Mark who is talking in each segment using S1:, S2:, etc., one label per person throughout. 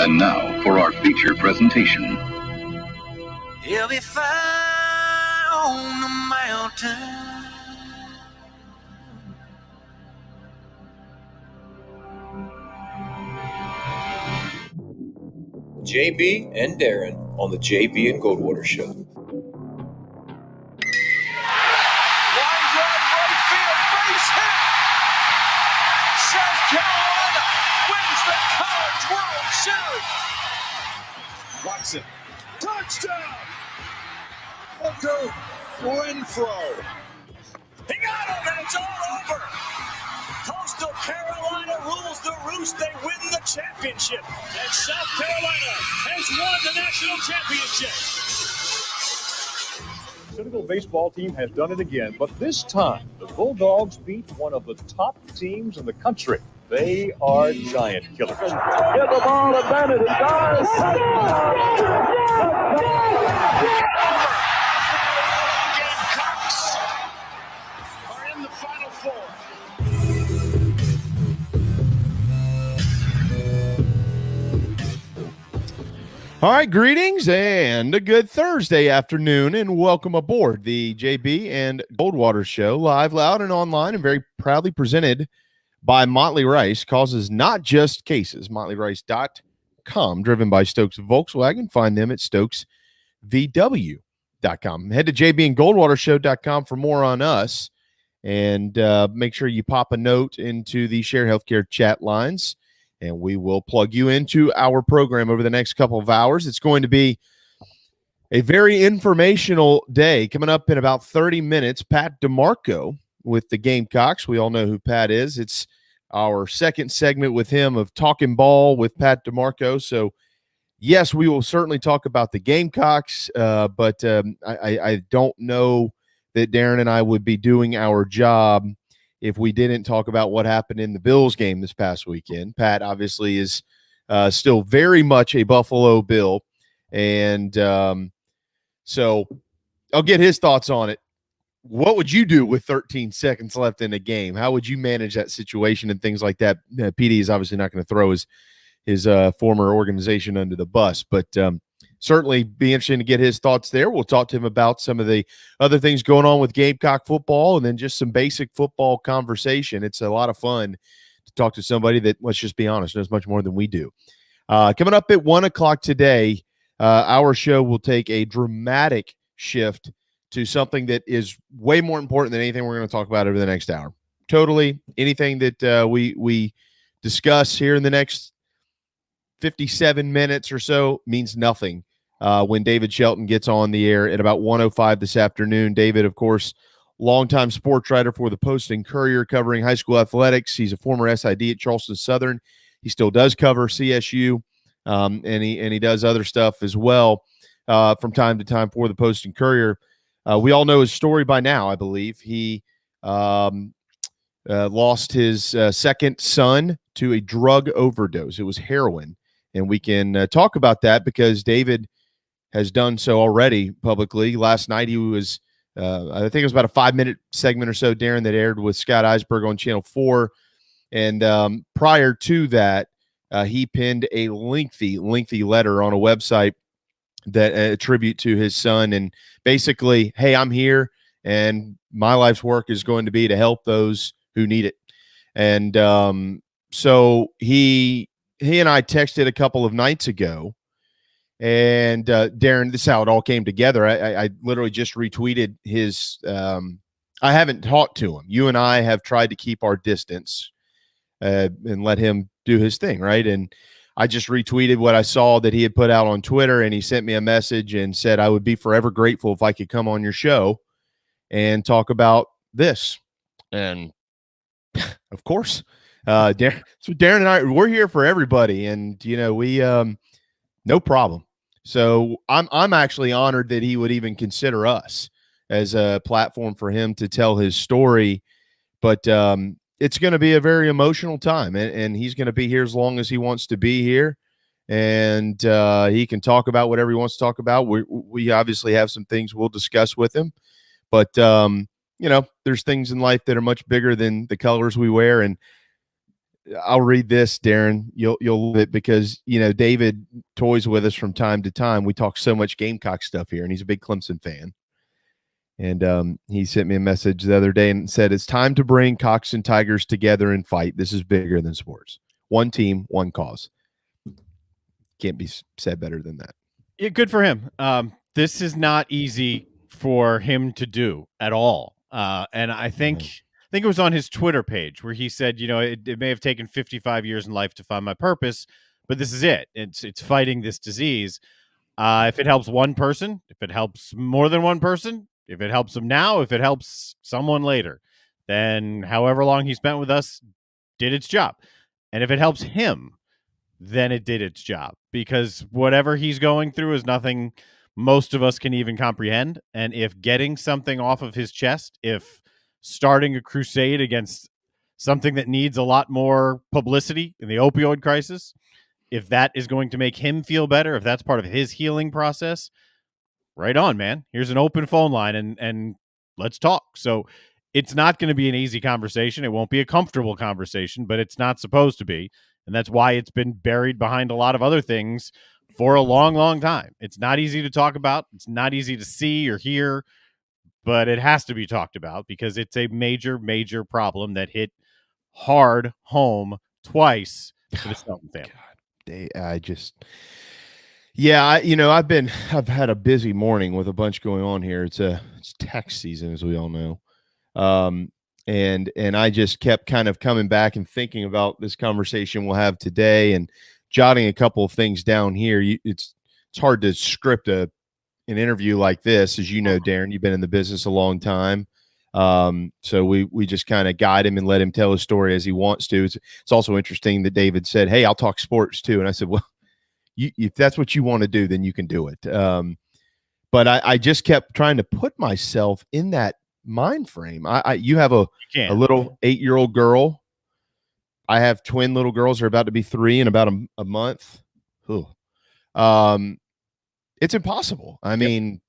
S1: And now for our feature presentation.
S2: He'll be fine on the mountain.
S3: JB and Darren on the JB and Goldwater Show.
S2: Line drive right field, base hit. South Carolina wins the College World Series. Watson, touchdown. Walker Renfro. He got him, and it's all over. Coastal Carolina rules the roost. They win the championship. And South Carolina has won the national championship.
S4: The Senegal baseball team has done it again, but this time the Bulldogs beat one of the top teams in the country. They are giant killers. Get the ball to Bennett. He does.
S2: Gamecocks are in the Final Four.
S5: All right, greetings and a good Thursday afternoon, and welcome aboard the JB and Goldwater Show, live, loud, and online, and very proudly presented by Motley Rice. Causes not just cases. MotleyRice.com, driven by Stokes Volkswagen. Find them at StokesVW.com. Head to JBandGoldwaterShow.com for more on us, and make sure you pop a note into the Share Healthcare chat lines, and we will plug you into our program over the next couple of hours. It's going to be a very informational day. Coming up in about 30 minutes, Pat DiMarco with the Gamecocks. We all know who Pat is. It's our second segment with him of Talkin Ball with Pat DiMarco. So, yes, we will certainly talk about the Gamecocks, but I don't know that Darren and I would be doing our job if we didn't talk about what happened in the Bills game this past weekend. Pat obviously is still very much a Buffalo Bill, and so I'll get his thoughts on it. What would you do with 13 seconds left in the game? How would you manage that situation and things like that? PD is obviously not going to throw his former organization under the bus, but certainly be interesting to get his thoughts there. We'll talk to him about some of the other things going on with Gamecock football and then just some basic football conversation. It's a lot of fun to talk to somebody that, let's just be honest, knows much more than we do. Coming up at 1 o'clock today, our show will take a dramatic shift to something that is way more important than anything we're going to talk about over the next hour. Totally anything that we discuss here in the next 57 minutes or so means nothing when David Shelton gets on the air at about 1:05 this afternoon. David, of course, longtime sports writer for the Post and Courier covering high school athletics. He's a former SID at Charleston Southern. He still does cover CSU, and he does other stuff as well from time to time for the Post and Courier. We all know his story by now, I believe. He lost his second son to a drug overdose. It was heroin. And we can talk about that because David has done so already publicly. Last night he was, I think it was about a 5-minute segment or so, Darren, that aired with Scott Eisberg on Channel 4. And prior to that, he penned a lengthy letter on a website that a tribute to his son. And basically, hey, I'm here, and my life's work is going to be to help those who need it. And so he and I texted a couple of nights ago, and Darren, this is how it all came together. I literally just retweeted his I haven't talked to him. You and I have tried to keep our distance and let him do his thing, right? And I just retweeted what I saw that he had put out on Twitter, and he sent me a message and said, I would be forever grateful if I could come on your show and talk about this. And of course, Darren and I, we're here for everybody, and we no problem. So I'm actually honored that he would even consider us as a platform for him to tell his story. But it's going to be a very emotional time, and he's going to be here as long as he wants to be here, and he can talk about whatever he wants to talk about. We obviously have some things we'll discuss with him, but there's things in life that are much bigger than the colors we wear. And I'll read this, Darren. You'll love it because, David toys with us from time to time. We talk so much Gamecock stuff here, and he's a big Clemson fan. And he sent me a message the other day and said, it's time to bring Cox and Tigers together and fight. This is bigger than sports. One team, one cause. Can't be said better than that.
S6: Yeah, good for him. This is not easy for him to do at all. And I think it was on his Twitter page where he said, it may have taken 55 years in life to find my purpose, but this is it. It's fighting this disease. If it helps one person, if it helps more than one person, if it helps him now, if it helps someone later, then however long he spent with us did its job. And if it helps him, then it did its job, because whatever he's going through is nothing most of us can even comprehend. And if getting something off of his chest, if starting a crusade against something that needs a lot more publicity in the opioid crisis, if that is going to make him feel better, if that's part of his healing process, right on, man. Here's an open phone line and let's talk. So it's not going to be an easy conversation. It won't be a comfortable conversation, but it's not supposed to be. And that's why it's been buried behind a lot of other things for a long, long time. It's not easy to talk about. It's not easy to see or hear, but it has to be talked about because it's a major, major problem that hit hard home twice for the Shelton family.
S5: I've had a busy morning with a bunch going on here. It's tax season, as we all know. And I just kept kind of coming back and thinking about this conversation we'll have today and jotting a couple of things down here. It's hard to script an interview like this. As you know, Darren, you've been in the business a long time. So we just kind of guide him and let him tell his story as he wants to. It's also interesting that David said, hey, I'll talk sports too. And I said, well, if that's what you want to do, then you can do it. But I just kept trying to put myself in that mind frame. You have a little 8-year-old girl. I have twin little girls. They're about to be 3 in about a month. It's impossible. I mean,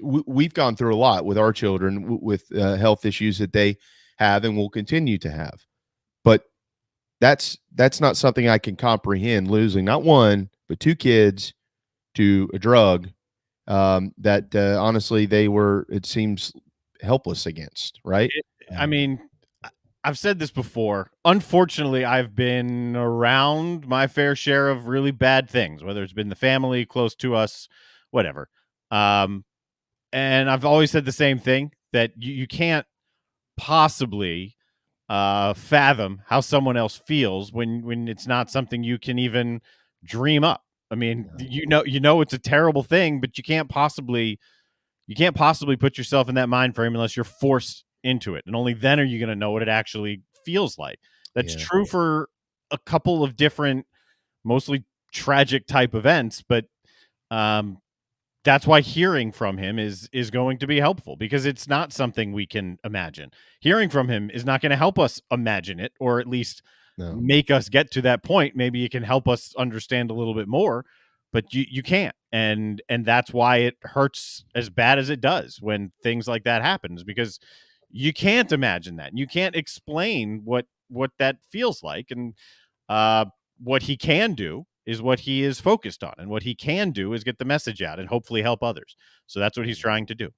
S5: we've gone through a lot with our children with health issues that they have and will continue to have. But that's not something I can comprehend, losing not one, but 2 kids to a drug that honestly they were, it seems, helpless against, right?
S6: I mean, I've said this before. Unfortunately, I've been around my fair share of really bad things, whether it's been the family close to us, whatever. And I've always said the same thing, that you can't possibly fathom how someone else feels when it's not something you can even dream up. I mean, it's a terrible thing, but you can't possibly put yourself in that mind frame unless you're forced into it. And only then are you going to know what it actually feels like. That's true for a couple of different, mostly tragic type events, but that's why hearing from him is going to be helpful, because it's not something we can imagine. Hearing from him is not going to help us imagine it, or at least make us get to that point. Maybe it can help us understand a little bit more, but you can't. And that's why it hurts as bad as it does when things like that happens, because you can't imagine that. You can't explain what that feels like. And what he can do is what he is focused on, and what he can do is get the message out and hopefully help others. So that's what he's trying to do.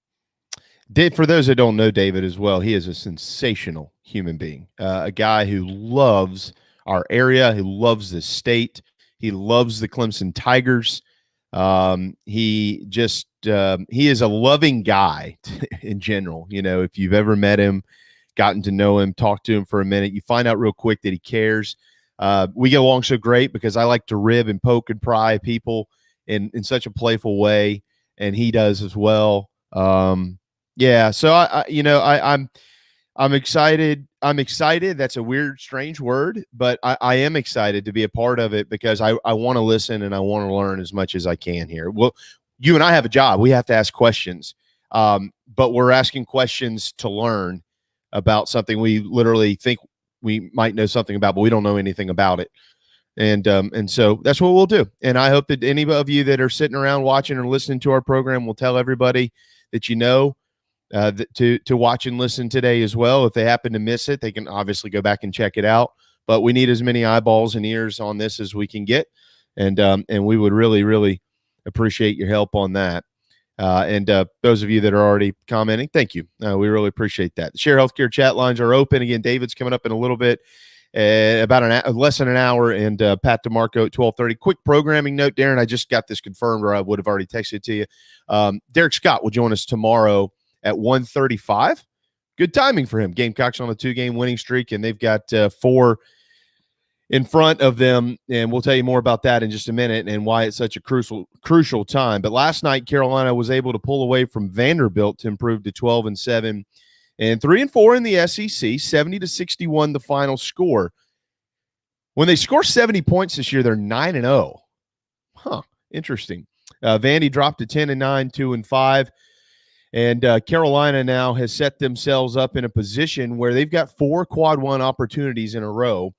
S5: For those that don't know David as well, he is a sensational human being, a guy who loves our area, who loves the state. He loves the Clemson Tigers. He is a loving guy in general. If you've ever met him, gotten to know him, talked to him for a minute, you find out real quick that he cares. We get along so great because I like to rib and poke and pry people in such a playful way, and he does as well. So I'm excited. I'm excited. That's a weird, strange word, but I am excited to be a part of it because I want to listen and I want to learn as much as I can here. Well, you and I have a job. We have to ask questions, but we're asking questions to learn about something we literally think we might know something about, but we don't know anything about it. And so that's what we'll do. And I hope that any of you that are sitting around watching or listening to our program will tell everybody that to watch and listen today as well. If they happen to miss it, they can obviously go back and check it out. but we need as many eyeballs and ears on this as we can get. And we would really, really appreciate your help on that. And those of you that are already commenting, thank you. We really appreciate that. The Share Healthcare chat lines are open. Again, David's coming up in a little bit, about less than an hour, and Pat DiMarco at 12:30. Quick programming note, Darren, I just got this confirmed, or I would have already texted it to you. Derek Scott will join us tomorrow at 1:35. Good timing for him. Gamecocks on a 2-game winning streak, and they've got 4 in front of them, and we'll tell you more about that in just a minute and why it's such a crucial time. But last night, Carolina was able to pull away from Vanderbilt to improve to 12-7 and 3-4 in the SEC, 70-61 the final score. When they score 70 points this year, they're 9-0. Huh, interesting. Vandy dropped to 10-9, 2-5. And Carolina now has set themselves up in a position where they've got 4 quad 1 opportunities in a row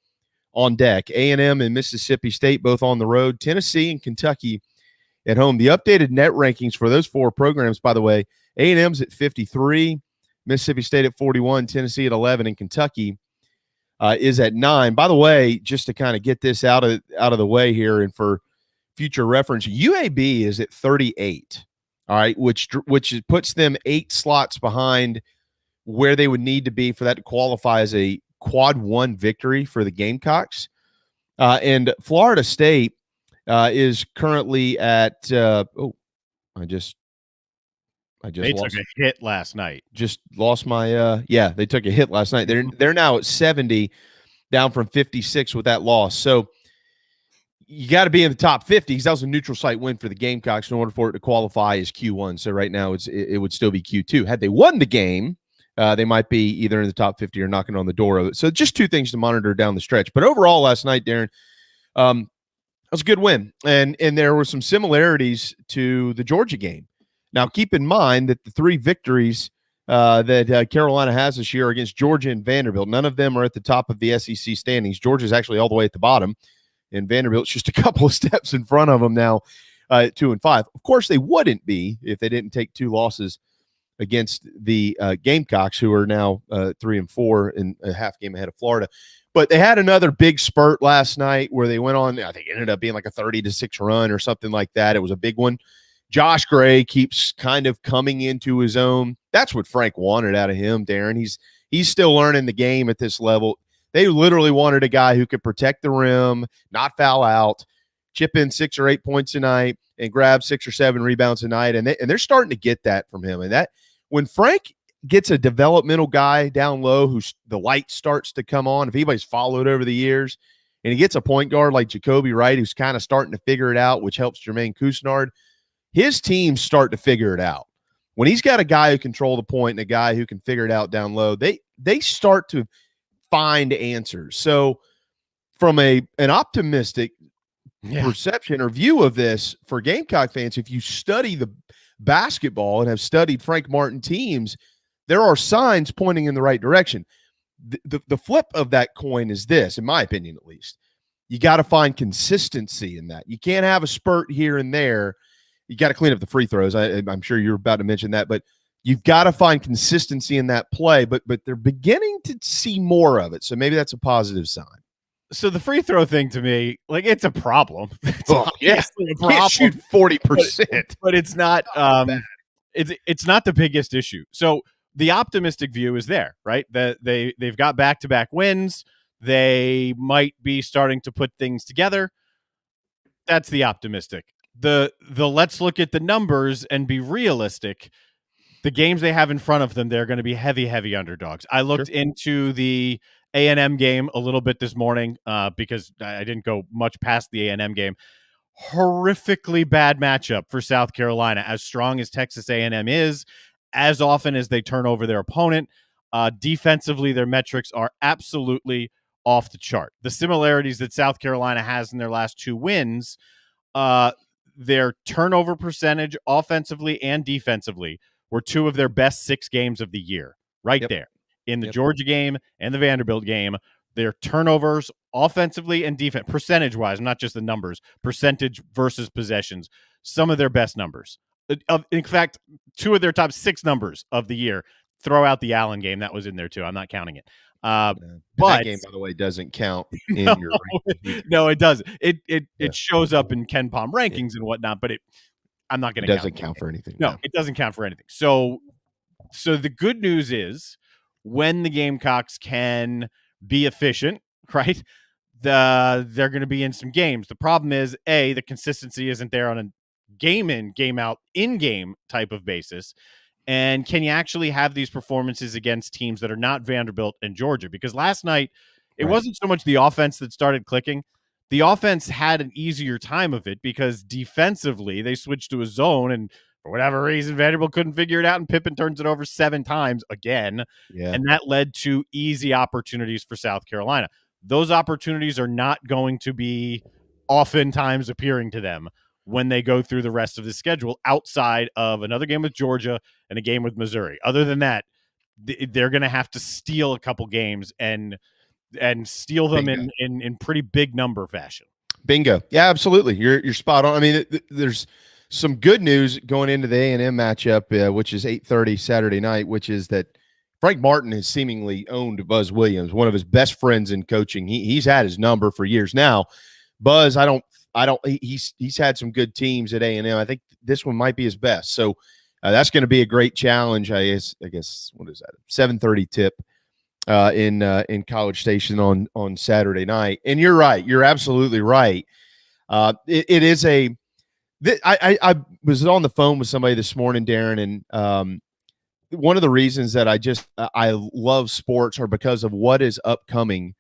S5: on deck. A&M and Mississippi State both on the road. Tennessee and Kentucky at home. The updated net rankings for those 4 programs, by the way, A&M's at 53, Mississippi State at 41, Tennessee at 11, and Kentucky is at 9. By the way, just to kind of get this out of the way here and for future reference, UAB is at 38. All right, which puts them 8 slots behind where they would need to be for that to qualify as a quad 1 victory for the Gamecocks. And Florida State is currently at I just
S6: they took a hit last night.
S5: Just lost my they took a hit last night. They're now at 70, down from 56 with that loss. So you got to be in the top 50 because that was a neutral site win for the Gamecocks in order for it to qualify as Q1. So right now it would still be Q2. Had they won the game, they might be either in the top 50 or knocking on the door of it. So just 2 things to monitor down the stretch. But overall last night, Darren, it was a good win. And there were some similarities to the Georgia game. Now, keep in mind that the 3 victories that Carolina has this year against Georgia and Vanderbilt, none of them are at the top of the SEC standings. Georgia's actually all the way at the bottom, and Vanderbilt's just a couple of steps in front of them now at 2-5. Of course, they wouldn't be if they didn't take 2 losses against the Gamecocks, who are now 3-4 and a half game ahead of Florida. But they had another big spurt last night where they went on, I think it ended up being like a 30-6 run or something like that. It was a big one. Josh Gray keeps kind of coming into his own. That's what Frank wanted out of him, Darren. He's still learning the game at this level. They literally wanted a guy who could protect the rim, not foul out, chip in 6 or 8 points a night, and grab 6 or 7 rebounds a night. And they're starting to get that from him. And that when Frank gets a developmental guy down low who the light starts to come on, if anybody's followed over the years, and he gets a point guard like Jacoby Wright who's kind of starting to figure it out, which helps Jermaine Couisnard, his teams start to figure it out. When he's got a guy who control the point and a guy who can figure it out down low, they start to find answers. So from an optimistic perception or view of this for Gamecock fans, if you study the basketball and have studied Frank Martin teams, there are signs pointing in the right direction. The flip of that coin is this, in my opinion at least. You got to find consistency in that. You can't have a spurt here and there. You got to clean up the free throws. I'm sure you're about to mention that, but you've got to find consistency in that play, but they're beginning to see more of it. So maybe that's a positive sign.
S6: So the free throw thing to me, like, it's a problem. It's
S5: obviously a problem. Can't shoot 40%,
S6: but it's not. It's not the biggest issue. So the optimistic view is there, right? That they've got back-to-back wins. They might be starting to put things together. That's the optimistic. The let's look at the numbers and be realistic. The games they have in front of them, they're going to be heavy underdogs. I looked into the A&M game a little bit this morning because I didn't go much past the A&M game. Horrifically bad matchup for South Carolina. As strong as Texas A&M is, as often as they turn over their opponent, defensively, their metrics are absolutely off the chart. The similarities that South Carolina has in their last 2 wins, their turnover percentage offensively and defensively were 2 of their best 6 games of the year there. In the Georgia game and the Vanderbilt game, their turnovers offensively and defense, percentage-wise, not just the numbers, percentage versus possessions, some of their best numbers. In fact, 2 of their top 6 numbers of the year. Throw out the Allen game. That was in there too. I'm not counting it. But
S5: that game, by the way, doesn't count in
S6: no,
S5: your rankings.
S6: no, it doesn't. It
S5: Yeah.
S6: shows up in Ken Palm rankings and whatnot, but I'm not going
S5: It
S6: to
S5: doesn't count for anything.
S6: No, it doesn't count for anything. So the good news is when the Gamecocks can be efficient, right? They're going to be in some games. The problem is, the consistency isn't there on a game in, game out, in-game type of basis. And can you actually have these performances against teams that are not Vanderbilt and Georgia? Because last night, it wasn't so much the offense that started clicking. The offense had an easier time of it because defensively, they switched to a zone, and for whatever reason, Vanderbilt couldn't figure it out, and Pippen turns it over 7 times again.
S5: Yeah.
S6: And that led to easy opportunities for South Carolina. Those opportunities are not going to be oftentimes appearing to them when they go through the rest of the schedule outside of another game with Georgia and a game with Missouri. Other than that, they're going to have to steal a couple games and steal them in pretty big number fashion.
S5: Bingo. Yeah, absolutely. You're spot on. I mean, there's some good news going into the A&M matchup, which is 8:30 Saturday night, which is that Frank Martin has seemingly owned Buzz Williams, one of his best friends in coaching. He's had his number for years now. Buzz, he's had some good teams at A&M. I think this one might be his best. So that's going to be a great challenge. I guess what is that? 7:30 tip in College Station on Saturday night. And you're right. You're absolutely right. It is I was on the phone with somebody this morning, Darren, and one of the reasons that I love sports are because of what is upcoming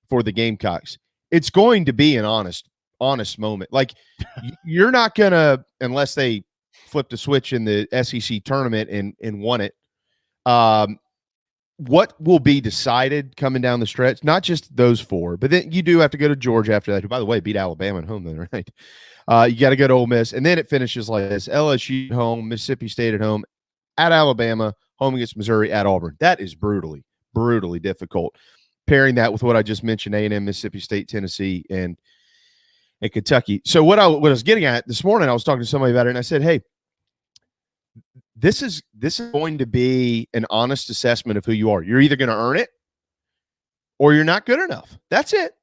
S5: for the Gamecocks. It's going to be an honest moment. Like you're not gonna, unless they flipped a switch in the SEC tournament and won it. What will be decided coming down the stretch? Not just those 4, but then you do have to go to Georgia after that. Who, by the way, beat Alabama at home then, right? You got to go to Ole Miss, and then it finishes like this: LSU at home, Mississippi State at home, at Alabama, home against Missouri, at Auburn. That is brutally difficult. Pairing that with what I just mentioned, A&M, Mississippi State, Tennessee, and Kentucky. So what I was getting at this morning, I was talking to somebody about it, and I said, hey, this is going to be an honest assessment of who you are. You're either going to earn it or you're not good enough. That's it.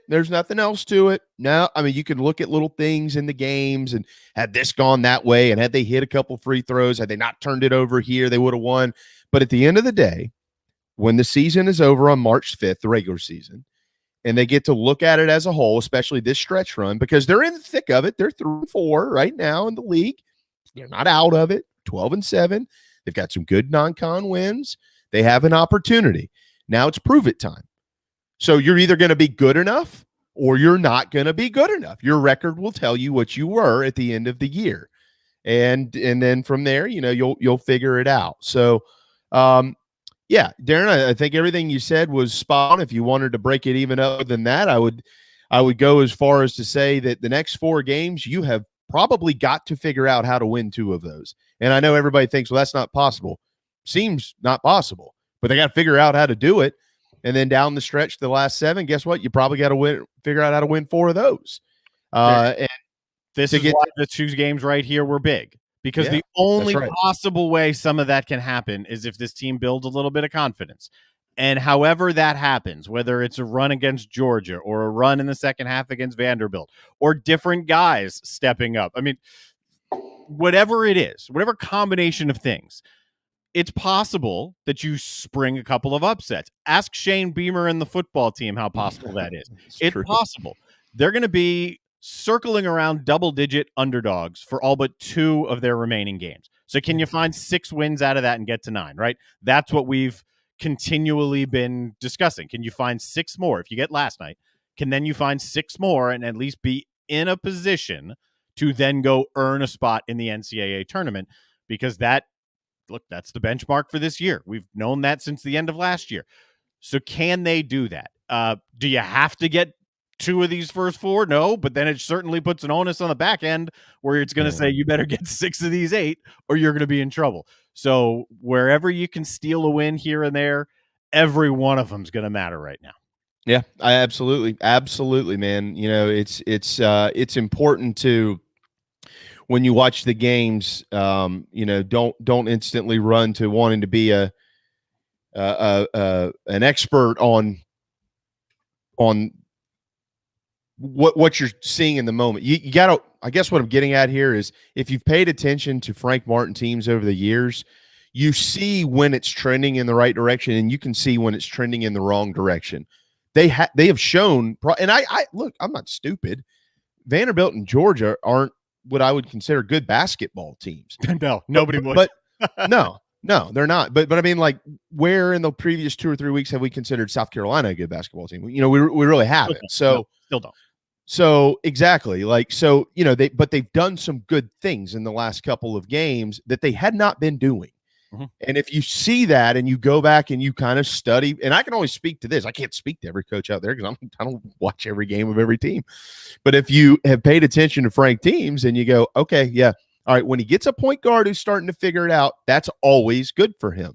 S5: There's nothing else to it. No, I mean, you can look at little things in the games and had this gone that way, and had they hit a couple free throws, had they not turned it over here, they would have won. But at the end of the day, when the season is over on March 5th, the regular season, and they get to look at it as a whole, especially this stretch run, because they're in the thick of it. They're 3-4 right now in the league. They're not out of it. 12-7. They've got some good non-con wins. They have an opportunity. Now it's prove it time. So you're either going to be good enough or you're not going to be good enough. Your record will tell you what you were at the end of the year. And then from there, you'll figure it out. So, yeah, Darren, I think everything you said was spot on. If you wanted to break it even other than that, I would go as far as to say that the next 4 games, you have probably got to figure out how to win 2 of those. And I know everybody thinks, well, that's not possible. Seems not possible, but they got to figure out how to do it. And then down the stretch, the last 7, guess what? You probably got to figure out how to win 4 of those. And
S6: this is why the 2 games right here were big, because the only possible way some of that can happen is if this team builds a little bit of confidence. And however that happens, whether it's a run against Georgia or a run in the second half against Vanderbilt or different guys stepping up. I mean, whatever it is, whatever combination of things, it's possible that you spring a couple of upsets. Ask Shane Beamer and the football team how possible that is. It's possible. They're going to be circling around double-digit underdogs for all but 2 of their remaining games. So can you find 6 wins out of that and get to 9, right? That's what we've continually been discussing. Can you find 6 more? If you get last night, can then you find 6 more and at least be in a position to then go earn a spot in the NCAA tournament? Because that's the benchmark for this year. We've known that since the end of last year. So can they do that? Do you have to get 2 of these first 4? No, but then it certainly puts an onus on the back end where it's going to say you better get 6 of these 8 or you're going to be in trouble. So wherever you can steal a win here and there, every one of them is going to matter right now.
S5: Yeah, absolutely, man. It's important to, when you watch the games, don't instantly run to wanting to be a an expert on what you're seeing in the moment. You got to, I guess what I'm getting at here is if you've paid attention to Frank Martin teams over the years, you see when it's trending in the right direction, and you can see when it's trending in the wrong direction. They have shown, and I look, I'm not stupid. Vanderbilt and Georgia aren't what I would consider good basketball teams.
S6: No, nobody would.
S5: But no, they're not. But I mean, like, where in the previous 2 or 3 weeks have we considered South Carolina a good basketball team? You know, we really haven't. So
S6: still don't.
S5: So exactly, like, so, you know, they've done some good things in the last couple of games that they had not been doing.
S6: Mm-hmm.
S5: And if you see that and you go back and you kind of study, and I can only speak to this, I can't speak to every coach out there because I don't watch every game of every team. But if you have paid attention to Frank teams and you go, okay, yeah, all right, when he gets a point guard who's starting to figure it out, that's always good for him.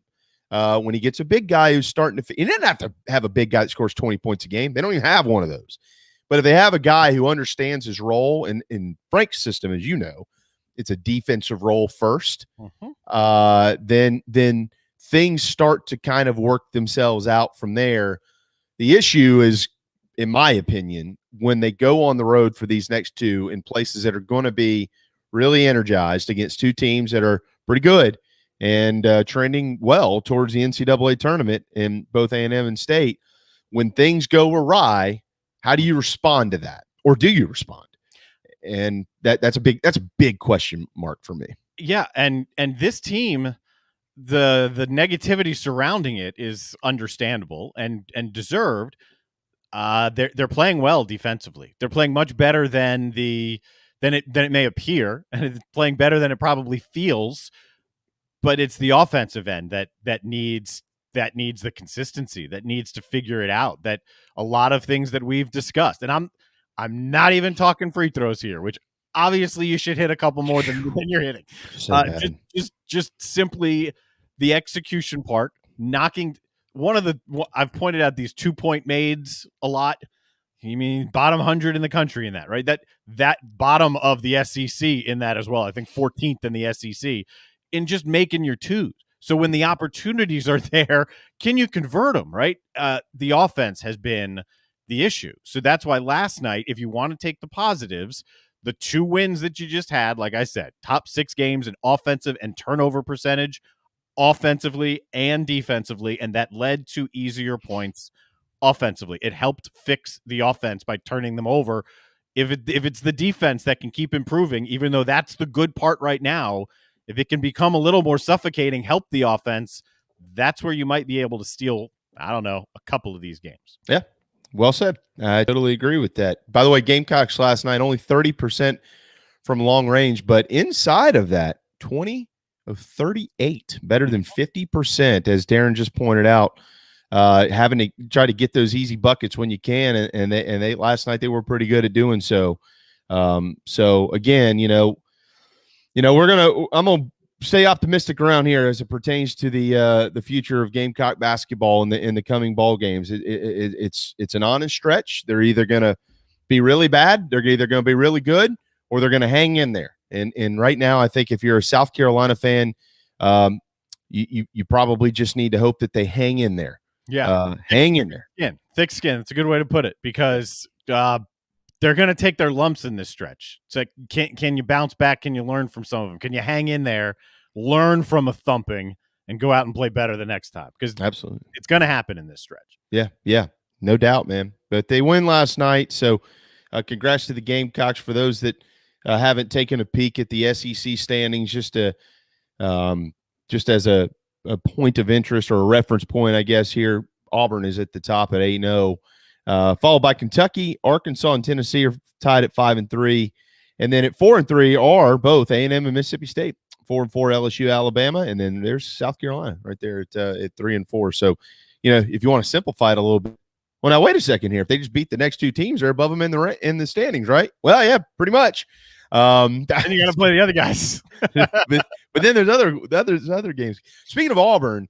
S5: When he gets a big guy who's starting to, he doesn't have to have a big guy that scores 20 points a game. They don't even have one of those. But if they have a guy who understands his role in Frank's system, as you know, it's a defensive role first. Then things start to kind of work themselves out from there. The issue is, in my opinion, when they go on the road for these next two in places that are going to be really energized against two teams that are pretty good and trending well towards the NCAA tournament in both A&M and State, when things go awry, how do you respond to that? Or do you respond? And that's a big question mark for me.
S6: Yeah, and this team, the negativity surrounding it is understandable and deserved. They're playing well defensively. They're playing much better than it may appear, and it's playing better than it probably feels. But it's the offensive end that needs the consistency, that needs to figure it out. That a lot of things that we've discussed, and I'm not even talking free throws here, which obviously you should hit a couple more than you're hitting. Just simply the execution part, knocking I've pointed out these 2-point mades a lot. You mean bottom 100 in the country in that, right? That bottom of the SEC in that as well. I think 14th in the SEC in just making your twos. So when the opportunities are there, can you convert them, right? The offense has been the issue. So that's why last night, if you want to take the positives, the 2 wins that you just had, like I said, top 6 games in offensive and turnover percentage, offensively and defensively, and that led to easier points offensively. It helped fix the offense by turning them over. If it's the defense that can keep improving, even though that's the good part right now, if it can become a little more suffocating, help the offense, that's where you might be able to steal, I don't know, a couple of these games.
S5: Yeah. Well said. I totally agree with that. By the way, Gamecocks last night, only 30% from long range, but inside of that, 20 of 38, better than 50%, as Darren just pointed out, having to try to get those easy buckets when you can. And they last night, they were pretty good at doing so. So again, I'm going to stay optimistic around here as it pertains to the future of Gamecock basketball in the coming ball games. It's an honest stretch. They're either going to be really bad, they're either going to be really good, or they're going to hang in there. And right now, I think if you're a South Carolina fan, you probably just need to hope that they hang in there.
S6: Yeah,
S5: hang in there.
S6: Thick skin. That's a good way to put it, because they're going to take their lumps in this stretch. It's like, can you bounce back? Can you learn from some of them? Can you hang in there, learn from a thumping, and go out and play better the next time? Because
S5: absolutely,
S6: it's going to happen in this stretch.
S5: Yeah, no doubt, man. But they win last night, so congrats to the Gamecocks. For those that haven't taken a peek at the SEC standings, just as a point of interest or a reference point, I guess here, Auburn is at the top at 8-0. Followed by Kentucky, Arkansas, and Tennessee are tied at 5-3, and then at 4-3 are both A&M and Mississippi State. 4-4 LSU, Alabama, and then there's South Carolina right there at 3-4. So, if you want to simplify it a little bit, well, now wait a second here. If they just beat the next two teams, they're above them in the standings, right? Well, yeah, pretty much.
S6: And you got to play the other guys.
S5: but then there's other games. Speaking of Auburn.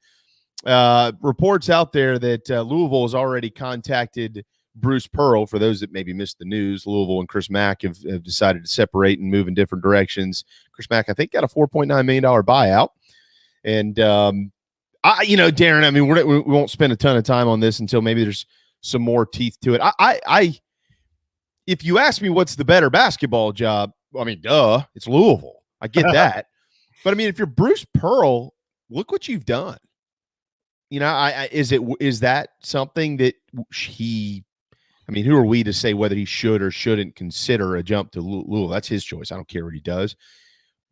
S5: Reports out there that Louisville has already contacted Bruce Pearl. For those that maybe missed the news, Louisville and Chris Mack have decided to separate and move in different directions. Chris Mack, I think, got a $4.9 million buyout. And Darren, I mean, we won't spend a ton of time on this until maybe there's some more teeth to it. If you ask me what's the better basketball job, I mean, duh, it's Louisville. I get that. But I mean, if you're Bruce Pearl, look what you've done. Is that something that who are we to say whether he should or shouldn't consider a jump to Louisville? That's his choice. I don't care what he does.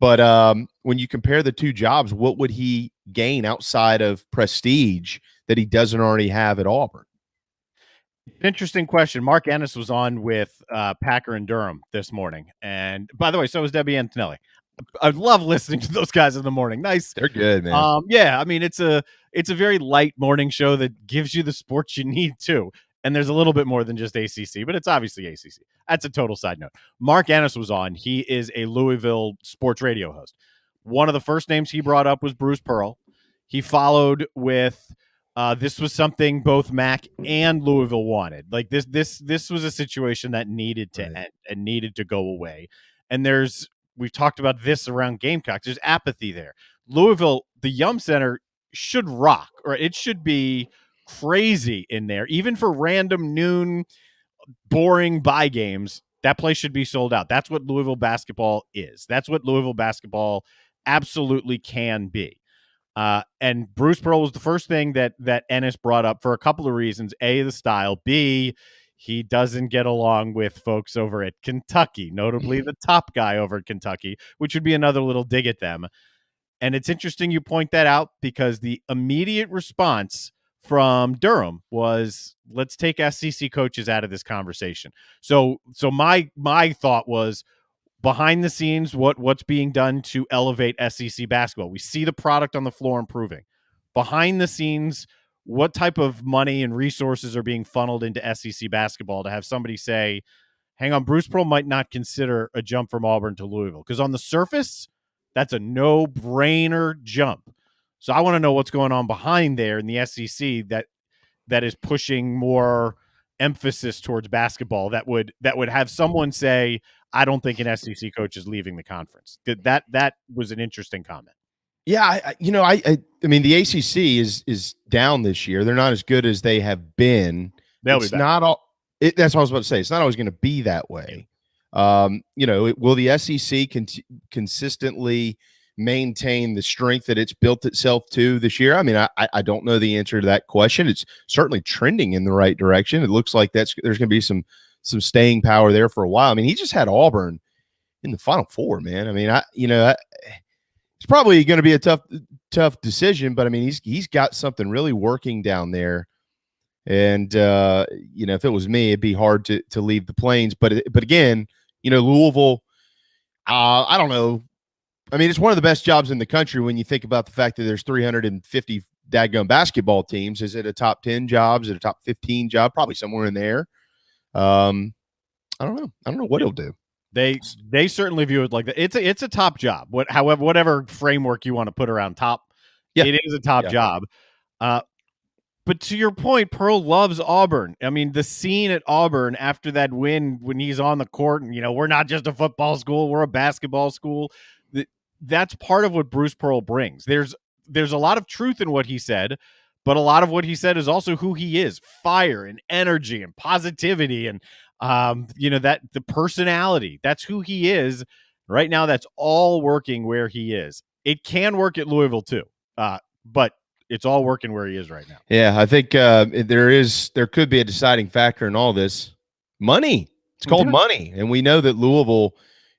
S5: But when you compare the two jobs, what would he gain outside of prestige that he doesn't already have at Auburn?
S6: Interesting question. Mark Ennis was on with Packer and Durham this morning. And by the way, so was Debbie Antonelli. I love listening to those guys in the morning. Nice.
S5: They're good, man.
S6: Yeah, I mean, it's a very light morning show that gives you the sports you need too. And there's a little bit more than just ACC, but it's obviously ACC. That's a total side note. Mark Ennis was on. He is a Louisville sports radio host. One of the first names he brought up was Bruce Pearl. He followed with this was something both Mac and Louisville wanted. Like this was a situation that needed to end and needed to go away. And we've talked about this around Gamecocks. There's apathy there. Louisville, the Yum Center should rock, or it should be crazy in there, even for random noon boring buy games. That place should be sold out. That's what Louisville basketball is. That's what Louisville basketball absolutely can be. And Bruce Pearl was the first thing that Ennis brought up for a couple of reasons. A, the style. B, he doesn't get along with folks over at Kentucky, notably the top guy over at Kentucky, which would be another little dig at them. And it's interesting you point that out, because the immediate response from Durham was, let's take SEC coaches out of this conversation. So my thought was, behind the scenes, what's being done to elevate SEC basketball. We see the product on the floor improving. Behind the scenes, what type of money and resources are being funneled into SEC basketball to have somebody say, hang on, Bruce Pearl might not consider a jump from Auburn to Louisville? Because on the surface, that's a no-brainer jump. So I want to know what's going on behind there in the SEC that is pushing more emphasis towards basketball, that would have someone say, I don't think an SEC coach is leaving the conference. That was an interesting comment.
S5: Yeah, I mean, the ACC is down this year. They're not as good as they have been.
S6: That's
S5: what I was about to say. It's not always going to be that way. Will the SEC consistently maintain the strength that it's built itself to this year? I mean, I don't know the answer to that question. It's certainly trending in the right direction. It looks like there's going to be some staying power there for a while. I mean, he just had Auburn in the Final Four, man. I mean, it's probably going to be a tough decision, but I mean, he's got something really working down there. And if it was me, it'd be hard to leave the Plains. But again, Louisville, I don't know. I mean, it's one of the best jobs in the country when you think about the fact that there's 350 dadgum basketball teams. Is it a top 10 job? Is it a top 15 job? Probably somewhere in there. I don't know. I don't know what he'll do.
S6: They certainly view it like that. It's a top job. Whatever framework you want to put around top, it is a top job. But to your point, Pearl loves Auburn. I mean, the scene at Auburn after that win, when he's on the court, and we're not just a football school, we're a basketball school. That's part of what Bruce Pearl brings. There's a lot of truth in what he said, but a lot of what he said is also who he is: fire and energy and positivity, and that the personality. That's who he is right now. That's all working where he is. It can work at Louisville too, but it's all working where he is right now.
S5: Yeah, I think there could be a deciding factor in all this. Money. It's called money, and we know that Louisville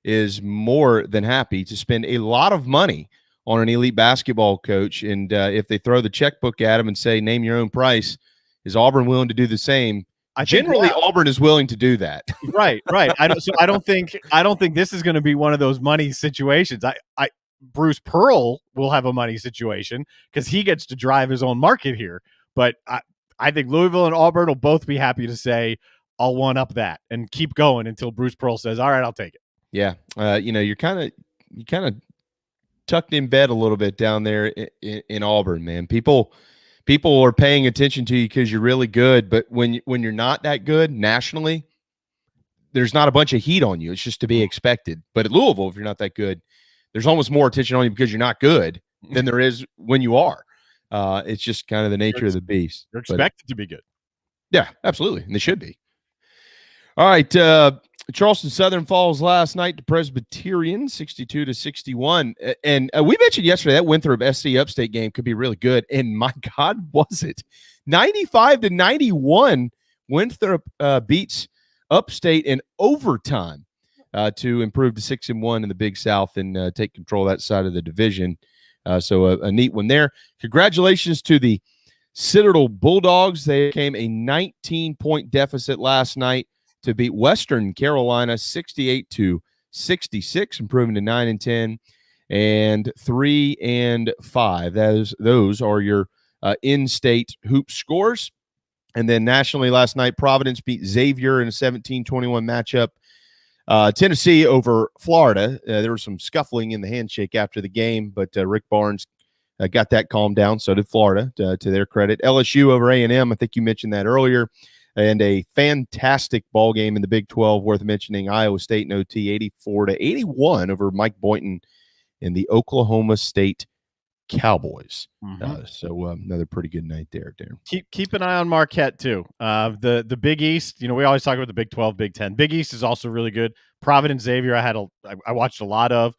S5: is more than happy to spend a lot of money on an elite basketball coach. And if they throw the checkbook at him and say, name your own price, is Auburn willing to do the same? Generally, Auburn is willing to do that.
S6: Right. I don't think this is going to be one of those money situations. Bruce Pearl will have a money situation because he gets to drive his own market here. But I think Louisville and Auburn will both be happy to say, I'll one up that and keep going until Bruce Pearl says, all right, I'll take it.
S5: Yeah. You're kind of tucked in bed a little bit down there in Auburn, man. People are paying attention to you because you're really good, but when you're not that good nationally, there's not a bunch of heat on you. It's just to be expected. But at Louisville, if you're not that good, there's almost more attention on you because you're not good than there is when you are. It's just kind of the nature of the beast.
S6: They're expected to be good.
S5: Yeah, absolutely. And they should be. All right. Charleston Southern falls last night to Presbyterian 62-61. And we mentioned yesterday that Winthrop SC Upstate game could be really good. And my God, was it 95-91. Winthrop beats Upstate in overtime to improve to 6-1 in the Big South and take control of that side of the division. So a neat one there. Congratulations to the Citadel Bulldogs. They came a 19-point deficit last night to beat Western Carolina 68-66, improving to 9-10 and 3-5. Those are your in-state hoop scores. And then nationally last night, Providence beat Xavier in a 17-21 matchup. Tennessee over Florida. There was some scuffling in the handshake after the game, but Rick Barnes got that calmed down. So did Florida, to their credit. LSU over A&M. I think you mentioned that earlier. And a fantastic ball game in the Big 12, worth mentioning. Iowa State in OT, 84-81 over Mike Boynton in the Oklahoma State Cowboys. So another pretty good night there, Darren.
S6: Keep an eye on Marquette too. The Big East. We always talk about the Big 12, Big 10. Big East is also really good. Providence, Xavier. I watched a lot of.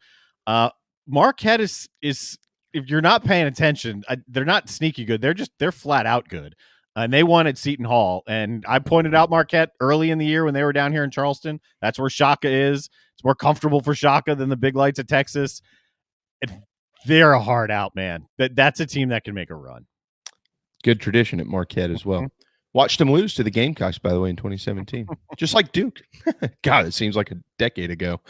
S6: Marquette is if you're not paying attention, they're not sneaky good. They're flat out good. And they won at Seton Hall. And I pointed out Marquette early in the year when they were down here in Charleston. That's where Shaka is. It's more comfortable for Shaka than the Big Lights of Texas. They're a hard out, man. That's a team that can make a run.
S5: Good tradition at Marquette as well. Watched them lose to the Gamecocks, by the way, in 2017. Just like Duke. God, it seems like a decade ago.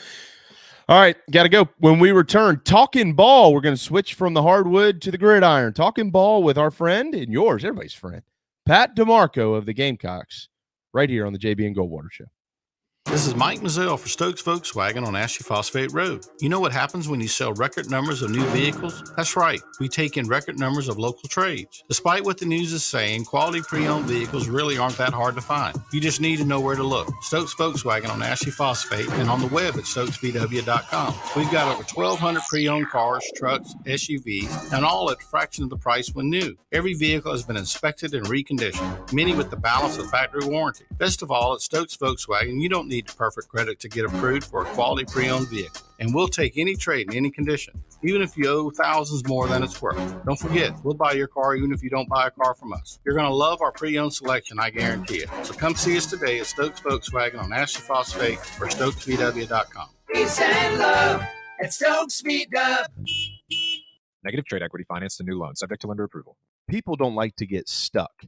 S5: All right, got to go. When we return, Talkin Ball, we're going to switch from the hardwood to the gridiron. Talkin Ball with our friend and yours, everybody's friend, Pat DiMarco of the Gamecocks, right here on the JB and Goldwater Show.
S7: This is Mike Mazzell for Stokes Volkswagen on Ashley Phosphate Road. You know what happens when you sell record numbers of new vehicles? That's right, we take in record numbers of local trades. Despite what the news is saying, quality pre-owned vehicles really aren't that hard to find. You just need to know where to look. Stokes Volkswagen on Ashley Phosphate and on the web at stokesvw.com. We've got over 1,200 pre-owned cars, trucks, SUVs, and all at a fraction of the price when new. Every vehicle has been inspected and reconditioned, many with the balance of factory warranty. Best of all, at Stokes Volkswagen, you don't need perfect credit to get approved for a quality pre-owned vehicle. And we'll take any trade in any condition, even if you owe thousands more than it's worth. Don't forget, we'll buy your car even if you don't buy a car from us. You're going to love our pre-owned selection, I guarantee it. So come see us today at Stokes Volkswagen on Ashley Phosphate or stokesvw.com.
S8: Peace and love at Stokes VW.
S9: Negative trade equity financed a new loan, subject to lender approval.
S5: People don't like to get stuck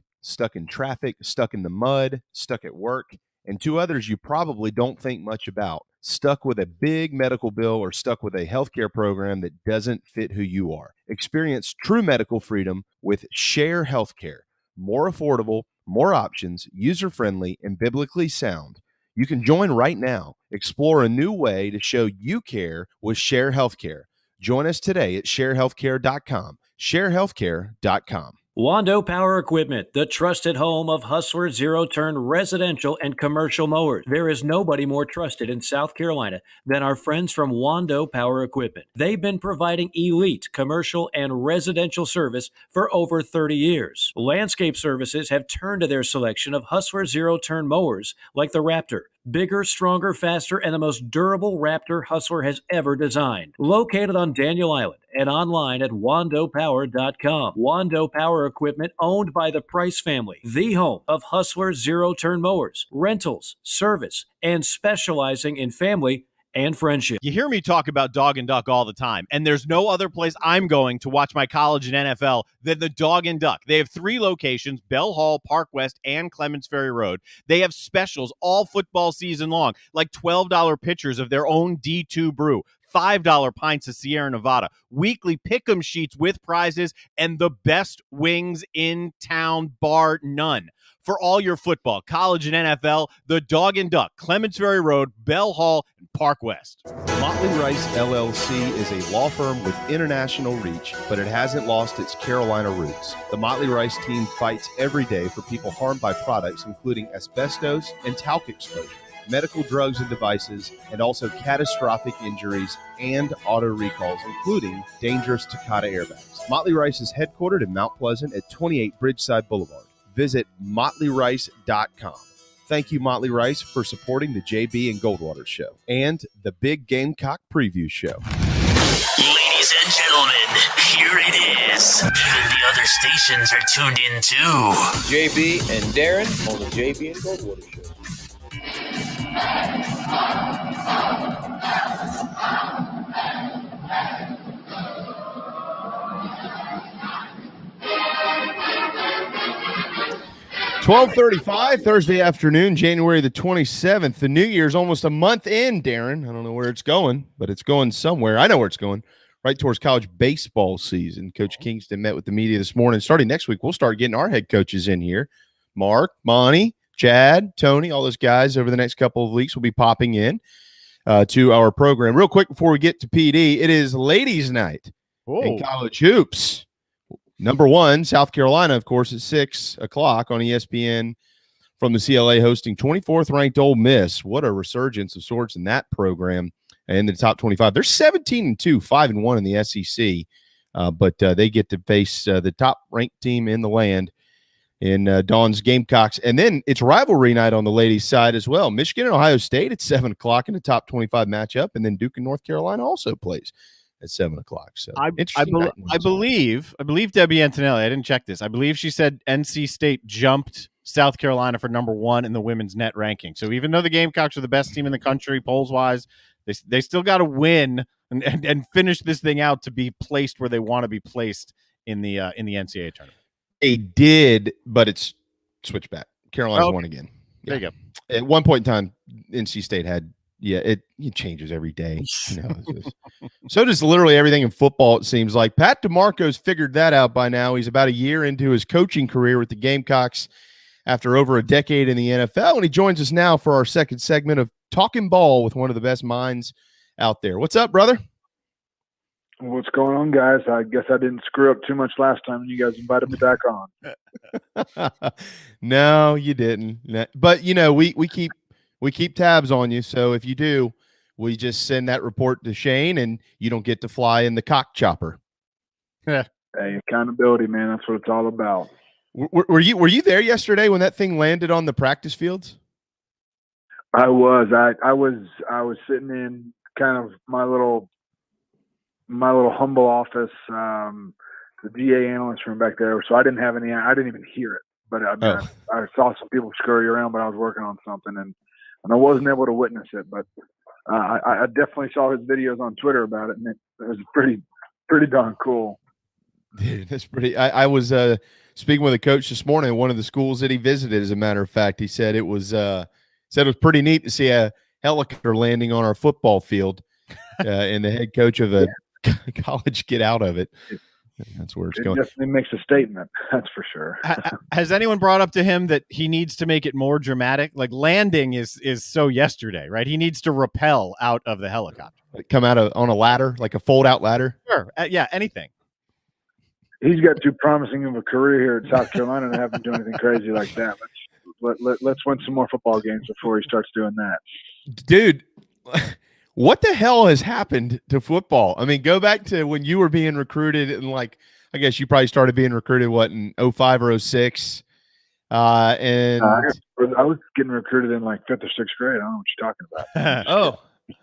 S5: in traffic, stuck in the mud, stuck at work. And two others you probably don't think much about, stuck with a big medical bill or stuck with a healthcare program that doesn't fit who you are. Experience true medical freedom with Share Healthcare. More affordable, more options, user-friendly, and biblically sound. You can join right now. Explore a new way to show you care with Share Healthcare. Join us today at sharehealthcare.com. sharehealthcare.com.
S10: Wando Power Equipment, the trusted home of Hustler zero-turn residential and commercial mowers. There is nobody more trusted in South Carolina than our friends from Wando Power Equipment. They've been providing elite commercial and residential service for over 30 years. Landscape Services have turned to their selection of Hustler zero-turn mowers like the Raptor. Bigger, stronger, faster, and the most durable Raptor Hustler has ever designed. Located on Daniel Island and online at wandopower.com. Wando Power Equipment, owned by the Price family, the home of Hustler zero-turn mowers, rentals, service, and specializing in family and friendship.
S6: You hear me talk about Dog and Duck all the time, and there's no other place I'm going to watch my college and NFL than the Dog and Duck. They have 3 locations, Bell Hall, Park West, and Clements Ferry Road. They have specials all football season long, like $12 pitchers of their own D2 brew, $5 pints of Sierra Nevada, weekly pick'em sheets with prizes, and the best wings in town, bar none. For all your football, college, and NFL, the Dog and Duck, Clements Ferry Road, Bell Hall, and Park West.
S5: Motley Rice LLC is a law firm with international reach, but it hasn't lost its Carolina roots. The Motley Rice team fights every day for people harmed by products including asbestos and talc exposure. medical drugs and devices, and also catastrophic injuries and auto recalls, including dangerous Takata airbags. Motley Rice is headquartered in Mount Pleasant at 28 Bridgeside Boulevard. Visit motleyrice.com. Thank you, Motley Rice, for supporting the JB and Goldwater Show and the Big Gamecock Preview Show.
S11: Ladies and gentlemen, here it is. Even the other stations are tuned in too.
S3: JB and Darren on the JB and Goldwater Show.
S5: $12:35 Thursday afternoon, January the 27th. The New Year's almost a month in, Darren. I don't know where it's going, but it's going somewhere. I know where it's going, right towards college baseball season. Coach Kingston met with the media this morning. Starting next week, we'll start getting our head coaches in here. Mark, Monty, Chad, Tony, all those guys over the next couple of weeks will be popping in to our program. Real quick before we get to PD, it is ladies' night in college hoops. Number one, South Carolina, of course, at 6 o'clock on ESPN from the CLA hosting 24th ranked Ole Miss. What a resurgence of sorts in that program in the top 25. They're 17-2, 5-1 in the SEC, but they get to face the top ranked team in the land in Dawn's Gamecocks. And then it's rivalry night on the ladies' side as well. Michigan and Ohio State at 7 o'clock in the top 25 matchup, and then Duke and North Carolina also plays at 7 o'clock. So
S6: I believe Debbie Antonelli, I didn't check this. I believe she said NC State jumped South Carolina for number one in the women's net ranking. So even though the Gamecocks are the best team in the country polls wise, they still got to win and finish this thing out to be placed where they want to be placed in the NCAA tournament.
S5: They did, but it's switched back. Carolina's won again.
S6: Yeah. There you go.
S5: At one point in time, NC State had. Yeah, it changes every day. So does literally everything in football, it seems like. Pat DiMarco's figured that out by now. He's about a year into his coaching career with the Gamecocks after over a decade in the NFL, and he joins us now for our second segment of Talkin Ball with one of the best minds out there. What's up, brother?
S12: What's going on, guys? I guess I didn't screw up too much last time when you guys invited me back on.
S5: No, you didn't. But, we keep tabs on you, so if you do, we just send that report to Shane, and you don't get to fly in the cock chopper.
S12: Hey, accountability, man. That's what it's all about.
S5: Were you there yesterday when that thing landed on the practice fields?
S12: I was. I was sitting in kind of my little humble office, the DA analyst room back there. So I didn't even hear it. But I saw some people scurry around, but I was working on something, and I wasn't able to witness it, but I definitely saw his videos on Twitter about it, and it was pretty darn cool.
S5: Dude, that's pretty. I was speaking with a coach this morning at one of the schools that he visited. As a matter of fact, he said it was pretty neat to see a helicopter landing on our football field, and the head coach of a college get out of it. That's where it's going.
S12: It definitely makes a statement. That's for sure.
S6: Has anyone brought up to him that he needs to make it more dramatic? Like landing is so yesterday, right? He needs to rappel out of the helicopter.
S5: Come out on a ladder, like a fold-out ladder?
S6: Sure. Yeah, anything.
S12: He's got too promising of a career here at South Carolina to have him do anything crazy like that. Let's win some more football games before he starts doing that.
S5: Dude, what the hell has happened to football? I mean, go back to when you were being recruited, and I guess you probably started being recruited, in 05 or 06? And
S12: I was getting recruited in 5th or 6th grade. I don't know what you're talking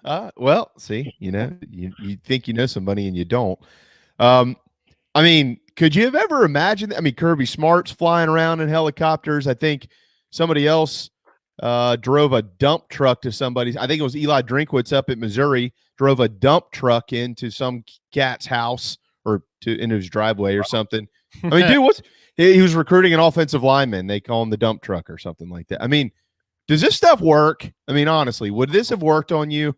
S5: about. Well, see, you think you know somebody and you don't. I mean, could you have ever imagined? I mean, Kirby Smart's flying around in helicopters. I think somebody else drove a dump truck to somebody's. I think it was Eli Drinkwitz up at Missouri, drove a dump truck into some cat's house or into his driveway or something. I mean, dude, he was recruiting an offensive lineman. They call him the dump truck or something like that. I mean, does this stuff work? I mean, honestly, would this have worked on you?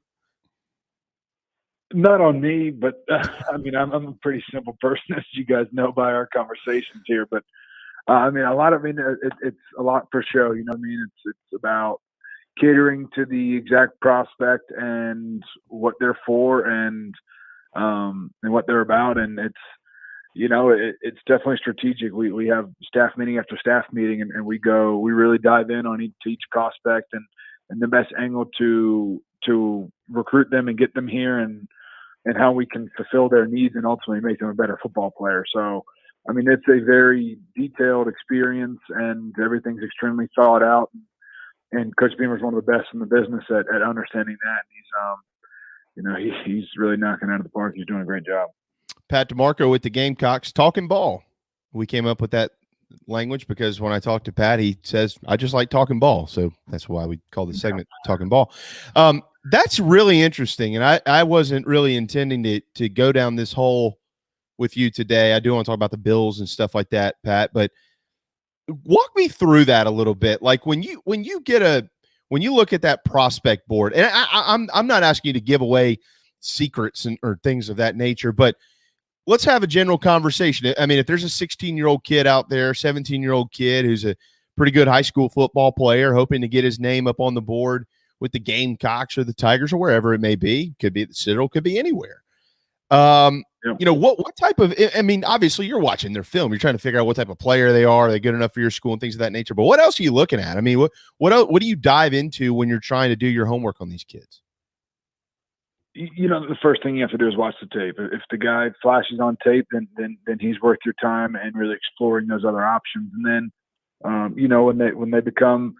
S12: Not on me, but I mean, I'm a pretty simple person, as you guys know by our conversations here. But it's a lot for show. You know what I mean? It's about catering to the exact prospect and what they're for and what they're about. And it's, it's definitely strategic. We have staff meeting after staff meeting, and we really dive in on each prospect and and the best angle to recruit them and get them here, and how we can fulfill their needs and ultimately make them a better football player. So, I mean, it's a very detailed experience, and everything's extremely thought out. And Coach Beamer's one of the best in the business at understanding that. He's really knocking it out of the park. He's doing a great job.
S5: Pat DiMarco with the Gamecocks, Talkin Ball. We came up with that language because when I talk to Pat, he says, I just like talking ball. So that's why we call the segment Talking Ball. That's really interesting. And I wasn't really intending to go down this hole with you today. I do want to talk about the Bills and stuff like that, Pat, but walk me through that a little bit. Like when you look at that prospect board, and I'm not asking you to give away secrets or things of that nature, but let's have a general conversation. I mean, if there's a 16-year-old kid out there, 17-year-old kid who's a pretty good high school football player, hoping to get his name up on the board with the Gamecocks or the Tigers or wherever it may be, could be at the Citadel, could be anywhere. What type of, I mean, obviously you're watching their film. You're trying to figure out what type of player they are. Are they good enough for your school and things of that nature? But what else are you looking at? I mean, what do you dive into when you're trying to do your homework on these kids?
S12: The first thing you have to do is watch the tape. If the guy flashes on tape, then he's worth your time and really exploring those other options. And then, when they become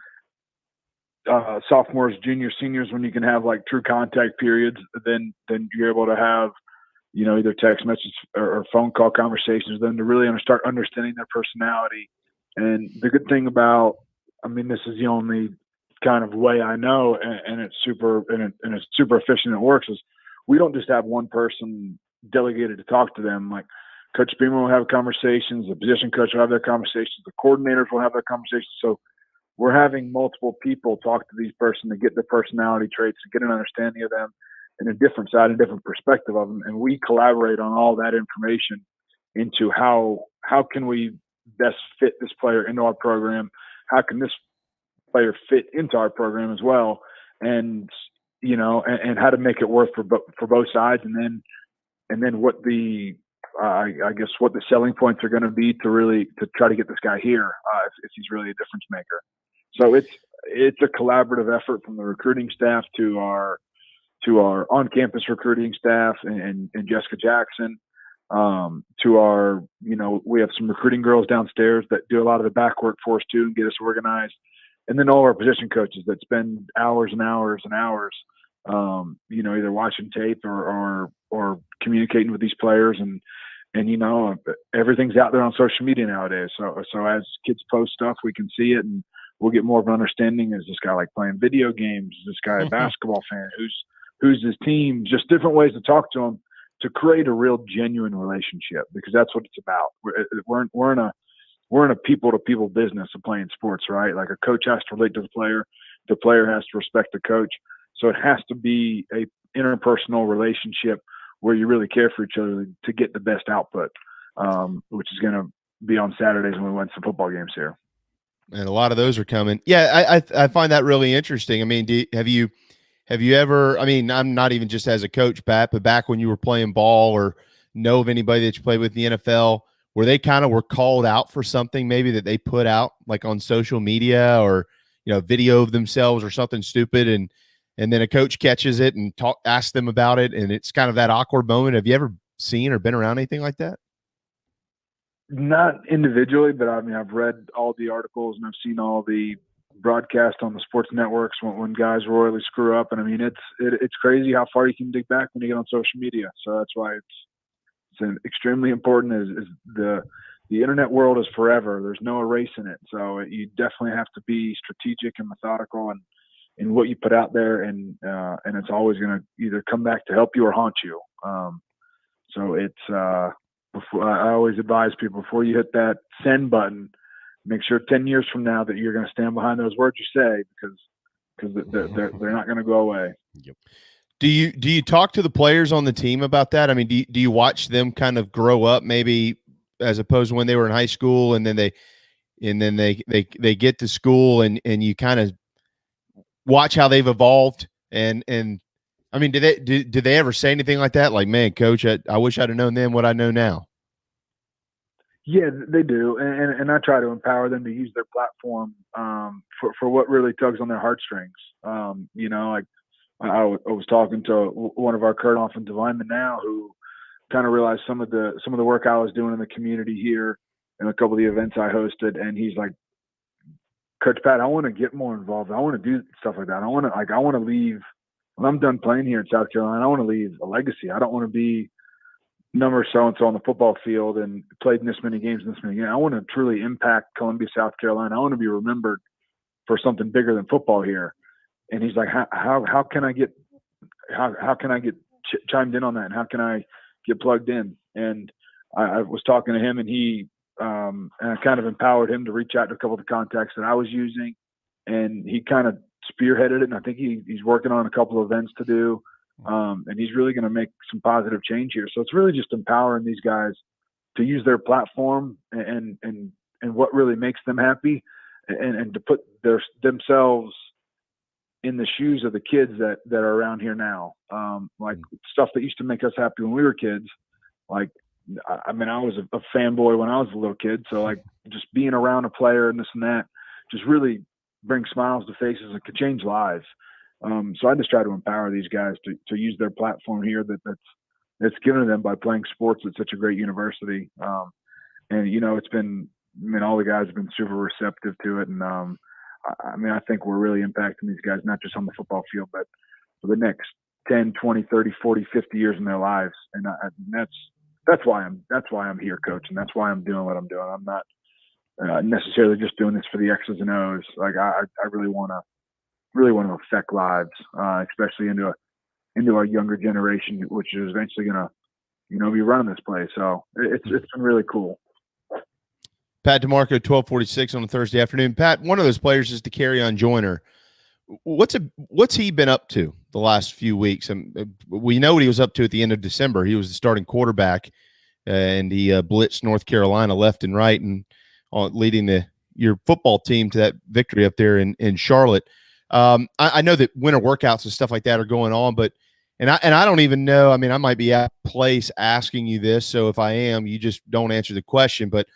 S12: sophomores, juniors, seniors, when you can have like true contact periods, then you're able to have, either text message or phone call conversations with them to really start understanding their personality. And the good thing about, this is the only kind of way I know, and it's super efficient. It works. Is we don't just have one person delegated to talk to them. Like Coach Beamer will have conversations, the position coach will have their conversations, the coordinators will have their conversations. So we're having multiple people talk to these person to get their personality traits, to get an understanding of them and a different side, a different perspective of them. And we collaborate on all that information into how can we best fit this player into our program? How can this player fit into our program as well? And, and how to make it work for both sides. And then what the, what the selling points are going to be to try to get this guy here if he's really a difference maker. So it's a collaborative effort from the recruiting staff to our on-campus recruiting staff and Jessica Jackson, to our, we have some recruiting girls downstairs that do a lot of the back work for us too and get us organized. And then all our position coaches that spend hours and hours and hours, either watching tape or communicating with these players. And everything's out there on social media nowadays. So as kids post stuff, we can see it and we'll get more of an understanding. Is this guy like playing video games? Is this guy a basketball fan? Who's his team? Just different ways to talk to him to create a real genuine relationship, because that's what it's about. We're in a people-to-people business of playing sports, right? Like a coach has to relate to the player has to respect the coach. So it has to be a interpersonal relationship where you really care for each other to get the best output, which is going to be on Saturdays when we win some football games here.
S5: And a lot of those are coming. Yeah, I find that really interesting. I mean, have you ever, I'm not even just as a coach, Pat, but back when you were playing ball or know of anybody that you played with in the NFL, where they kind of were called out for something maybe that they put out like on social media or, video of themselves or something stupid. And then a coach catches it and asks them about it. And it's kind of that awkward moment. Have you ever seen or been around anything like that?
S12: Not individually, but I've read all the articles and I've seen all the broadcast on the sports networks when guys royally screw up. And it's crazy how far you can dig back when you get on social media. So that's why it's extremely important. Is the internet world is forever. There's no erasing it. So you definitely have to be strategic and methodical in what you put out there, and it's always going to either come back to help you or haunt you. So it's I always advise people, before you hit that send button, make sure 10 years from now that you're going to stand behind those words you say, because they're not going to go away.
S5: Yep. Do you talk to the players on the team about that? I mean, do you watch them kind of grow up, maybe as opposed to when they were in high school, and then they get to school and you kind of watch how they've evolved? And I mean, did they ever say anything like that? Like, man, coach, I wish I'd have known then what I know now.
S12: Yeah, they do, and I try to empower them to use their platform for what really tugs on their heartstrings. Like I was talking to one of our current offensive linemen now who kind of realized some of the work I was doing in the community here and a couple of the events I hosted, and he's like, Coach Pat, I want to get more involved. I want to do stuff like that. I want to leave when I'm done playing here in South Carolina. I want to leave a legacy. I don't want to be number so-and-so on the football field and played in this many games and this many games. I want to truly impact Columbia, South Carolina. I want to be remembered for something bigger than football here. And he's like, how can I get chimed in on that? And how can I get plugged in? And I was talking to him, and and I kind of empowered him to reach out to a couple of the contacts that I was using, and he kind of spearheaded it. And I think he's working on a couple of events to do. And he's really going to make some positive change here. So it's really just empowering these guys to use their platform and what really makes them happy, and to put themselves in the shoes of the kids that are around here now. Like stuff that used to make us happy when we were kids. Like, I mean, I was a fanboy when I was a little kid. So like just being around a player and this and that just really brings smiles to faces and could change lives. So I just try to empower these guys to use their platform here that's given to them by playing sports at such a great university. And it's been, all the guys have been super receptive to it. And I think we're really impacting these guys, not just on the football field, but for the next 10, 20, 30, 40, 50 years in their lives. And that's why I'm here, Coach. And that's why I'm doing what I'm doing. I'm not necessarily just doing this for the X's and O's. Like I really want to affect lives, especially into our younger generation, which is eventually going to, be running this place. So it's been really cool.
S5: Pat DiMarco, 1246 on a Thursday afternoon. Pat, one of those players is Dakereon Joyner. What's he been up to the last few weeks? And we know what he was up to at the end of December. He was the starting quarterback, and he blitzed North Carolina left and right, and leading your football team to that victory up there in Charlotte. I know that winter workouts and stuff like that are going on, but I don't even know. I mean, I might be out of place asking you this, so if I am, you just don't answer the question. But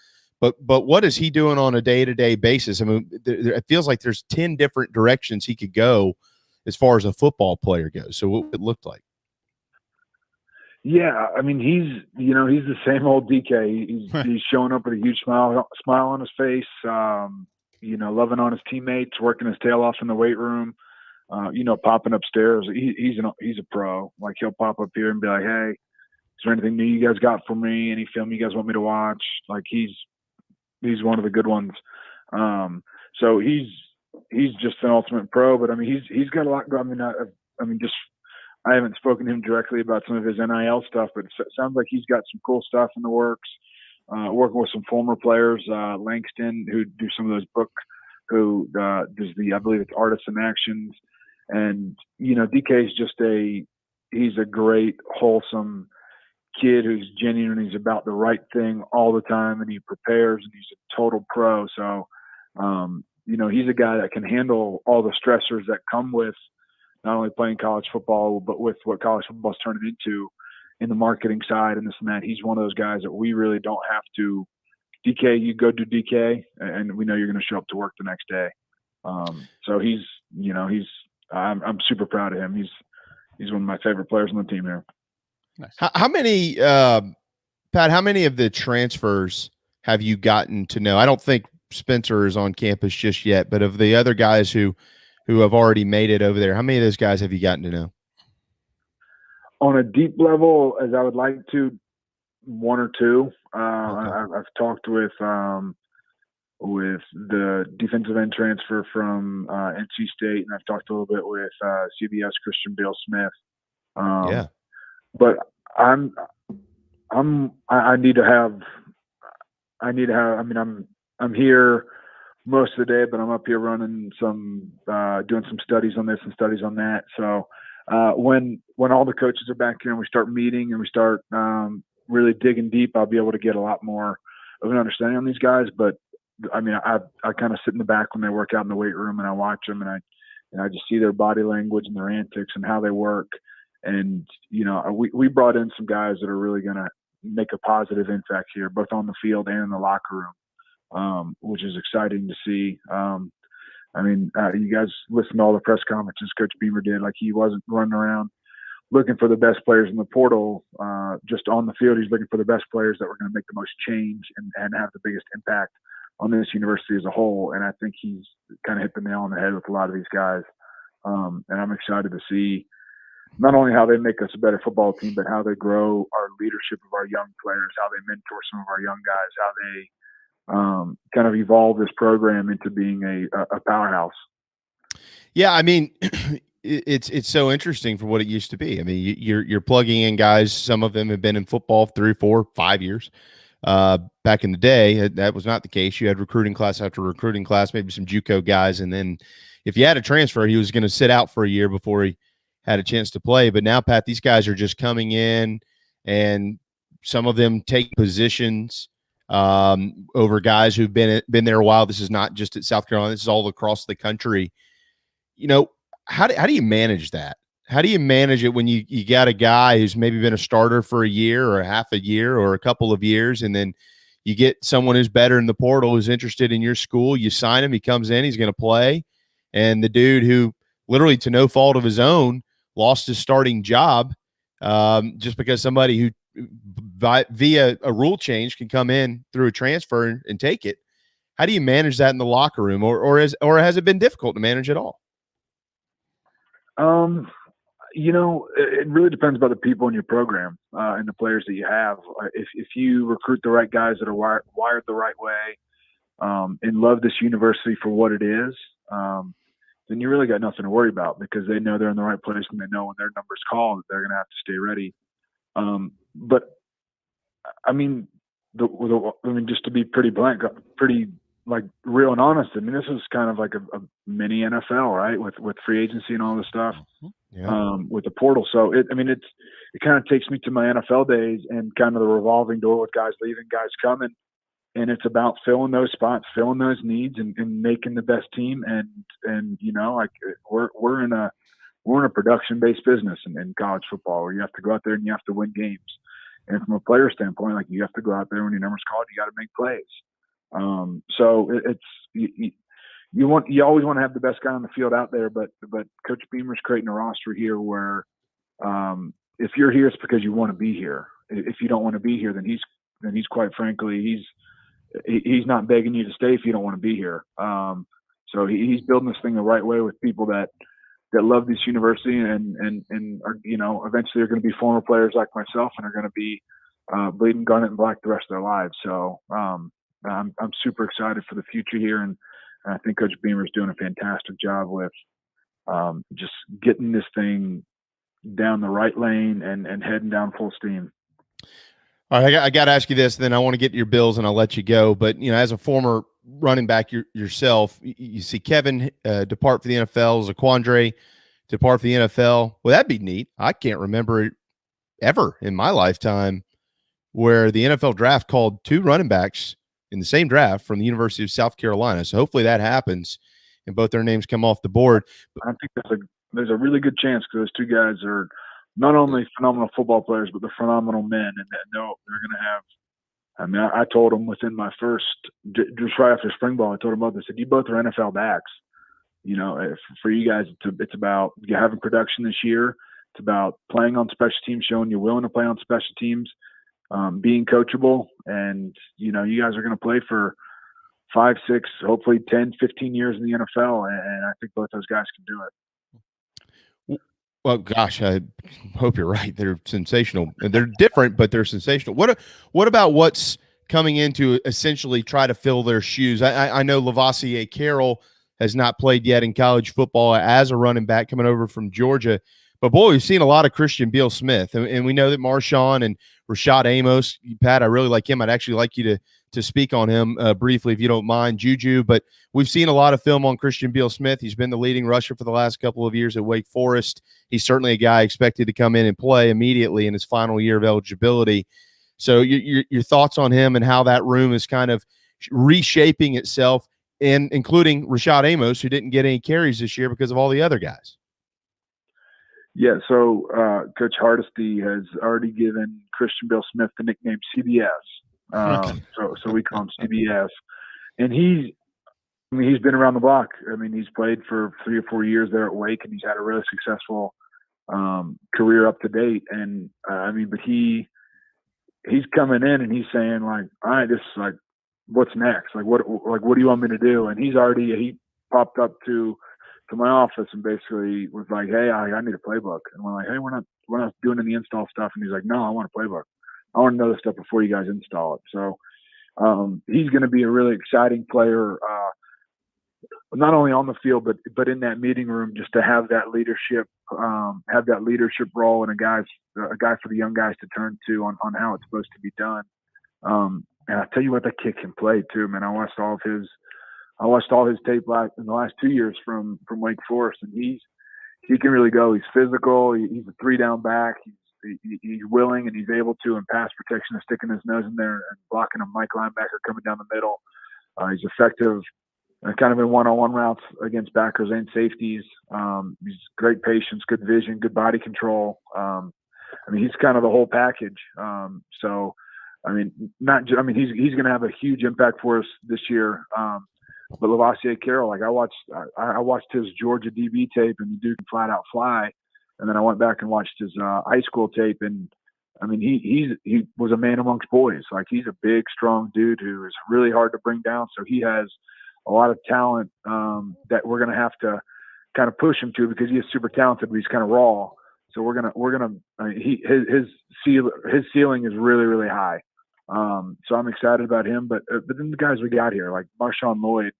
S5: what is he doing on a day-to-day basis? I mean, it feels like there's 10 different directions he could go as far as a football player goes. So what would it look like?
S12: Yeah, I mean, he's the same old DK. He's showing up with a huge smile on his face. Loving on his teammates, working his tail off in the weight room. Popping upstairs. He's a pro. Like, he'll pop up here and be like, "Hey, is there anything new you guys got for me? Any film you guys want me to watch?" Like, he's one of the good ones. So he's just an ultimate pro. But I mean, he's got a lot going. I haven't spoken to him directly about some of his NIL stuff, but it sounds like he's got some cool stuff in the works. Working with some former players, Langston, who do some of those books, who does I believe it's Artists in Actions. And, DK is he's a great, wholesome kid who's genuine. He's about the right thing all the time, and he prepares, and he's a total pro. So, he's a guy that can handle all the stressors that come with not only playing college football, but with what college football is turning into in the marketing side and this and that. He's one of those guys that we really don't have to DK, you go do DK, and we know you're going to show up to work the next day. So I'm super proud of him. He's one of my favorite players on the team here.
S5: Nice. How many, Pat, how many of the transfers have you gotten to know? I don't think Spencer is on campus just yet, but of the other guys who have already made it over there, how many of those guys have you gotten to know?
S12: On a deep level, as I would like to, one or two. I've talked with the defensive end transfer from NC State, and I've talked a little bit with CBS Christian Beale Smith. But I need to have. I mean, I'm here most of the day, but I'm up here running some, doing some studies on this and studies on that. So when all the coaches are back here and we start meeting and we start really digging deep, I'll be able to get a lot more of an understanding on these guys. But I mean, I kind of sit in the back when they work out in the weight room, and I watch them, and I just see their body language and their antics and how they work. And we brought in some guys that are really going to make a positive impact here, both on the field and in the locker room, which is exciting to see. You guys listen to all the press conferences Coach Beamer did. Like, he wasn't running around looking for the best players in the portal. Just on the field, he's looking for the best players that were going to make the most change and have the biggest impact on this university as a whole. And I think he's kind of hit the nail on the head with a lot of these guys. And I'm excited to see not only how they make us a better football team, but how they grow our leadership of our young players, how they mentor some of our young guys, how they kind of evolve this program into being a powerhouse.
S5: Yeah, I mean, it's so interesting from what it used to be. I mean, you're plugging in guys. Some of them have been in football 3, 4, 5 years. Back in the day, that was not the case. You had recruiting class after recruiting class, maybe some JUCO guys, and then if you had a transfer, he was going to sit out for a year before he had a chance to play. But now, Pat, these guys are just coming in, and some of them take positions over guys who've been there a while. This is not just at South Carolina. This is all across the country. You know, how do you manage that? How do you manage it when you got a guy who's maybe been a starter for a year or half a year or a couple of years, and then you get someone who's better in the portal who's interested in your school, you sign him, he comes in, he's going to play, and the dude who literally to no fault of his own lost his starting job just because somebody who via a rule change can come in through a transfer and take it. How do you manage that in the locker room, or has it been difficult to manage at all?
S12: It really depends about the people in your program and the players that you have. If you recruit the right guys that are wired the right way and love this university for what it is, then you really got nothing to worry about, because they know they're in the right place and they know when their number's called that they're going to have to stay ready. But I mean, just to be pretty blank, pretty like real and honest. I mean, this is kind of like a mini NFL, right? With free agency and all this stuff, with the portal. So it kind of takes me to my NFL days and kind of the revolving door with guys leaving, guys coming. And it's about filling those spots, filling those needs, and making the best team. And we're in a production-based business in college football, where you have to go out there and you have to win games. And from a player standpoint, like, you have to go out there when your number's called, you got to make plays. So you always want to have the best guy on the field out there, but Coach Beamer's creating a roster here where if you're here, it's because you want to be here. If you don't want to be here, then he's quite frankly, he's not begging you to stay if you don't want to be here. So he's building this thing the right way with people that love this university and are, eventually are going to be former players like myself and are going to be bleeding garnet and black the rest of their lives. So I'm super excited for the future here, and I think Coach Beamer is doing a fantastic job with just getting this thing down the right lane and heading down full steam.
S5: All right, I got to ask you this, then I want to get to your Bills and I'll let you go. But, as a former running back yourself, you see Kevin depart for the NFL, Zaquandre depart for the NFL. Well, that'd be neat. I can't remember it ever in my lifetime where the NFL draft called 2 running backs in the same draft from the University of South Carolina. So hopefully that happens and both their names come off the board.
S12: I think there's a really good chance, because those 2 guys are not only phenomenal football players, but they're phenomenal men, and they're going to have. I mean, I told them within my first, just right after spring ball, I told them both. I said, "You both are NFL backs. For you guys, it's about having production this year. It's about playing on special teams, showing you're willing to play on special teams, being coachable, and you guys are going to play for 5, 6, hopefully 10, 15 years in the NFL, and I think both those guys can do it."
S5: Well, gosh, I hope you're right. They're sensational. They're different, but they're sensational. What about what's coming in to essentially try to fill their shoes? I know Lavoisier Carroll has not played yet in college football as a running back coming over from Georgia. But, boy, we've seen a lot of Christian Beale Smith. And we know that Marshawn and Rashad Amos, Pat, I really like him. I'd actually like you to speak on him briefly, if you don't mind, Juju. But we've seen a lot of film on Christian Beale Smith. He's been the leading rusher for the last couple of years at Wake Forest. He's certainly a guy expected to come in and play immediately in his final year of eligibility. So your thoughts on him and how that room is kind of reshaping itself, and including Rashad Amos, who didn't get any carries this year because of all the other guys.
S12: Yeah, so Coach Hardesty has already given Christian Bill Smith the nickname CBS. So we call him CBS. And he's been around the block. I mean, he's played for 3 or 4 years there at Wake, and he's had a really successful career up to date. And but he's coming in and he's saying like, all right, this is like, what's next? Like, what do you want me to do? And he popped up to my office and basically was like, hey, I need a playbook. And we're like, hey, we're not doing any install stuff. And he's like, no, I want a playbook. I want to know this stuff before you guys install it. So he's going to be a really exciting player, not only on the field, but in that meeting room, just to have that leadership role and a guy for the young guys to turn to on how it's supposed to be done. And I tell you what, that kid can play too, man. I watched all his tape in the last 2 years from Wake Forest, and he can really go. He's physical. He's a 3-down back. He's willing and he's able to in pass protection, sticking his nose in there and blocking a Mike linebacker coming down the middle. He's effective kind of in one-on-one routes against backers and safeties. He's great patience, good vision, good body control. He's kind of the whole package. He's going to have a huge impact for us this year. But Lavoisier Carroll, like I watched his Georgia DB tape and the dude can flat out fly. And then I went back and watched his high school tape, and he was a man amongst boys. Like, he's a big, strong dude who is really hard to bring down. So he has a lot of talent that we're going to have to kind of push him to, because he is super talented, but he's kind of raw. So his ceiling is really, really high. So I'm excited about him. But then the guys we got here, like Marshawn Lloyd,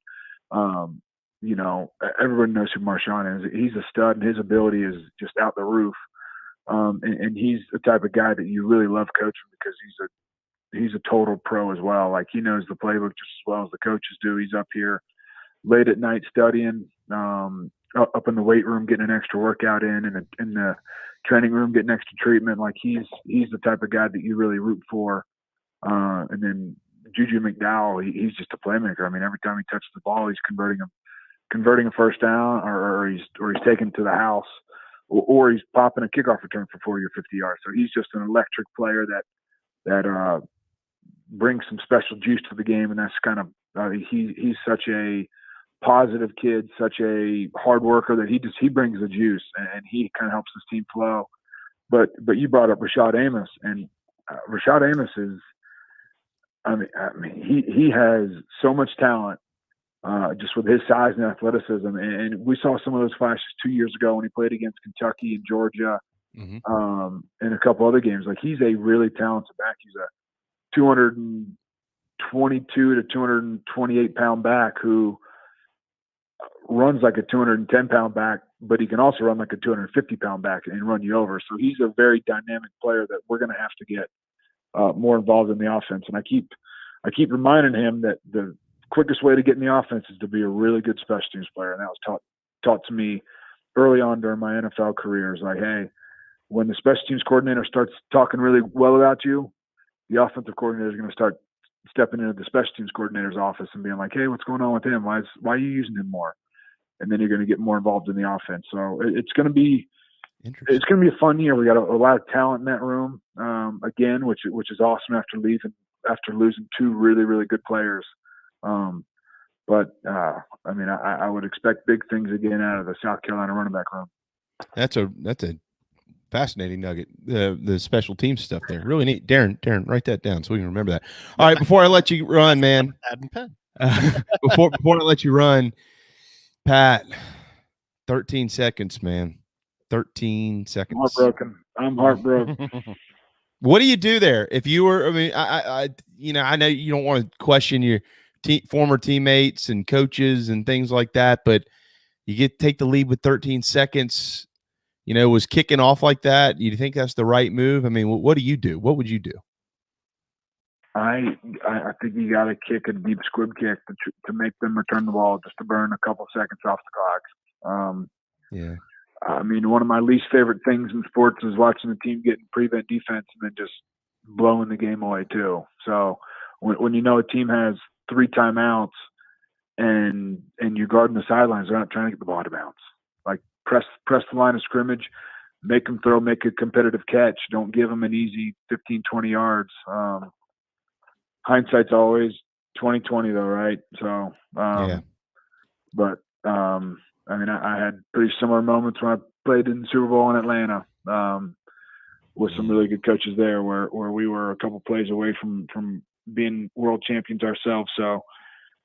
S12: everyone knows who Marshawn is. He's a stud, and his ability is just out the roof. And he's the type of guy that you really love coaching, because he's a total pro as well. Like, he knows the playbook just as well as the coaches do. He's up here late at night studying, up in the weight room getting an extra workout in the training room getting extra treatment. Like, he's the type of guy that you really root for. And then Juju McDowell, he's just a playmaker. I mean, every time he touches the ball, he's converting a first down, or he's taken to the house, or he's popping a kickoff return for 40 or 50 yards. So he's just an electric player that brings some special juice to the game. And that's kind of he's such a positive kid, such a hard worker, that he brings the juice, and he kind of helps this team flow. But you brought up Rashad Amos, and Rashad Amos is, he has so much talent, just with his size and athleticism. And we saw some of those flashes 2 years ago when he played against Kentucky and Georgia, and a couple other games. Like, he's a really talented back. He's a 222 to 228 pound back who runs like a 210 pound back, but he can also run like a 250 pound back and run you over. So he's a very dynamic player that we're going to have to get more involved in the offense. And I keep reminding him that the quickest way to get in the offense is to be a really good special teams player. And that was taught to me early on during my NFL career. Is like, hey, when the special teams coordinator starts talking really well about you, the offensive coordinator is going to start stepping into the special teams coordinator's office and being like, hey, what's going on with him? Why are you using him more? And then you're going to get more involved in the offense. So it's going to be a fun year. We got a lot of talent in that room, again, which is awesome after losing two really, really good players. But I would expect big things again out of the South Carolina running back room.
S5: That's a fascinating nugget. The special team stuff there, really neat. Darren, write that down so we can remember that. All right, before I let you run, man.
S6: Pad and pen.
S5: Before I let you run, Pat, 13 seconds, man. 13 seconds.
S12: I'm heartbroken.
S5: What do you do there? If you were, I know you don't want to question your former teammates and coaches and things like that, but you take the lead with 13 seconds, was kicking off like that. You think that's the right move? I mean, what do you do? What would you do?
S12: I think you got to kick a deep squib kick to make them return the ball, just to burn a couple seconds off the clock.
S5: Yeah.
S12: One of my least favorite things in sports is watching the team get in prevent defense and then just blowing the game away too. So when a team has 3 timeouts and you're guarding the sidelines, they're not trying to get the ball to bounce. Like, press the line of scrimmage, make them throw, make a competitive catch. Don't give them an easy 15, 20 yards. Hindsight's always 20/20 though, right? So, but I mean, I had pretty similar moments when I played in the Super Bowl in Atlanta with some really good coaches there, where we were a couple plays away from being world champions ourselves. So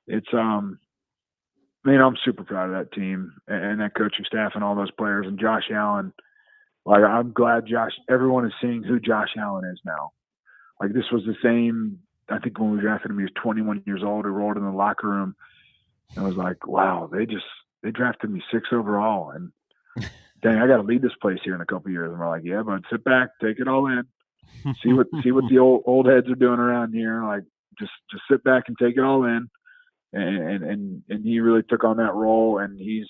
S12: it's I'm super proud of that team and that coaching staff and all those players and Josh Allen. Like, I'm glad everyone is seeing who Josh Allen is now. Like, this was the same, I think when we drafted him, he was 21 years old. He rolled in the locker room and was like, wow, they drafted me 6th overall. And dang, I got to lead this place here in a couple of years. And we're like, yeah, but sit back, take it all in. See what the old heads are doing around here. Like, just sit back and take it all in. And he really took on that role, and he's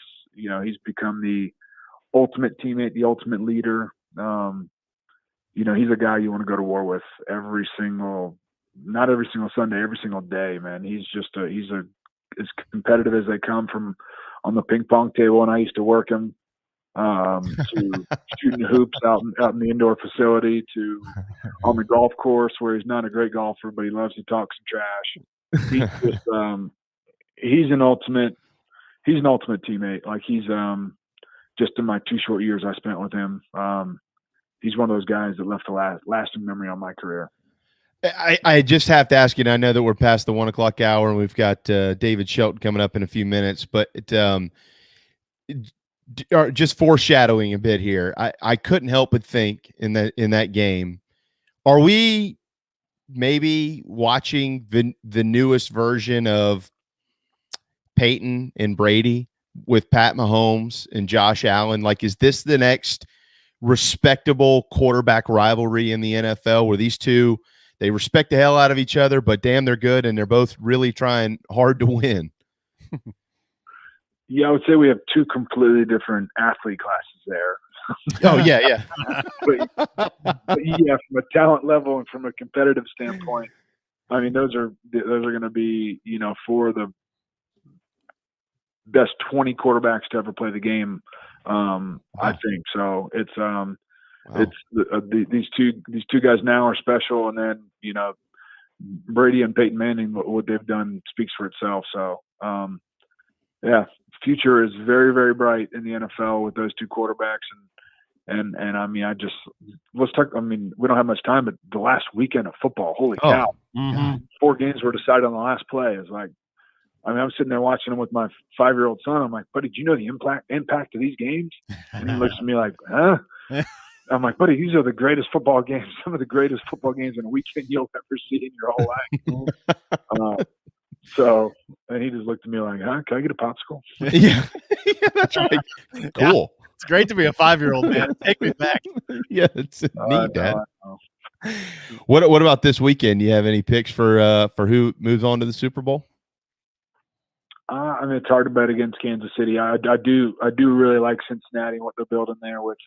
S12: become the ultimate teammate, the ultimate leader. He's a guy you want to go to war with not every single Sunday, every single day, man. He's as competitive as they come from on the ping pong table. And I used to work him, to shooting hoops out in the indoor facility, to on the golf course where he's not a great golfer, but he loves to talk some trash. He's just, he's an ultimate teammate. Like, he's, just in my 2 short years I spent with him, he's one of those guys that left a lasting memory on my career.
S5: I just have to ask you, and I know that we're past the 1 o'clock hour and we've got David Shelton coming up in a few minutes, but just foreshadowing a bit here. I couldn't help but think in that game, are we maybe watching the newest version of Peyton and Brady with Pat Mahomes and Josh Allen? Like, is this the next respectable quarterback rivalry in the NFL where these two, they respect the hell out of each other, but damn, they're good, and they're both really trying hard to win?
S12: Yeah, I would say we have two completely different athlete classes there.
S5: Oh, yeah.
S12: but yeah, from a talent level and from a competitive standpoint, I mean, those are going to be, for the best 20 quarterbacks to ever play the game. I think so. It's these two guys now are special, and then Brady and Peyton Manning, what they've done speaks for itself. So future is very, very bright in the NFL with those two quarterbacks. And I mean, let's talk. I mean, we don't have much time, but the last weekend of football, holy cow!
S6: Mm-hmm.
S12: 4 games were decided on the last play. It's like, I mean, I'm sitting there watching them with my 5-year-old son. I'm like, buddy, do you know the impact of these games? And he looks at me like, huh? I'm like, buddy, these are the greatest football games, some of the greatest football games in a weekend you'll ever see in your whole life. So, and he just looked at me like, huh? Can I get a popsicle?
S5: Yeah, that's right. Cool.
S6: Yeah. It's great to be a 5-year-old, man. Take me back.
S5: Yeah, it's neat, Dad. What about this weekend? Do you have any picks for who moves on to the Super Bowl?
S12: I mean, it's hard to bet against Kansas City. I do really like Cincinnati and what they're building there with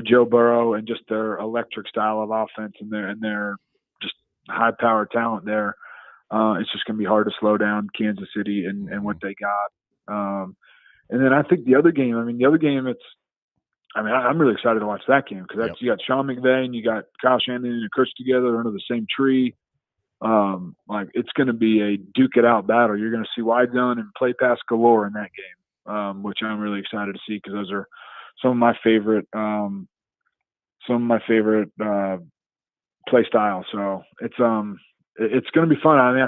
S12: Joe Burrow and just their electric style of offense and their just high power talent there. It's just going to be hard to slow down Kansas City and what they got. And then I think the other game, I'm really excited to watch that game because you got Sean McVay and you got Kyle Shanahan and Chris together under the same tree. Like, it's going to be a duke it out battle. You're going to see wide zone and play pass galore in that game, which I'm really excited to see because those are some of my favorite play styles. So it's going to be fun. I mean,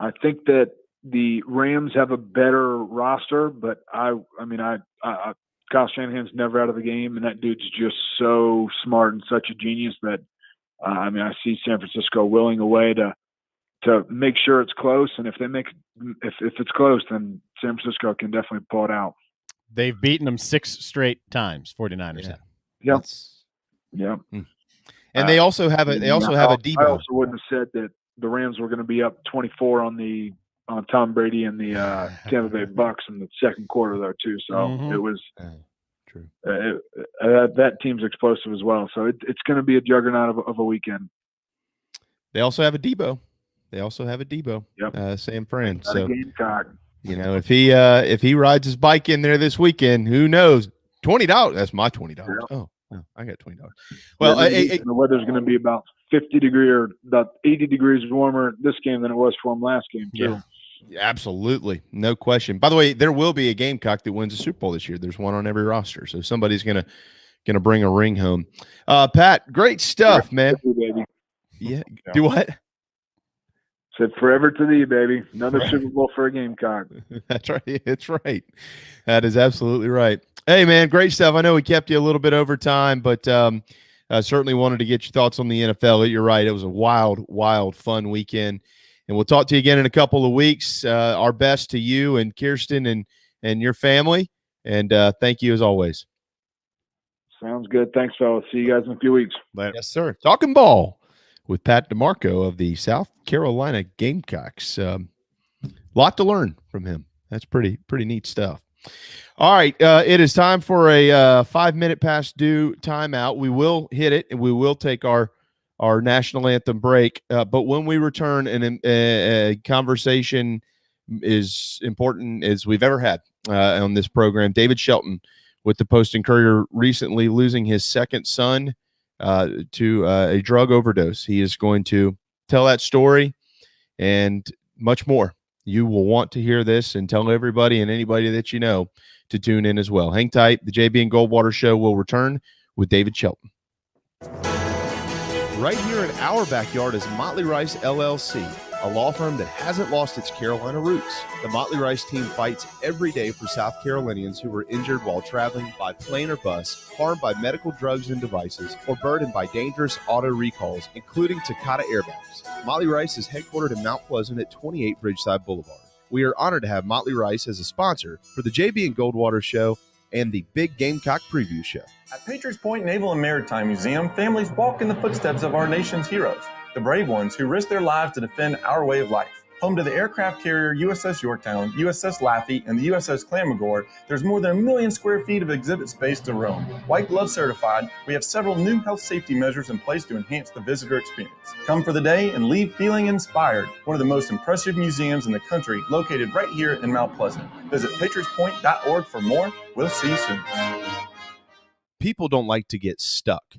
S12: I think that the Rams have a better roster, but Kyle Shanahan's never out of the game, and that dude's just so smart and such a genius that I see San Francisco willing a way to make sure it's close, and if it's close, then San Francisco can definitely pull it out.
S6: They've beaten them 6 straight times. 49ers.
S12: Yeah. Yep.
S5: And they also have a Debo.
S12: I also wouldn't have said that the Rams were going to be up 24 on Tom Brady and the Tampa Bay Bucks in the second quarter there too. So it was true. That team's explosive as well. So it's going to be a juggernaut of a weekend.
S5: They also have a Debo. Yep. Sam Friend. So
S12: Gamecock.
S5: if he rides his bike in there this weekend, who knows? $20. That's my $20.
S12: Yeah.
S5: Oh, I got $20. Well,
S12: the weather's going to be about 50 degrees or about 80 degrees warmer this game than it was for them last game, too.
S5: Yeah, absolutely. No question. By the way, there will be a Gamecock that wins the Super Bowl this year. There's one on every roster. So somebody's going to bring a ring home. Pat, great stuff, man.
S12: Baby.
S5: Yeah. Do what?
S12: Said forever to thee, baby. Another Super Bowl for a Gamecock.
S5: That's right. That's right. That is absolutely right. Hey, man, great stuff. I know we kept you a little bit over time, but I certainly wanted to get your thoughts on the NFL. You're right. It was a wild, wild, fun weekend. And we'll talk to you again in a couple of weeks. Our best to you and Kirsten and your family. And thank you as always.
S12: Sounds good. Thanks, fellas. See you guys in a few weeks.
S5: Later. Yes, sir. Talkin Ball with Pat DiMarco of the South Carolina Gamecocks. Lot to learn from him. That's pretty neat stuff. All right. It is time for a 5-minute past due timeout. We will hit it, and we will take our national anthem break. But when we return, a conversation is important as we've ever had on this program. David Shelton with the Post and Courier recently losing his second son to a drug overdose. He is going to tell that story and much more. You will want to hear this and tell everybody and anybody that you know to tune in as well. Hang tight. The JB and Goldwater Show will return with David Shelton. Right here in our backyard is Motley Rice LLC, a law firm that hasn't lost its Carolina roots. The Motley Rice team fights every day for South Carolinians who were injured while traveling by plane or bus, harmed by medical drugs and devices, or burdened by dangerous auto recalls, including Takata airbags. Motley Rice is headquartered in Mount Pleasant at 28 Bridgeside Boulevard. We are honored to have Motley Rice as a sponsor for the JB and Goldwater Show and the Big Gamecock Preview Show.
S13: At Patriots Point Naval and Maritime Museum, families walk in the footsteps of our nation's heroes, the brave ones who risked their lives to defend our way of life. Home to the aircraft carrier USS Yorktown, USS Laffey, and the USS Clamagore, there's more than 1 million square feet of exhibit space to roam. White Glove certified, we have several new health safety measures in place to enhance the visitor experience. Come for the day and leave feeling inspired. One of the most impressive museums in the country, located right here in Mount Pleasant. Visit patriotspoint.org for more. We'll see you soon.
S5: People don't like to get stuck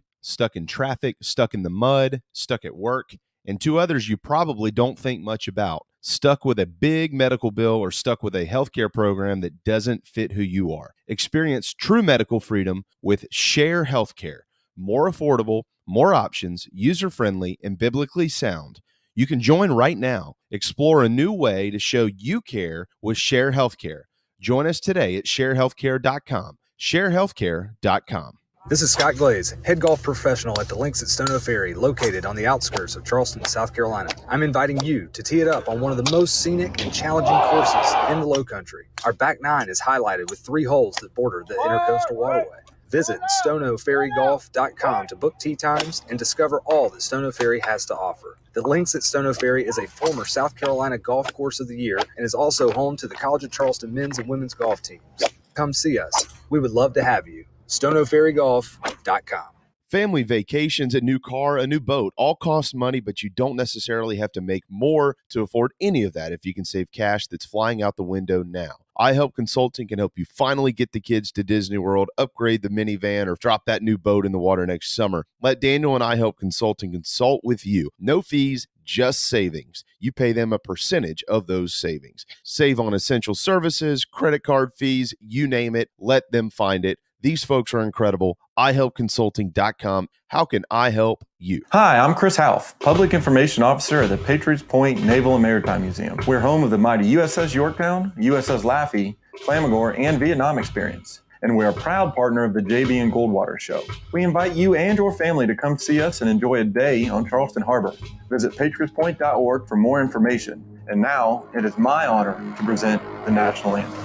S5: in traffic, stuck in the mud, stuck at work, and two others you probably don't think much about, stuck with a big medical bill or stuck with a healthcare program that doesn't fit who you are. Experience true medical freedom with Share Healthcare. More affordable, more options, user-friendly, and biblically sound. You can join right now. Explore a new way to show you care with Share Healthcare. Join us today at sharehealthcare.com. sharehealthcare.com.
S9: This is Scott Glaze, head golf professional at the Links at Stono Ferry, located on the outskirts of Charleston, South Carolina. I'm inviting you to tee it up on one of the most scenic and challenging courses in the Lowcountry. Our back nine is highlighted with 3 holes that border the Intercoastal Waterway. Visit stonoferrygolf.com to book tee times and discover all that Stono Ferry has to offer. The Links at Stono Ferry is a former South Carolina Golf Course of the Year and is also home to the College of Charleston men's and women's golf teams. Come see us. We would love to have you. stonoferrygolf.com.
S5: Family vacations, a new car, a new boat, all cost money, but you don't necessarily have to make more to afford any of that if you can save cash that's flying out the window now. iHelp Consulting can help you finally get the kids to Disney World, upgrade the minivan, or drop that new boat in the water next summer. Let Daniel and iHelp Consulting consult with you. No fees, just savings. You pay them a percentage of those savings. Save on essential services, credit card fees, you name it. Let them find it. These folks are incredible. iHelpConsulting.com. How can I help you?
S13: Hi, I'm Chris Half, Public Information Officer at the Patriots Point Naval and Maritime Museum. We're home of the mighty USS Yorktown, USS Laffey, Clamagore, and Vietnam experience. And we're a proud partner of the JB and Goldwater Show. We invite you and your family to come see us and enjoy a day on Charleston Harbor. Visit patriotspoint.org for more information. And now, it is my honor to present the National Anthem.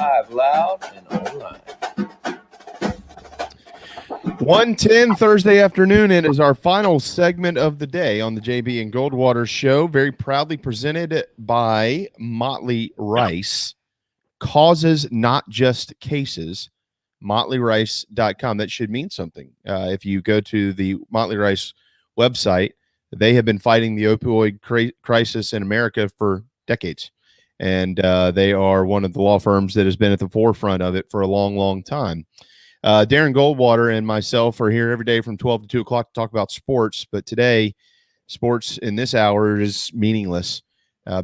S3: live, loud, and online.
S5: 1:10 Thursday afternoon. It is our final segment of the day on the JB and Goldwater show. Very proudly presented by Motley Rice. Causes, not just cases. MotleyRice.com. That should mean something. If you go to the Motley Rice website, they have been fighting the opioid crisis in America for decades. And they are one of the law firms that has been at the forefront of it for a long, long time. Darren Goldwater and myself are here every day from 12 to 2 o'clock to talk about sports. But today, sports in this hour is meaningless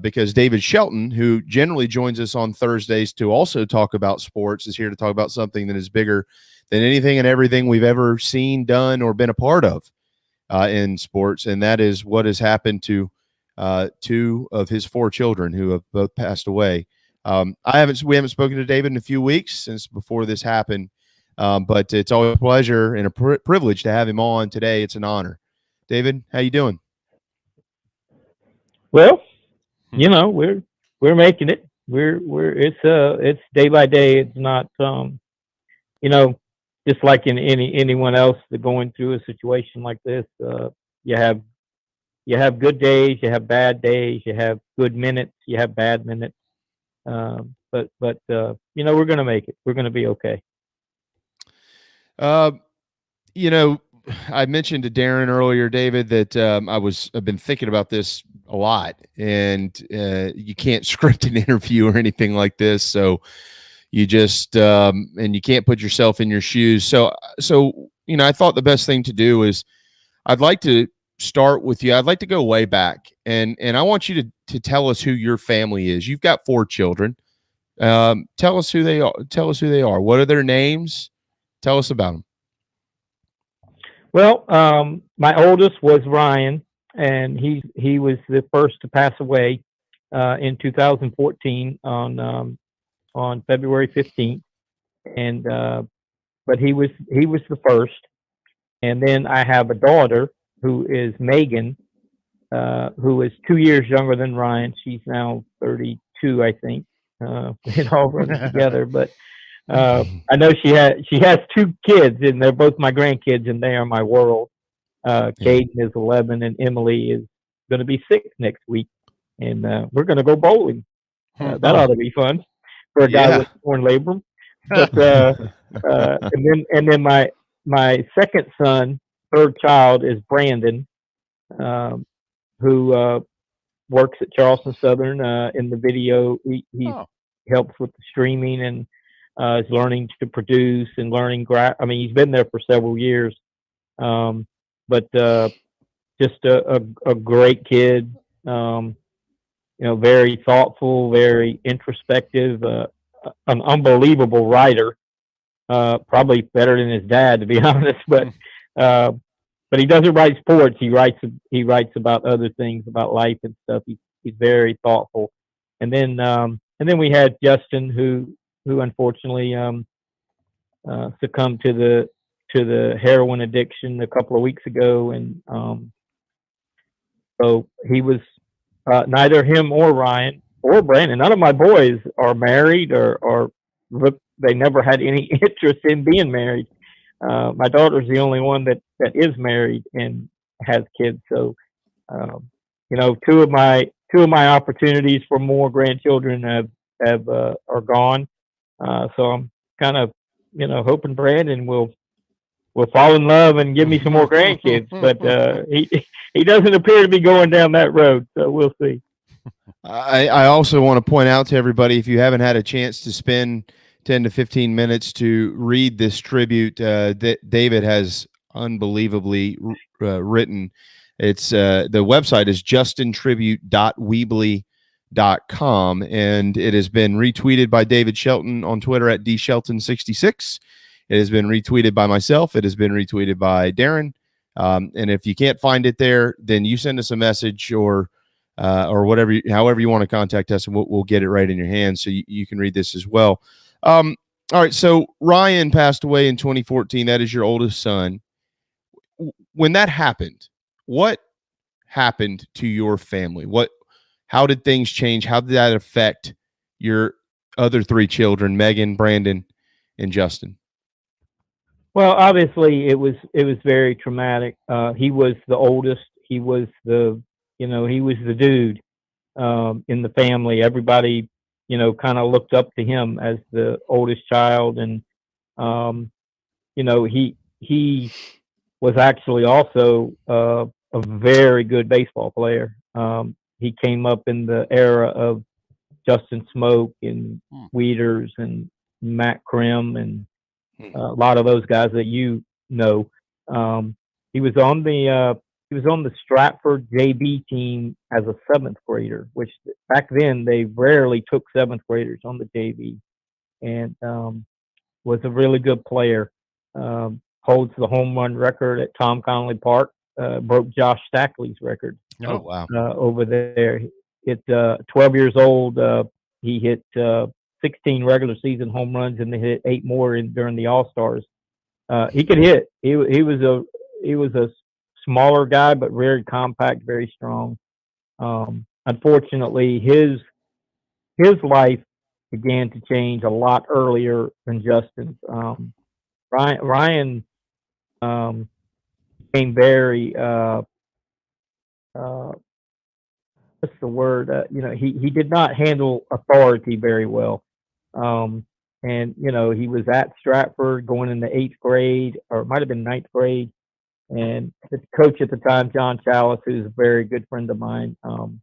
S5: because David Shelton, who generally joins us on Thursdays to also talk about sports, is here to talk about something that is bigger than anything and everything we've ever seen, done, or been a part of in sports. And that is what has happened to 2 of his 4 children who have both passed away. We haven't spoken to David in a few weeks since before this happened. But it's always a pleasure and a privilege to have him on today. It's an honor. David, how you doing?
S14: Well, you know, we're making it. It's day by day. It's not, you know, just like in anyone else that going through a situation like this. You have good days, you have bad days, you have good minutes, you have bad minutes. But you know, we're going to make it. We're going to be okay.
S5: You know, I mentioned to Darren earlier, David, that I've been thinking about this a lot, and you can't script an interview or anything like this, so you just and you can't put yourself in your shoes. So you know, I thought the best thing to do is I'd like to start with you. I'd like to go way back, and I want you to tell us who your family is. You've got 4 children. Tell us who they are. Tell us who they are. What are their names? Tell us about them.
S14: Well, my oldest was Ryan, and he was the first to pass away in 2014 on February 15th, and but he was the first. And then I have a daughter who is Megan, who is 2 years younger than Ryan. She's now 32, I think. It all runs together, but. I know she has 2 kids, and they're both my grandkids, and they are my world. Caden is 11, and Emily is going to be 6 next week, and we're going to go bowling. That ought to be fun for a guy with torn labrum. But and then my second son, third child, is Brandon, who works at Charleston Southern in the video. He helps with the streaming and. Is learning to produce and learning. I mean, he's been there for several years, but just a great kid. You know, very thoughtful, very introspective, an unbelievable writer. Probably better than his dad, to be honest. But he doesn't write sports. He writes about other things, about life and stuff. He's very thoughtful. And then we had Justin, who unfortunately succumbed to the heroin addiction a couple of weeks ago, and so he was neither him or Ryan or Brandon. None of my boys are married or they never had any interest in being married. My daughter's the only one that is married and has kids. So you know, two of my opportunities for more grandchildren are gone. So I'm kind of, you know, hoping Brandon will fall in love and give me some more grandkids, but he doesn't appear to be going down that road. So we'll see.
S5: I also want to point out to everybody, if you haven't had a chance to spend 10 to 15 minutes to read this tribute that David has unbelievably written, it's the website is justintribute.weebly.com, and it has been retweeted by David Shelton on Twitter at @dshelton66. It has been retweeted by myself. It has been retweeted by Darren. And if you can't find it there, then you send us a message or whatever, however you want to contact us, and we'll get it right in your hands so you can read this as well. All right. So Ryan passed away in 2014. That is your oldest son. When that happened, what happened to your family? How did things change? How did that affect your other three children, Megan, Brandon, and Justin?
S14: Well, obviously it was very traumatic. He was the oldest. He was the dude in the family. Everybody, kind of looked up to him as the oldest child, and he was actually also a very good baseball player. He came up in the era of Justin Smoke and Weeders and Matt Krim and a lot of those guys that he was on the Stratford JV team as a seventh grader, which back then they rarely took seventh graders on the JV, and was a really good player. Holds the home run record at Tom Connolly Park. Broke Josh Stackley's record.
S5: Oh, wow.
S14: Over there. At 12 years old, he hit 16 regular season home runs and they hit 8 more during the All-Stars. He could hit. He was a smaller guy, but very compact, very strong. Unfortunately, his life began to change a lot earlier than Justin's. Ryan became very what's the word? He did not handle authority very well. And he was at Stratford going into 8th grade, or it might have been 9th grade. And the coach at the time, John Chalice, who's a very good friend of mine, told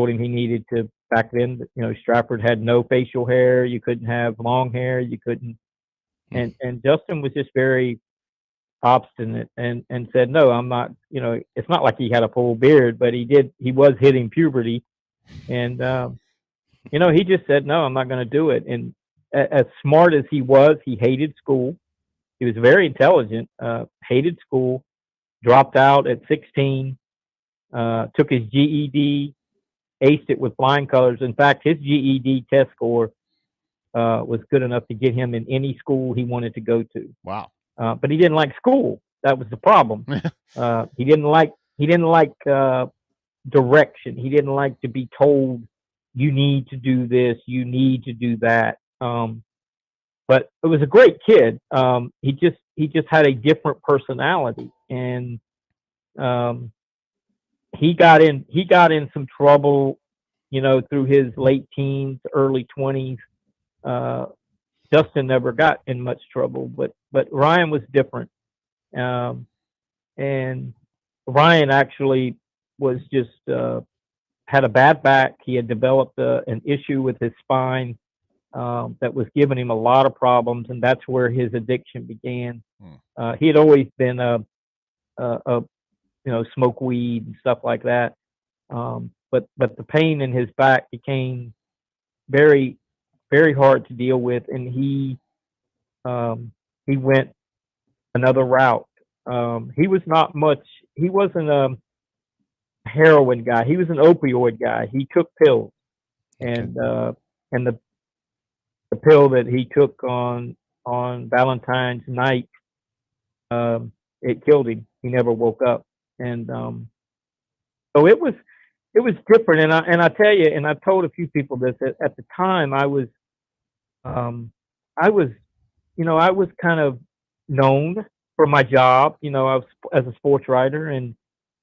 S14: him he needed to. Back then, Stratford had no facial hair. You couldn't have long hair. You couldn't. And Justin was just very obstinate and said, no, I'm not. It's not like he had a full beard, but he was hitting puberty, and he just said, no, I'm not going to do it. And as smart as he was, he hated school. He was very intelligent, hated school, dropped out at 16, took his GED, aced it with flying colors. In fact, his GED test score was good enough to get him in any school he wanted to go to.
S6: Wow.
S14: But he didn't like school. That was the problem. He didn't like direction. He didn't like to be told, you need to do this, you need to do that. But it was a great kid. He just had a different personality, and he got in some trouble, through his late teens, early 20s. Justin never got in much trouble, but Ryan was different. And Ryan actually was just had a bad back. He had developed an issue with his spine that was giving him a lot of problems, and that's where his addiction began. He had always been smoke weed and stuff like that. But the pain in his back became very, very hard to deal with, and he went another route. He wasn't a heroin guy. He was an opioid guy. He took pills, and the pill that he took on Valentine's night, it killed him. He never woke up, and so it was different. And I tell you, and I've told a few people this. At the time, I was kind of known for my job. I was as a sports writer, and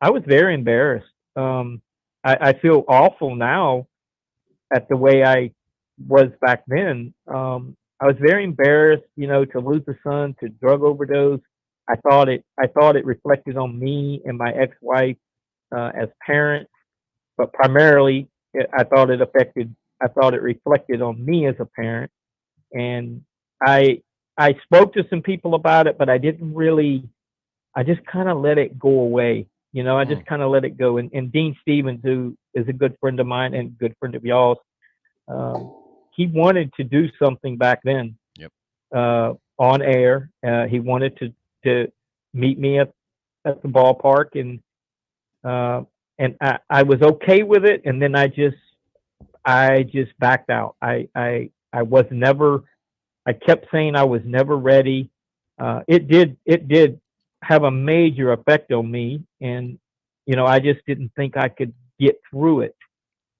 S14: I was very embarrassed. I feel awful now at the way I was back then. I was very embarrassed, to lose a son to drug overdose. I thought it reflected on me and my ex-wife as parents, but primarily I thought it reflected on me as a parent. And I spoke to some people about it, but I just kind of let it go away. I just kind of let it go. And Dean Stevens, who is a good friend of mine and a good friend of y'all's, he wanted to do something back then.
S6: Yep.
S14: On air. He wanted to meet me at the ballpark, and I was okay with it. And then I just backed out. I kept saying I was never ready. It did have a major effect on me, and I just didn't think I could get through it.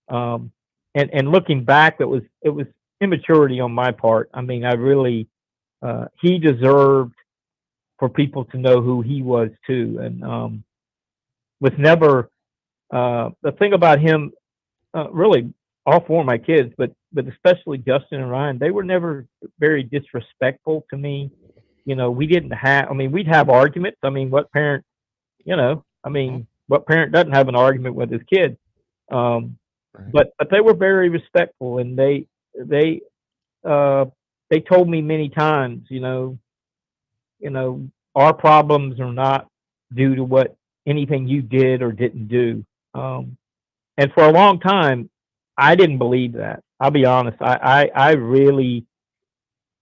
S14: And looking back, it was immaturity on my part. I mean, I really, he deserved for people to know who he was too. And was never, the thing about him, really all four of my kids, but especially Justin and Ryan, they were never very disrespectful to me. You know, we didn't have, I mean, we'd have arguments. I mean, what parent, you know, I mean, what parent doesn't have an argument with his kid? But they were very respectful, and they told me many times, you know, our problems are not due to what anything you did or didn't do. And for a long time, I didn't believe that. I'll be honest. I really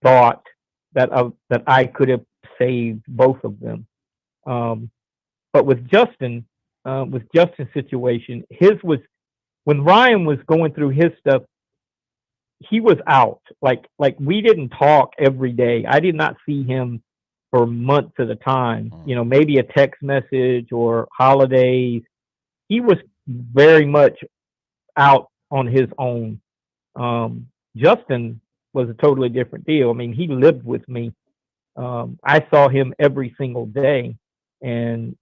S14: thought that I could have saved both of them. But with Justin's situation, his was, when Ryan was going through his stuff, he was out. Like we didn't talk every day. I did not see him for months at a time. You know, maybe a text message or holidays. He was very much out on his own. Justin was a totally different deal. I mean, he lived with me. I saw him every single day, and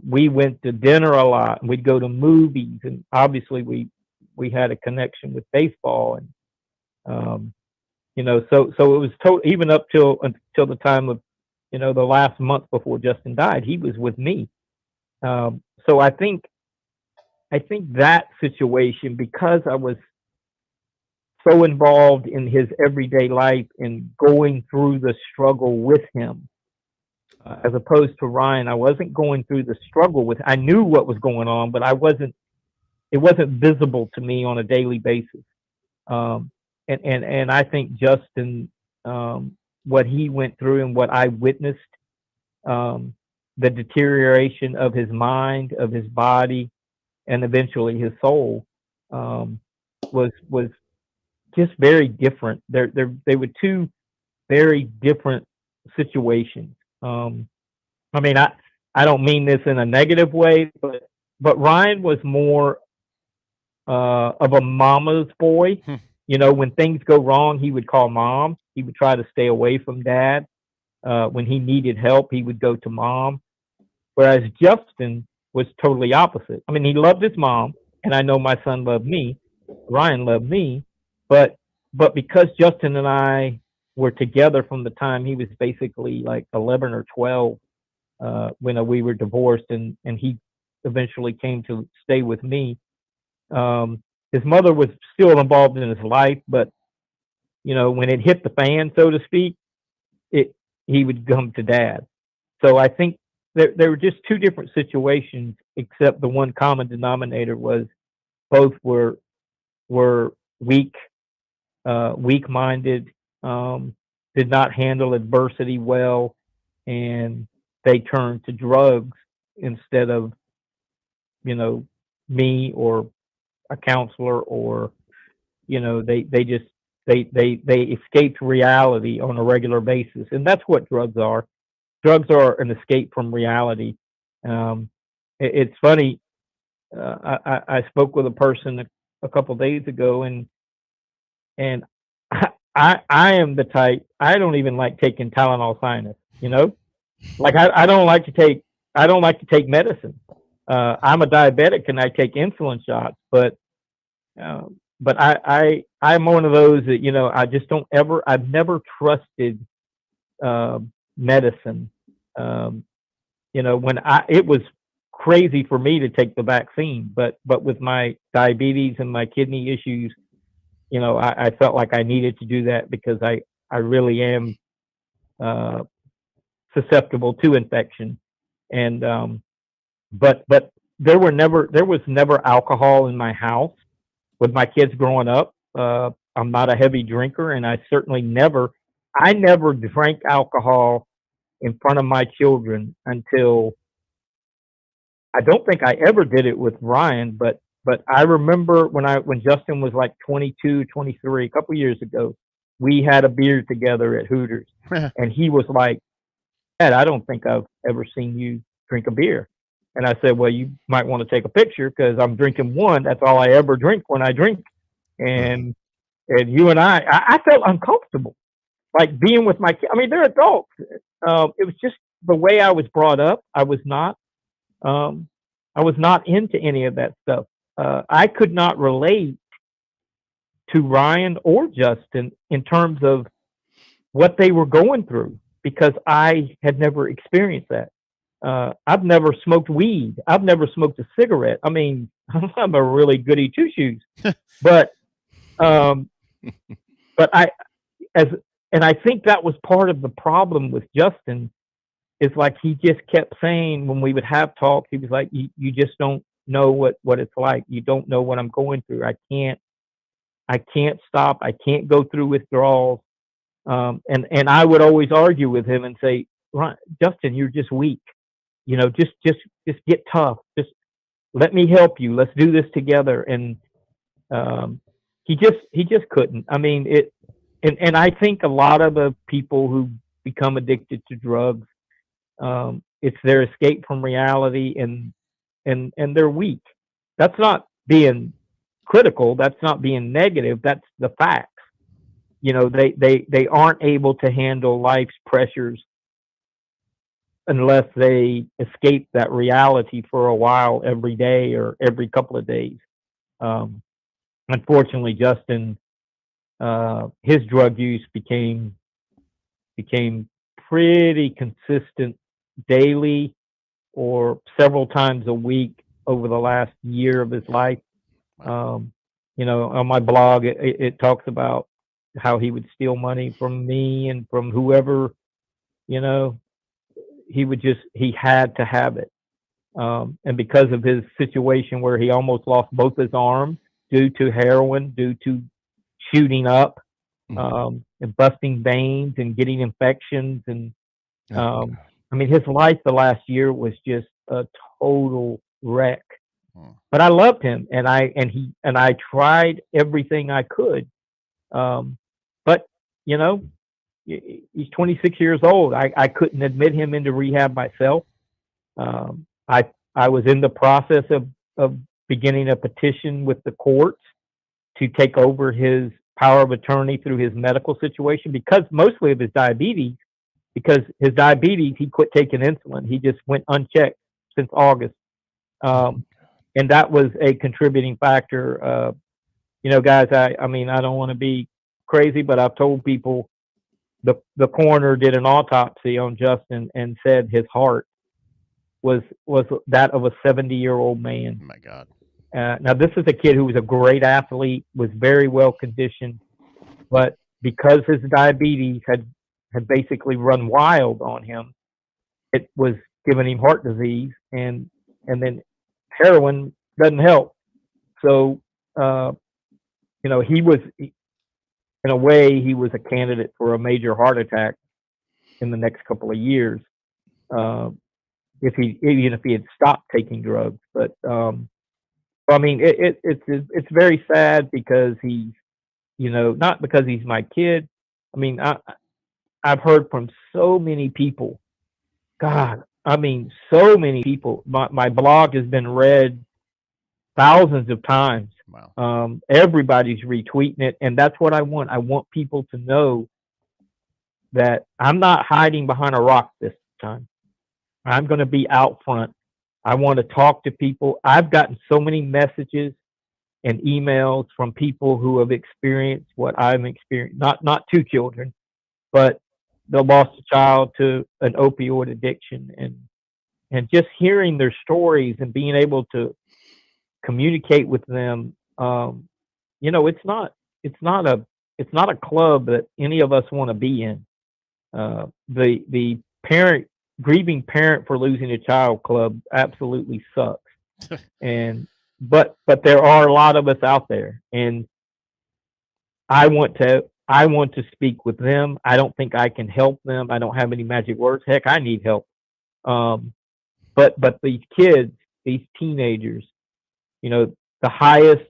S14: we went to dinner a lot, and we'd go to movies, and obviously we had a connection with baseball, and you know, so it was even up until the time of, you know, the last month before Justin died, he was with me. So I think that situation, because I was so involved in his everyday life and going through the struggle with him, as opposed to Ryan, I wasn't going through the struggle with. I knew what was going on, but it wasn't visible to me on a daily basis. And I think Justin, what he went through and what I witnessed, the deterioration of his mind, of his body, and eventually his soul, was just very different. They were two very different situations. I mean, I don't mean this in a negative way, but Ryan was more of a mama's boy. You know, when things go wrong, he would call mom. He would try to stay away from dad. When he needed help, he would go to mom. Whereas Justin was totally opposite. I mean, he loved his mom, and I know my son loved me. Ryan loved me, but because Justin and I were together from the time he was basically like 11 or 12, when we were divorced, and he eventually came to stay with me. His mother was still involved in his life, but you know, when it hit the fan, so to speak, he would come to dad. So I think there were just two different situations, except the one common denominator was both were weak-minded, did not handle adversity well, and they turned to drugs instead of, you know, me or a counselor, or, you know, they escaped reality on a regular basis. And that's what drugs are. Drugs are an escape from reality. It's funny. I spoke with a person a couple days ago, and I am the type, I don't even like taking Tylenol sinus, you know, like I don't like to take medicine. I'm a diabetic and I take insulin shots, but I'm one of those that, you know, I've never trusted medicine. You know, it was crazy for me to take the vaccine, but with my diabetes and my kidney issues, you know, I felt like I needed to do that because I really am susceptible to infection. And but there was never alcohol in my house with my kids growing up. I'm not a heavy drinker, and I never drank alcohol in front of my children until, I don't think I ever did it with Ryan, but I remember when Justin was like 22, 23, a couple years ago, we had a beer together at Hooters, and he was like, Dad, I don't think I've ever seen you drink a beer. And I said, well, you might want to take a picture because I'm drinking one. That's all I ever drink when I drink. And And you and I felt uncomfortable, like being with my kids. I mean, they're adults. It was just the way I was brought up. I was not into any of that stuff. I could not relate to Ryan or Justin in terms of what they were going through because I had never experienced that. I've never smoked weed. I've never smoked a cigarette. I mean, I'm a really goody two shoes, but I think that was part of the problem with Justin is like he just kept saying when we would have talks, he was like, you just don't know what it's like. You don't know what I'm going through. I can't stop. I can't go through withdrawals. And I would always argue with him and say, Justin, you're just weak. You know, just get tough. Just let me help you. Let's do this together. And he just couldn't. I mean, and I think a lot of the people who become addicted to drugs, it's their escape from reality and they're weak. That's not being critical. That's not being negative. That's the facts. You know, they aren't able to handle life's pressures unless they escape that reality for a while every day or every couple of days. Unfortunately, Justin, his drug use became pretty consistent daily or several times a week over the last year of his life. You know, on my blog, it talks about how he would steal money from me and from whoever, you know, he had to have it. And because of his situation where he almost lost both his arms due to heroin, due to shooting up, and busting veins and getting infections. And, I mean, his life the last year was just a total wreck, but I loved him and I tried everything I could. But you know, he's 26 years old. I couldn't admit him into rehab myself. I was in the process of beginning a petition with the courts to take over his power of attorney through his medical situation because mostly of his diabetes, because his diabetes, he quit taking insulin. He just went unchecked since August. And that was a contributing factor. You know, guys, I mean, I don't want to be crazy, but I've told people the coroner did an autopsy on Justin and said his heart was that of a 70-year-old man.
S6: Oh my God.
S14: Now this is a kid who was a great athlete, was very well conditioned, but because his diabetes had basically run wild on him, it was giving him heart disease, and then heroin doesn't help. So, you know, he was, in a way, he was a candidate for a major heart attack in the next couple of years, even if he had stopped taking drugs. But I mean, it's very sad because he's, you know, not because he's my kid. I mean, I've heard from so many people. God, I mean, so many people. My blog has been read thousands of times. Wow. Everybody's retweeting it, and that's what I want. I want people to know that I'm not hiding behind a rock this time. I'm going to be out front. I want to talk to people. I've gotten so many messages and emails from people who have experienced what I'm experiencing. Not two children, but they lost a child to an opioid addiction, and just hearing their stories and being able to communicate with them. You know, it's not a club that any of us want to be in. The grieving parent for losing a child club absolutely sucks. But there are a lot of us out there, and I want to speak with them. I don't think I can help them. I don't have any magic words. Heck, I need help. But these kids, these teenagers, you know, the highest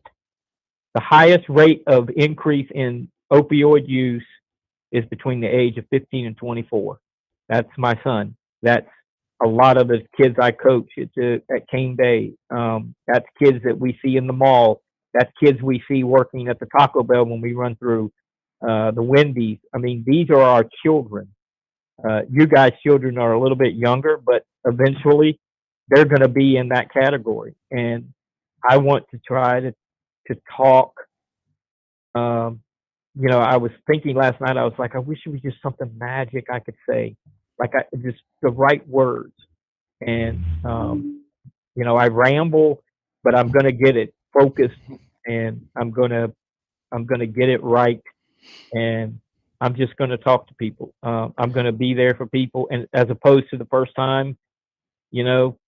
S14: rate of increase in opioid use is between the age of 15 and 24. That's my son. That's a lot of the kids I coach at Cane Bay. That's kids that we see in the mall That's kids we see working at the Taco Bell when we run through the Wendy's. I mean, these are our children. You guys' children are a little bit younger, but eventually they're going to be in that category. And I want to try to talk. You know, I was thinking last night, I was like, I wish it was just something magic I could say, just the right words. And, you know, I ramble, but I'm going to get it focused, and I'm going to get it right. And I'm just going to talk to people. I'm going to be there for people. And as opposed to the first time, you know,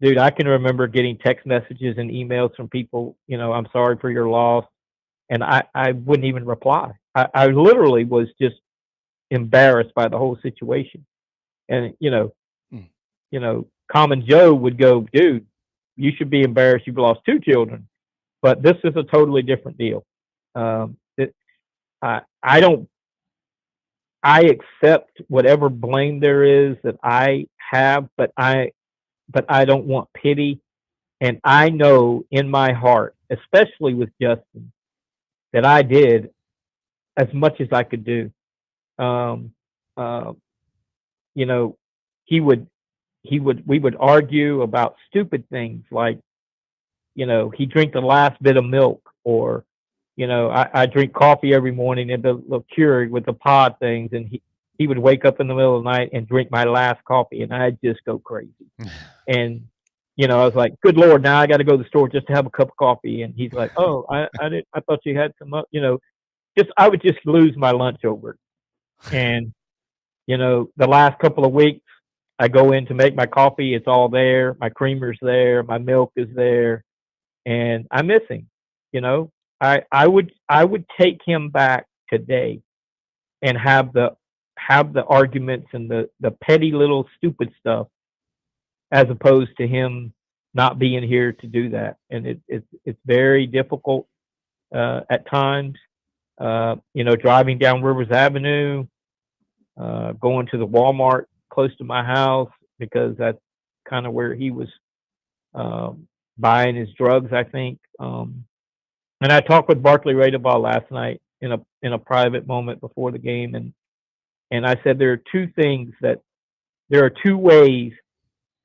S14: dude, I can remember getting text messages and emails from people, you know, I'm sorry for your loss. And I wouldn't even reply. I literally was just embarrassed by the whole situation. And, you know, Common Joe would go, dude, you should be embarrassed. You've lost 2 children. But this is a totally different deal. I accept whatever blame there is that I have, but I don't want pity. And I know in my heart, especially with Justin, that I did as much as I could do. You know, we would argue about stupid things like, you know, he drank the last bit of milk, or, you know, I drink coffee every morning in the little Keurig with the pod things, and he would wake up in the middle of the night and drink my last coffee, and I'd just go crazy. And, you know, I was like, good Lord, now I got to go to the store just to have a cup of coffee. And he's like, oh, I thought you had some, you know, I would just lose my lunch over it. And, you know, the last couple of weeks, I go in to make my coffee. It's all there. My creamer's there. My milk is there. And I miss him. You know, I would take him back today and have the arguments and the petty little stupid stuff, as opposed to him not being here to do that. And it's very difficult at times. You know, driving down Rivers Avenue, going to the Walmart close to my house, because that's kind of where he was buying his drugs, I think. And I talked with Barkley Radeball last night in a private moment before the game, and I said there are 2 ways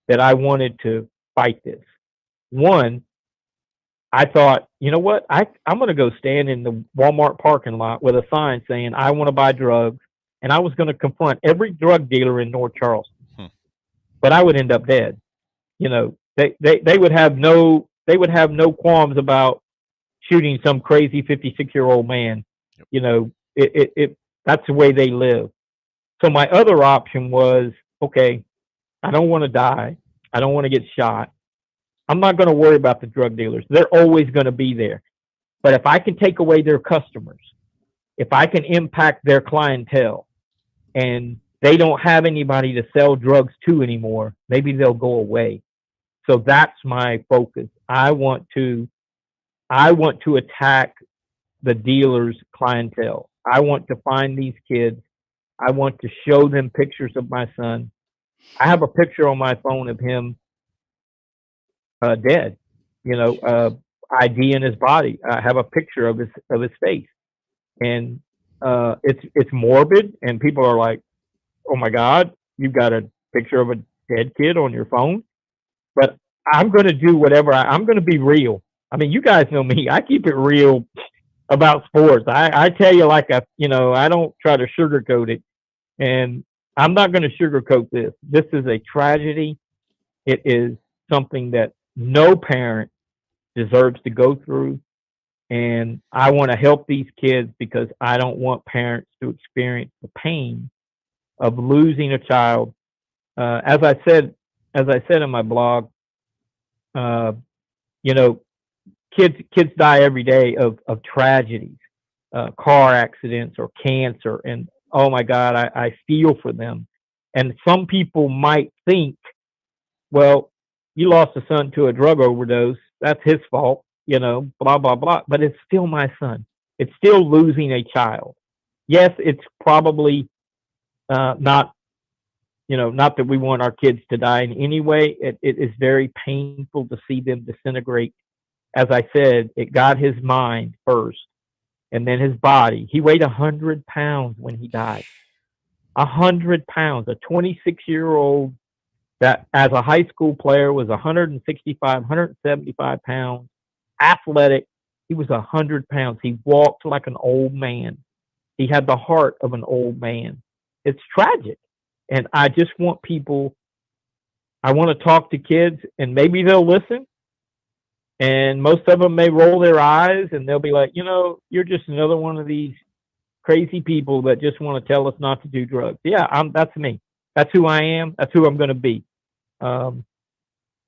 S14: that I wanted to fight this. One, I thought, you know what? I'm going to go stand in the Walmart parking lot with a sign saying, I want to buy drugs. And I was going to confront every drug dealer in North Charleston. But I would end up dead. You know, they would have no qualms about shooting some crazy 56-year-old man. Yep. You know, that's the way they live. So my other option was, okay, I don't want to die. I don't want to get shot. I'm not going to worry about the drug dealers. They're always going to be there. But if I can take away their customers, if I can impact their clientele, and they don't have anybody to sell drugs to anymore, maybe they'll go away. So that's my focus. I want to attack the dealers' clientele. I want to find these kids. I want to show them pictures of my son. I have a picture on my phone of him dead, you know, ID in his body. I have a picture of his face, and it's morbid, and people are like, oh my God, you've got a picture of a dead kid on your phone. But I'm going to do whatever. I'm going to be real. I mean, you guys know me. I keep it real about sports. I tell you, I don't try to sugarcoat it, and I'm not going to sugarcoat this. This is a tragedy. It is something that no parent deserves to go through. And I want to help these kids, because I don't want parents to experience the pain of losing a child. As I said in my blog, you know, kids die every day of tragedies, car accidents or cancer. And oh my God, I feel for them. And some people might think, well, you lost a son to a drug overdose. That's his fault, you know, blah, blah, blah. But it's still my son. It's still losing a child. Yes, it's probably not that we want our kids to die in any way. It is very painful to see them disintegrate. as I said, it got his mind first and then his body. He weighed 100 pounds when he died. 100 pounds. A 26-year-old that as a high school player was 165, 175 pounds, athletic. He was 100 pounds. He walked like an old man. He had the heart of an old man. It's tragic. And I just want people, I want to talk to kids, and maybe they'll listen. And most of them may roll their eyes and they'll be like, you're just another one of these crazy people that just want to tell us not to do drugs. Yeah, that's me. That's who I am. That's who I'm going to be. And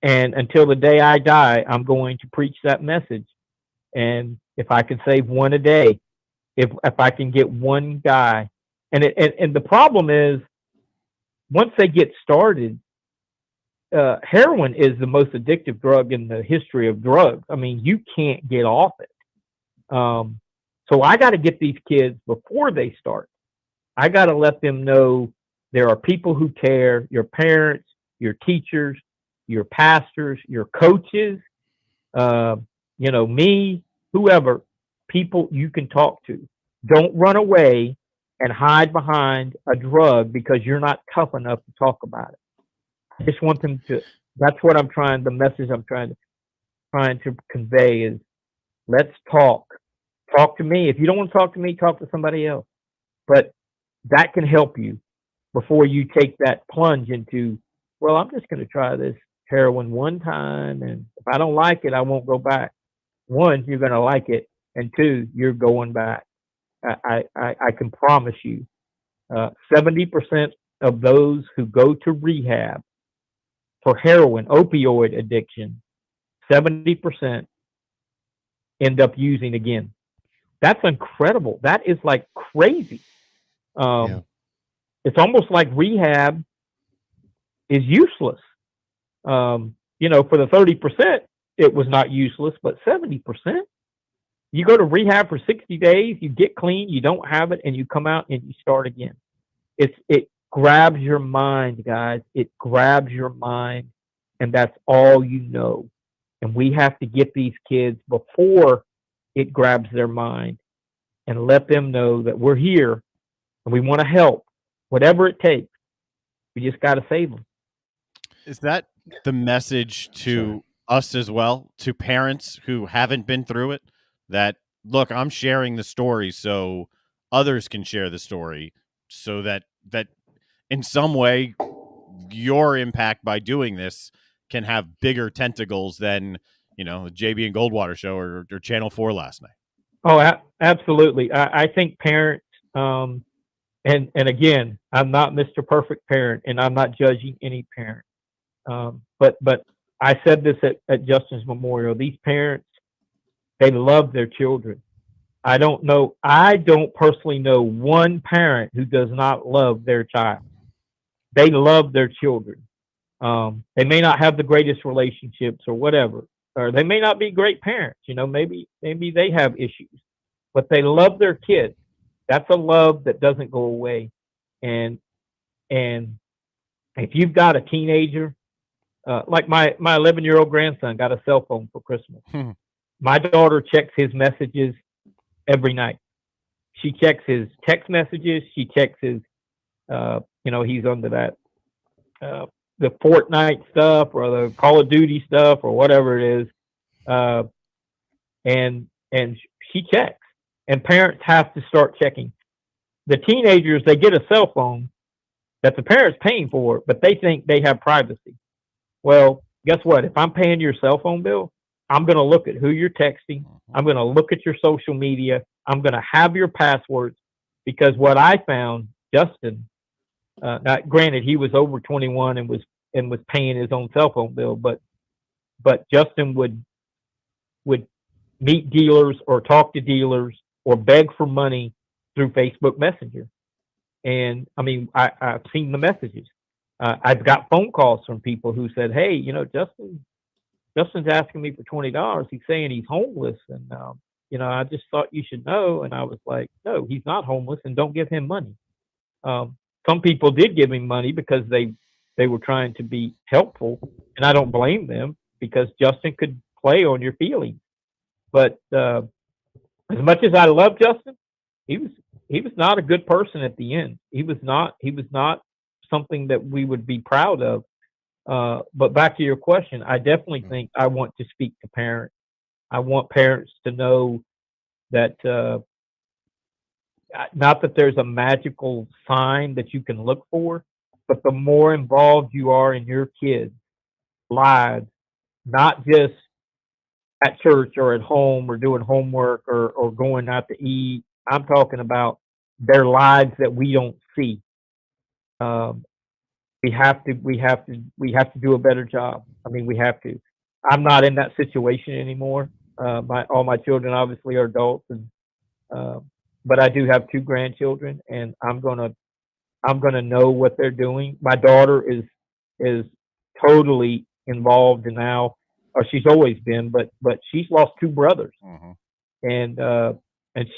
S14: until the day I die, I'm going to preach that message. And if I can save one a day, if I can get one guy, and the problem is, once they get started, heroin is the most addictive drug in the history of drugs. I mean, you can't get off it. So I got to get these kids before they start. I got to let them know there are people who care, your parents, your teachers, your pastors, your coaches, me, whoever, people you can talk to. Don't run away and hide behind a drug because you're not tough enough to talk about it. I just want them to, that's what the message I'm trying to convey is, let's talk. Talk to me. If you don't want to talk to me, talk to somebody else. But that can help you before you take that plunge into, well, I'm just going to try this heroin one time, and if I don't like it, I won't go back. One, you're going to like it, and two, you're going back. I can promise you, 70% of those who go to rehab for heroin, opioid addiction, 70% end up using again. That's incredible. That is like crazy. It's almost like rehab is useless. For the 30%, it was not useless, but 70%, you go to rehab for 60 days, you get clean, you don't have it, and you come out and you start again. It grabs your mind, guys. It grabs your mind, and that's all you know. And we have to get these kids before it grabs their mind and let them know that we're here and we want to help, whatever it takes. We just got to save them.
S6: Is that the message to us as well, to parents who haven't been through it? That, look, I'm sharing the story so others can share the story, so that in some way your impact by doing this can have bigger tentacles than, the JB and Goldwater show or Channel 4 last night. Oh,
S14: absolutely. I think parents, and again, I'm not Mr. Perfect Parent, and I'm not judging any parent. But I said this at Justin's memorial. These parents, they love their children. I don't personally know one parent who does not love their child. They love their children. They may not have the greatest relationships or whatever, or they may not be great parents. Maybe they have issues, but they love their kids. That's a love that doesn't go away. And if you've got a teenager, like my 11-year-old grandson got a cell phone for Christmas. My daughter checks his messages every night. She checks his text messages. She checks his, he's under that, the Fortnite stuff or the Call of Duty stuff or whatever it is. And she checks. And parents have to start checking. The teenagers, they get a cell phone that the parent's paying for, but they think they have privacy. Well, guess what? If I'm paying your cell phone bill, I'm going to look at who you're texting. I'm going to look at your social media. I'm going to have your passwords, because what I found, Justin, now, granted, he was over 21 and was paying his own cell phone bill, but Justin would meet dealers or talk to dealers or beg for money through Facebook Messenger. And I mean, I've seen the messages. I've got phone calls from people who said, "Hey, Justin's asking me for $20. He's saying he's homeless, and I just thought you should know." And I was like, "No, he's not homeless, and don't give him money." Some people did give him money because they were trying to be helpful, and I don't blame them, because Justin could play on your feelings. But as much as I love Justin, he was not a good person at the end. He was not something that we would be proud of. But back to your question, I definitely think I want to speak to parents. I want parents to know that not that there's a magical sign that you can look for, but the more involved you are in your kids' lives, not just at church or at home or doing homework or going out to eat. I'm talking about their lives that we don't see. We have to do a better job. I mean, we have to. I'm not in that situation anymore. All my children obviously are adults, and but I do have 2 grandchildren, and I'm gonna know what they're doing. My daughter is totally involved now, or she's always been, but she's lost 2 brothers, and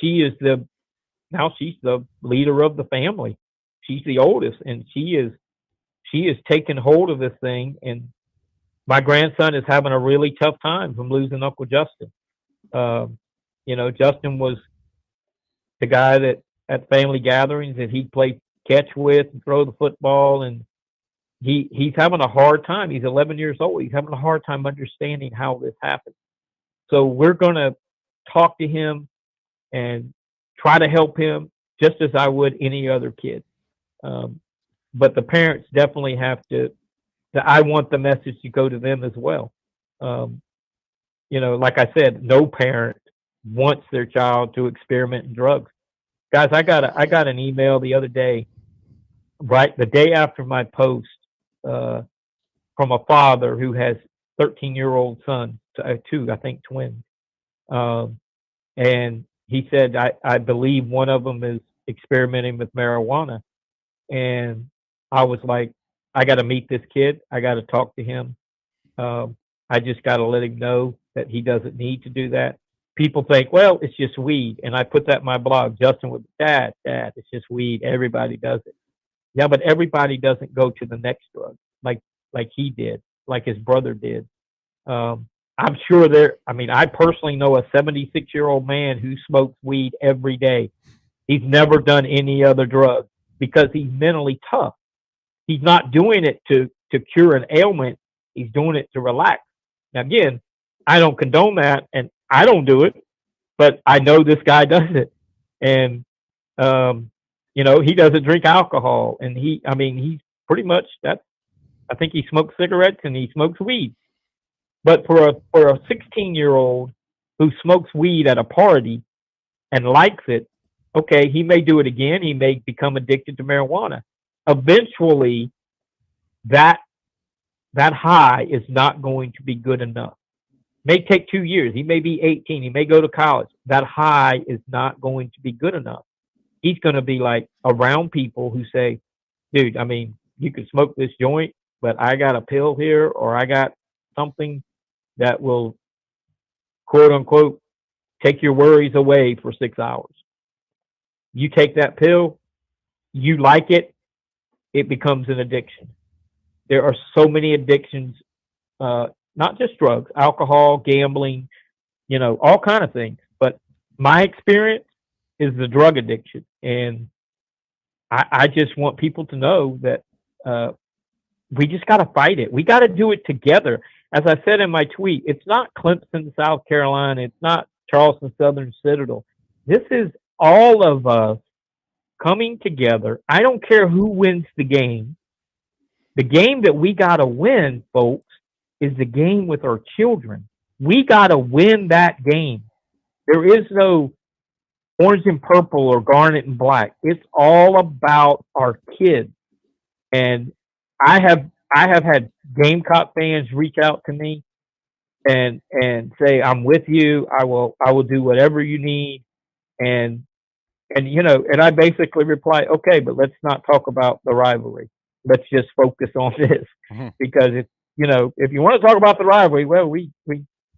S14: she's the leader of the family. She's the oldest, and she is taking hold of this thing. And my grandson is having a really tough time from losing Uncle Justin. Justin was the guy that at family gatherings that he'd play catch with and throw the football, and he's having a hard time. He's 11 years old. He's having a hard time understanding how this happened. So we're going to talk to him and try to help him just as I would any other kid. But the parents definitely have to, I want the message to go to them as well. Like I said, no parent wants their child to experiment in drugs. Guys, I got an email the other day, right the day after my post, from a father who has 13-year-old sons, 2, I think, twins. And he said, I believe one of them is experimenting with marijuana. And I was like, I got to meet this kid. I got to talk to him. I just got to let him know that he doesn't need to do that. People think, well, it's just weed. And I put that in my blog. Justin would, Dad, it's just weed. Everybody does it. Yeah, but everybody doesn't go to the next drug like he did, like his brother did. I'm sure I personally know a 76-year-old man who smokes weed every day. He's never done any other drug because he's mentally tough. He's not doing it to cure an ailment. He's doing it to relax. Now, again, I don't condone that, and I don't do it, but I know this guy does it. And, he doesn't drink alcohol, and he's pretty much I think he smokes cigarettes and he smokes weed. But for a 16-year-old who smokes weed at a party and likes it, okay, he may do it again. He may become addicted to marijuana. Eventually, that high is not going to be good enough. It may take 2 years. He may be 18. He may go to college. That high is not going to be good enough. He's going to be like around people who say, dude, you can smoke this joint, but I got a pill here, or I got something that will, quote unquote, take your worries away for 6 hours. You take that pill, you like it, it becomes an addiction. There are so many addictions, not just drugs, alcohol, gambling, all kind of things. But my experience is the drug addiction. And I just want people to know that we just got to fight it. We got to do it together. As I said in my tweet, it's not Clemson, South Carolina. It's not Charleston Southern Citadel. This is all of us coming together. I don't care who wins the game. The game that we got to win, folks, is the game with our children. We got to win that game. There is no orange and purple or garnet and black. It's all about our kids. And I have had Gamecock fans reach out to me and say, I'm with you. I will do whatever you need. And I basically reply, okay, but let's not talk about the rivalry. Let's just focus on this. Because if you want to talk about the rivalry, well,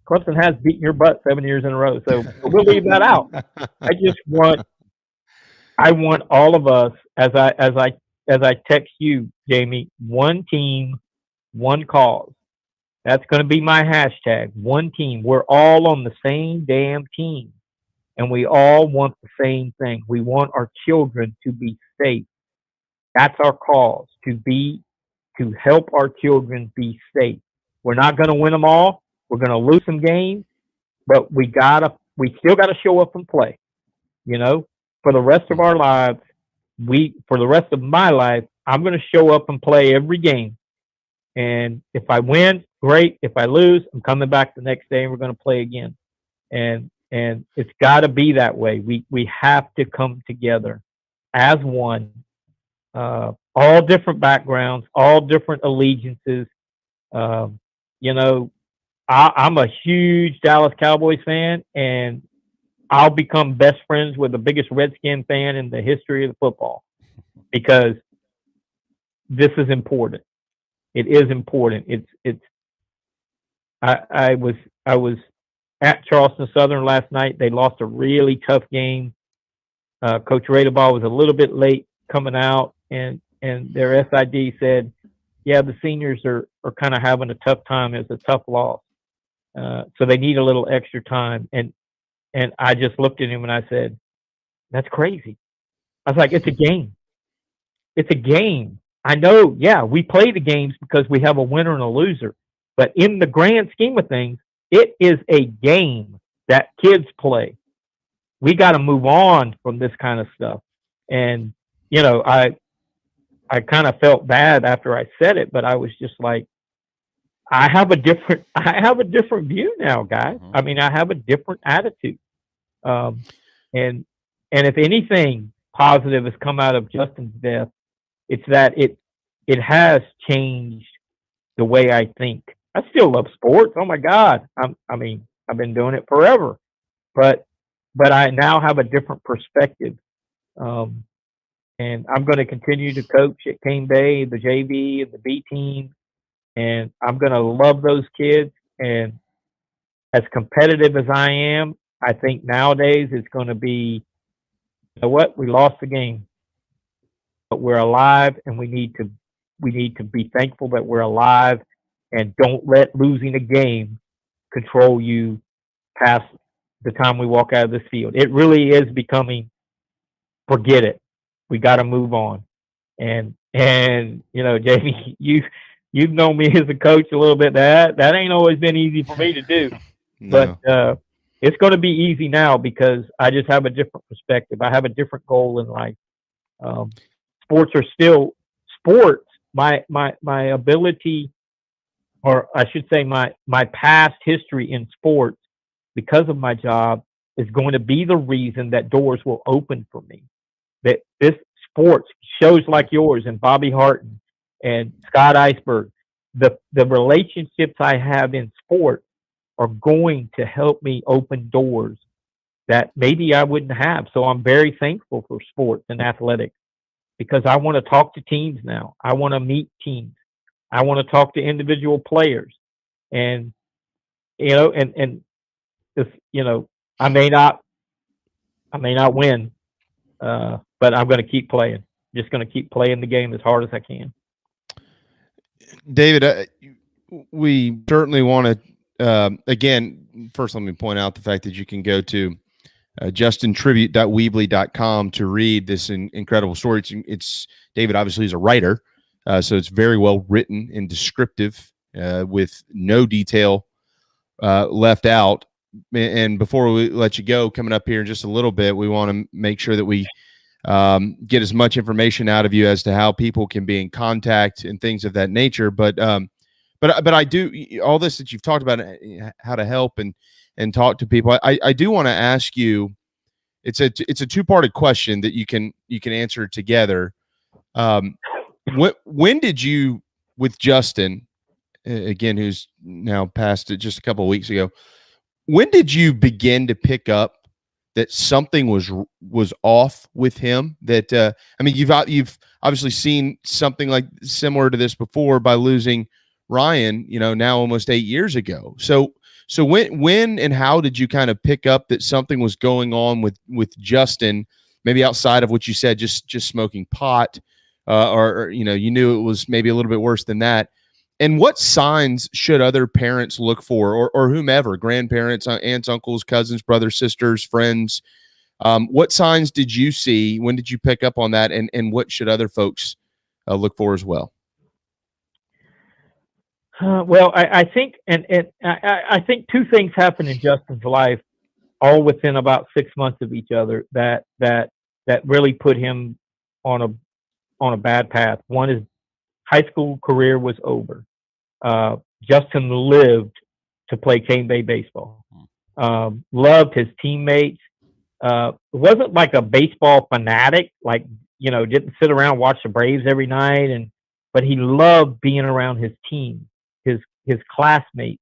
S14: Clemson has beaten your butt 7 years in a row. So we'll leave that out. I want all of us, as I text you, Jamie, one team, one cause. That's going to be my hashtag. One team. We're all on the same damn team. And we all want the same thing. We want our children to be safe. That's our cause, to help our children be safe. We're not going to win them all. We're going to lose some games, but we still got to show up and play. You know, for the rest of our lives, for the rest of my life, I'm going to show up and play every game. And if I win, great. If I lose, I'm coming back the next day and we're going to play again. And it's got to be that way. We have to come together as one, all different backgrounds, all different allegiances. You know, I'm a huge Dallas Cowboys fan, and I'll become best friends with the biggest Redskin fan in the history of the football, because this is important. It is important. I was at Charleston Southern last night. They lost a really tough game. Coach Radeball was a little bit late coming out, and their SID said, yeah, the seniors are kind of having a tough time. It's a tough loss. So they need a little extra time. And I just looked at him and I said, that's crazy. I was like, it's a game. It's a game. I know, yeah, we play the games because we have a winner and a loser. But in the grand scheme of things, it is a game that kids play. We got to move on from this kind of stuff. And, you know, I kind of felt bad after I said it, but I was just like, I have a different view now, guys. I mean, I have a different attitude. And if anything positive has come out of Justin's death, it's that it has changed the way I think. I still love sports. Oh my God. I mean, I've been doing it forever, but I now have a different perspective. And I'm going to continue to coach at Cane Bay, the JV and the B team. And I'm going to love those kids. And as competitive as I am, I think nowadays it's going to be, you know what? We lost the game, but we're alive, and we need to be thankful that we're alive, and don't let losing a game control you past the time we walk out of this field. It really is becoming, forget it. We got to move on. And you know, Jamie, you've known me as a coach a little bit. That ain't always been easy for me to do. No. But it's going to be easy now because I just have a different perspective. I have a different goal in life. Sports are still sports. My ability, or I should say my past history in sports, because of my job, is going to be the reason that doors will open for me. That this sports shows like yours and Bobby Harton and Scott Iceberg, the relationships I have in sports are going to help me open doors that maybe I wouldn't have. So I'm very thankful for sports and athletics, because I want to talk to teams now. I want to meet teams. I want to talk to individual players. And, you know, and if, you know, I may not win, but I'm going to keep playing. Just going to keep playing the game as hard as I can.
S5: David, we certainly want to, again, first let me point out the fact that you can go to justintribute.weebly.com to read this incredible story. It's David obviously is a writer, so it's very well written and descriptive with no detail left out. And before we let you go, coming up here in just a little bit, we want to make sure that we get as much information out of you as to how people can be in contact and things of that nature. But I do all this that you've talked about, how to help and talk to people. I do want to ask you. It's a two-parted question that you can answer together. When did you, with Justin, again, who's now passed it just a couple of weeks ago, when did you begin to pick up that something was off with him? That I mean, you've obviously seen something like similar to this before by losing Ryan, you know, now almost 8 years ago. So when and how did you kind of pick up that something was going on with Justin, maybe outside of what you said, just smoking pot, or you know, you knew it was maybe a little bit worse than that. And what signs should other parents look for, or whomever, grandparents, aunts, uncles, cousins, brothers, sisters, friends? What signs did you see? When did you pick up on that? And what should other folks look for as well?
S14: Well, I think, I think two things happened in Justin's life, all within about 6 months of each other, that really put him on a bad path. One is high school career was over. Justin lived to play Cane Bay baseball. Loved his teammates. Wasn't like a baseball fanatic, like, didn't sit around and watch the Braves every night, but he loved being around his team, his classmates.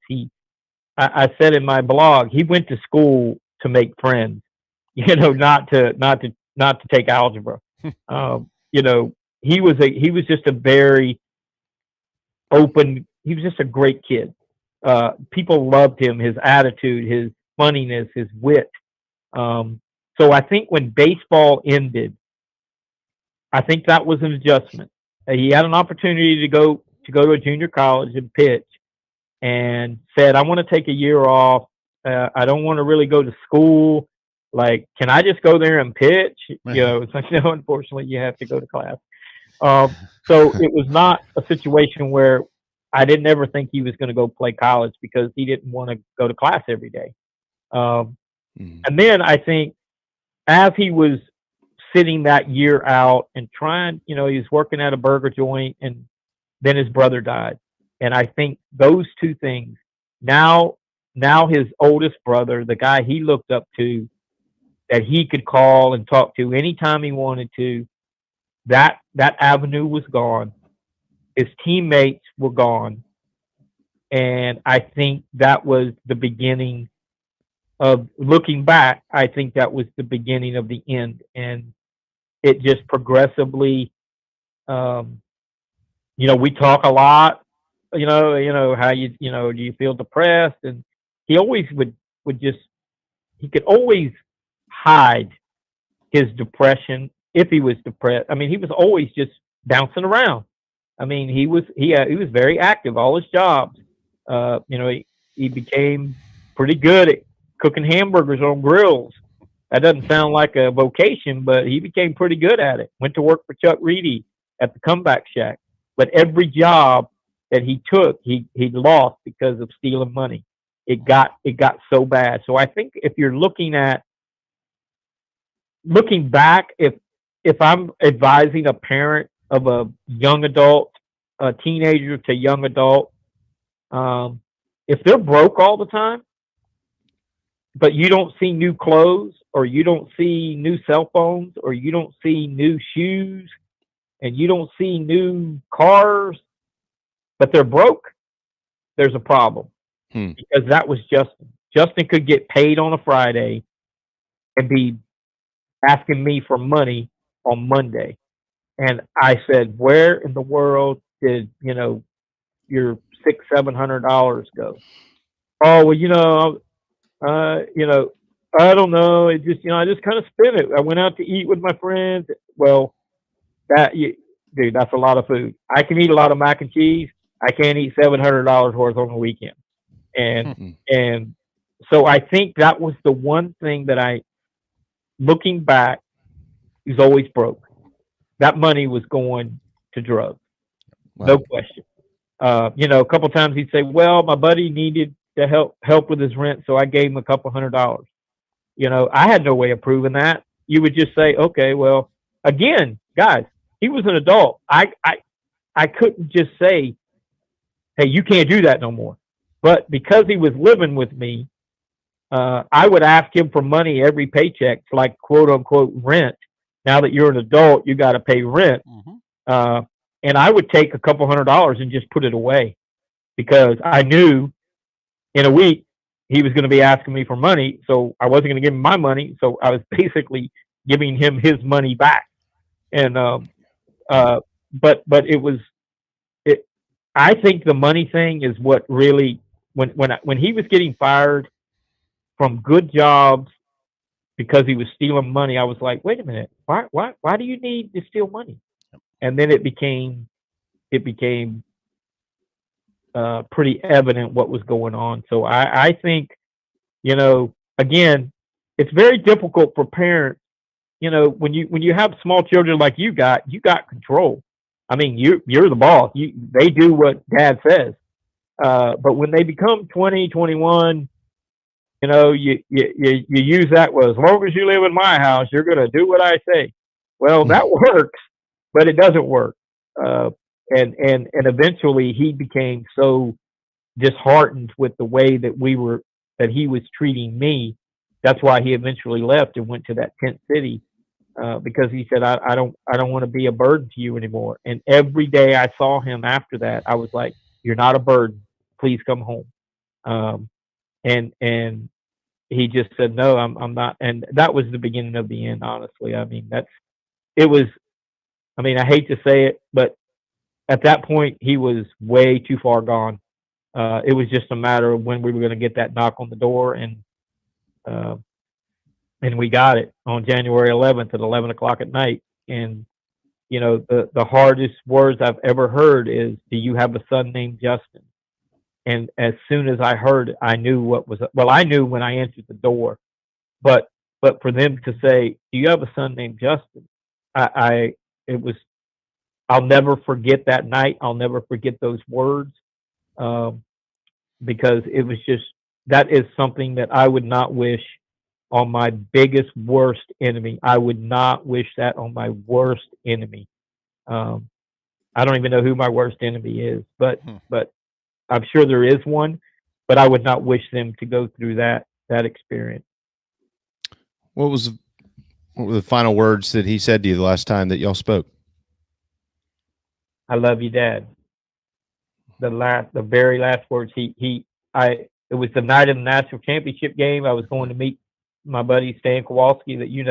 S14: I said in my blog, he went to school to make friends, not to take algebra. He was just a very open. He was just a great kid. People loved him, his attitude, his funniness, his wit. So I think when baseball ended, I think that was an adjustment. He had an opportunity to go to a junior college and pitch, and said, I want to take a year off. I don't want to really go to school. Like, can I just go there and pitch? It's like, no, unfortunately, you have to go to class. So it was not a situation where I didn't ever think he was going to go play college, because he didn't want to go to class every day. And then I think as he was sitting that year out and trying, he was working at a burger joint, and then his brother died. And I think those two things, now his oldest brother, the guy he looked up to, that he could call and talk to anytime he wanted to, that avenue was gone. His teammates were gone. And I think that was the beginning of, looking back, I think that was the beginning of the end. And it just progressively, we talk a lot, how do you feel depressed? And he always he could always hide his depression if he was depressed. I mean, he was always just bouncing around. I mean, he was very active, all his jobs. He became pretty good at cooking hamburgers on grills. That doesn't sound like a vocation, but he became pretty good at it. Went to work for Chuck Reedy at the Comeback Shack. But every job that he took, he lost because of stealing money. It got so bad. So I think if you're looking back, if I'm advising a parent of a young adult, a teenager to young adult, if they're broke all the time, but you don't see new clothes, or you don't see new cell phones, or you don't see new shoes, and you don't see new cars, but they're broke, there's a problem. Because that was Justin. Justin could get paid on a Friday and be asking me for money on Monday. And I said, where in the world did, your $600-700 go? Oh, well, I don't know. It just, I just kind of spent it. I went out to eat with my friends. Well, dude, that's a lot of food. I can eat a lot of mac and cheese. I can't eat $700 worth on the weekend. And so I think that was the one thing that looking back, he's always broke. That money was going to drugs. Wow. No question. A couple times he'd say, well, my buddy needed to help with his rent, so I gave him a couple $100. I had no way of proving that. You would just say, okay, well, again, guys, he was an adult. I couldn't just say, hey, you can't do that no more. But because he was living with me, I would ask him for money every paycheck, like quote unquote rent. Now that you're an adult, you got to pay rent. And I would take a couple $100 and just put it away, because I knew in a week he was going to be asking me for money. So I wasn't going to give him my money. So I was basically giving him his money back. And, but I think the money thing is what really, when he was getting fired from good jobs because he was stealing money, I was like, wait a minute, why do you need to steal money? And then it became pretty evident what was going on. So I think, again, it's very difficult for parents. When you have small children like you got control. I mean, you're the boss. They do what dad says. But when they become 20, 21, you use that. Well, as long as you live in my house, you're going to do what I say. Well, that works, but it doesn't work. And eventually he became so disheartened with the way that he was treating me. That's why he eventually left and went to that tent city, because he said, I don't want to be a burden to you anymore. And every day I saw him after that, I was like, you're not a burden. Please come home. And he just said, no, I'm not. And that was the beginning of the end, honestly. I mean, I hate to say it, but at that point he was way too far gone. It was just a matter of when we were going to get that knock on the door, and we got it on January 11th at 11 o'clock at night. And, the hardest words I've ever heard is, do you have a son named Justin? And as soon as I heard it, I knew I knew when I entered the door, but for them to say, do you have a son named Justin? I'll never forget that night. I'll never forget those words. Because it was that is something that I would not wish on my biggest, worst enemy. I would not wish that on my worst enemy. I don't even know who my worst enemy is, but I'm sure there is one, but I would not wish them to go through that experience.
S5: What were the final words that he said to you the last time that y'all spoke?
S14: I love you, Dad. The very last words. It was the night of the national championship game. I was going to meet my buddy Stan Kowalski that we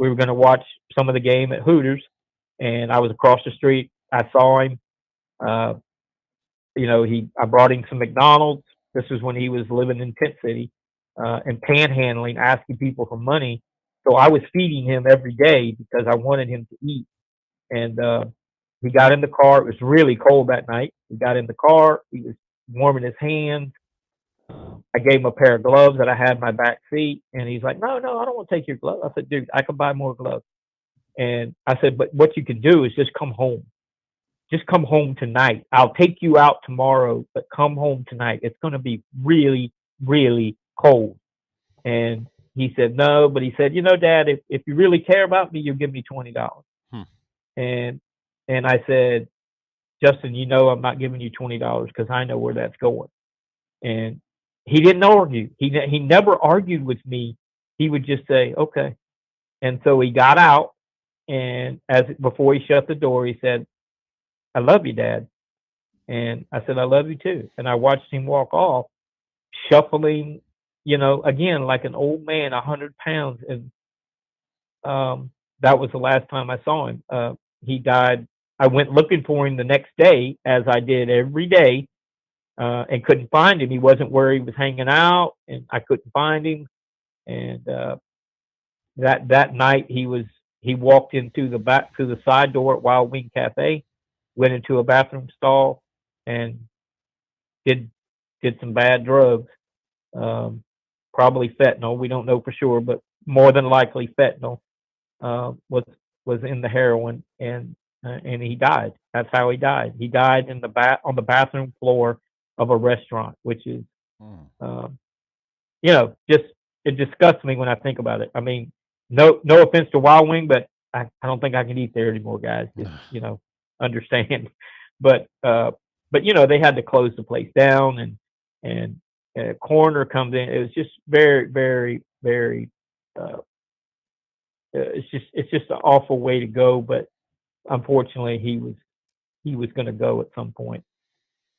S14: were going to watch some of the game at Hooters, and I was across the street. I saw him. I brought him some McDonald's. This was when he was living in Tent City, and panhandling, asking people for money. So I was feeding him every day because I wanted him to eat. And he got in the car. It was really cold that night. He got in the car. He was warming his hands. I gave him a pair of gloves that I had in my back seat, and he's like, no, I don't want to take your gloves. I said, dude, I can buy more gloves. And I said, but what you can do is just come home. Just come home tonight. I'll take you out tomorrow, but come home tonight. It's going to be really, really cold. And he said, no, but he said, Dad, if you really care about me, you'll give me $20. And I said, Justin, I'm not giving you $20 because I know where that's going. And he didn't argue. He never argued with me. He would just say, okay. And so he got out, and before he shut the door, he said, I love you, Dad. And I said, I love you too. And I watched him walk off, shuffling, again, like an old man, 100 pounds. And that was the last time I saw him. He died. I went looking for him the next day, as I did every day, and couldn't find him. He wasn't where he was hanging out, and I couldn't find him. And that night, he walked into the side door at Wild Wing Cafe, went into a bathroom stall, and did some bad drugs, probably fentanyl. We don't know for sure, but more than likely fentanyl was in the heroin, and he died. That's how he died. He died on the bathroom floor of a restaurant, which is, just, it disgusts me when I think about it. I mean, no offense to Wild Wing, but I don't think I can eat there anymore, guys. Just, understand. But they had to close the place down, and a coroner comes in. It was just very, very, very, it's just an awful way to go. But unfortunately, he was going to go at some point.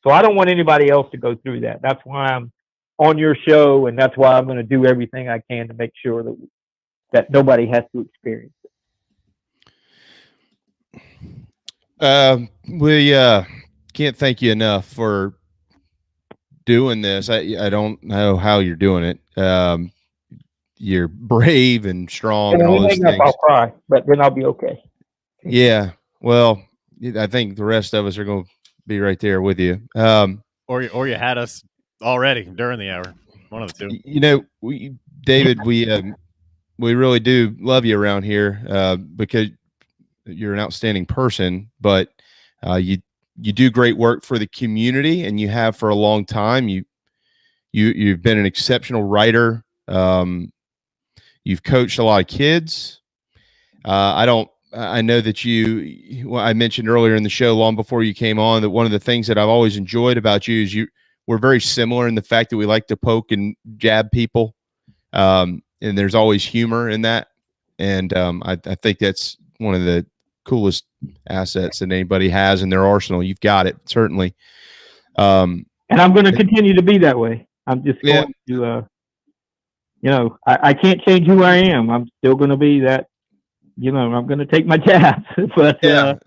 S14: So I don't want anybody else to go through that. That's why I'm on your show, and that's why I'm going to do everything I can to make sure that nobody has to experience it.
S5: We can't thank you enough for doing this. I don't know how you're doing it. You're brave and strong and all those things.
S14: I'll cry, but then I'll be okay.
S5: Yeah. Well, I think the rest of us are going to be right there with you.
S6: Or you had us already during the hour. One of the two.
S5: You know, David, we really do love you around here because you're an outstanding person, but you do great work for the community, and you have for a long time. You've been an exceptional writer. You've coached a lot of kids. I know that I mentioned earlier in the show, long before you came on, that one of the things that I've always enjoyed about you is we're very similar in the fact that we like to poke and jab people. And there's always humor in that. And I think that's one of the coolest assets that anybody has in their arsenal. You've got it, certainly.
S14: And I'm going to continue to be that way. I'm just going to, I can't change who I am. I'm still going to be that, I'm going to take my jabs. But, I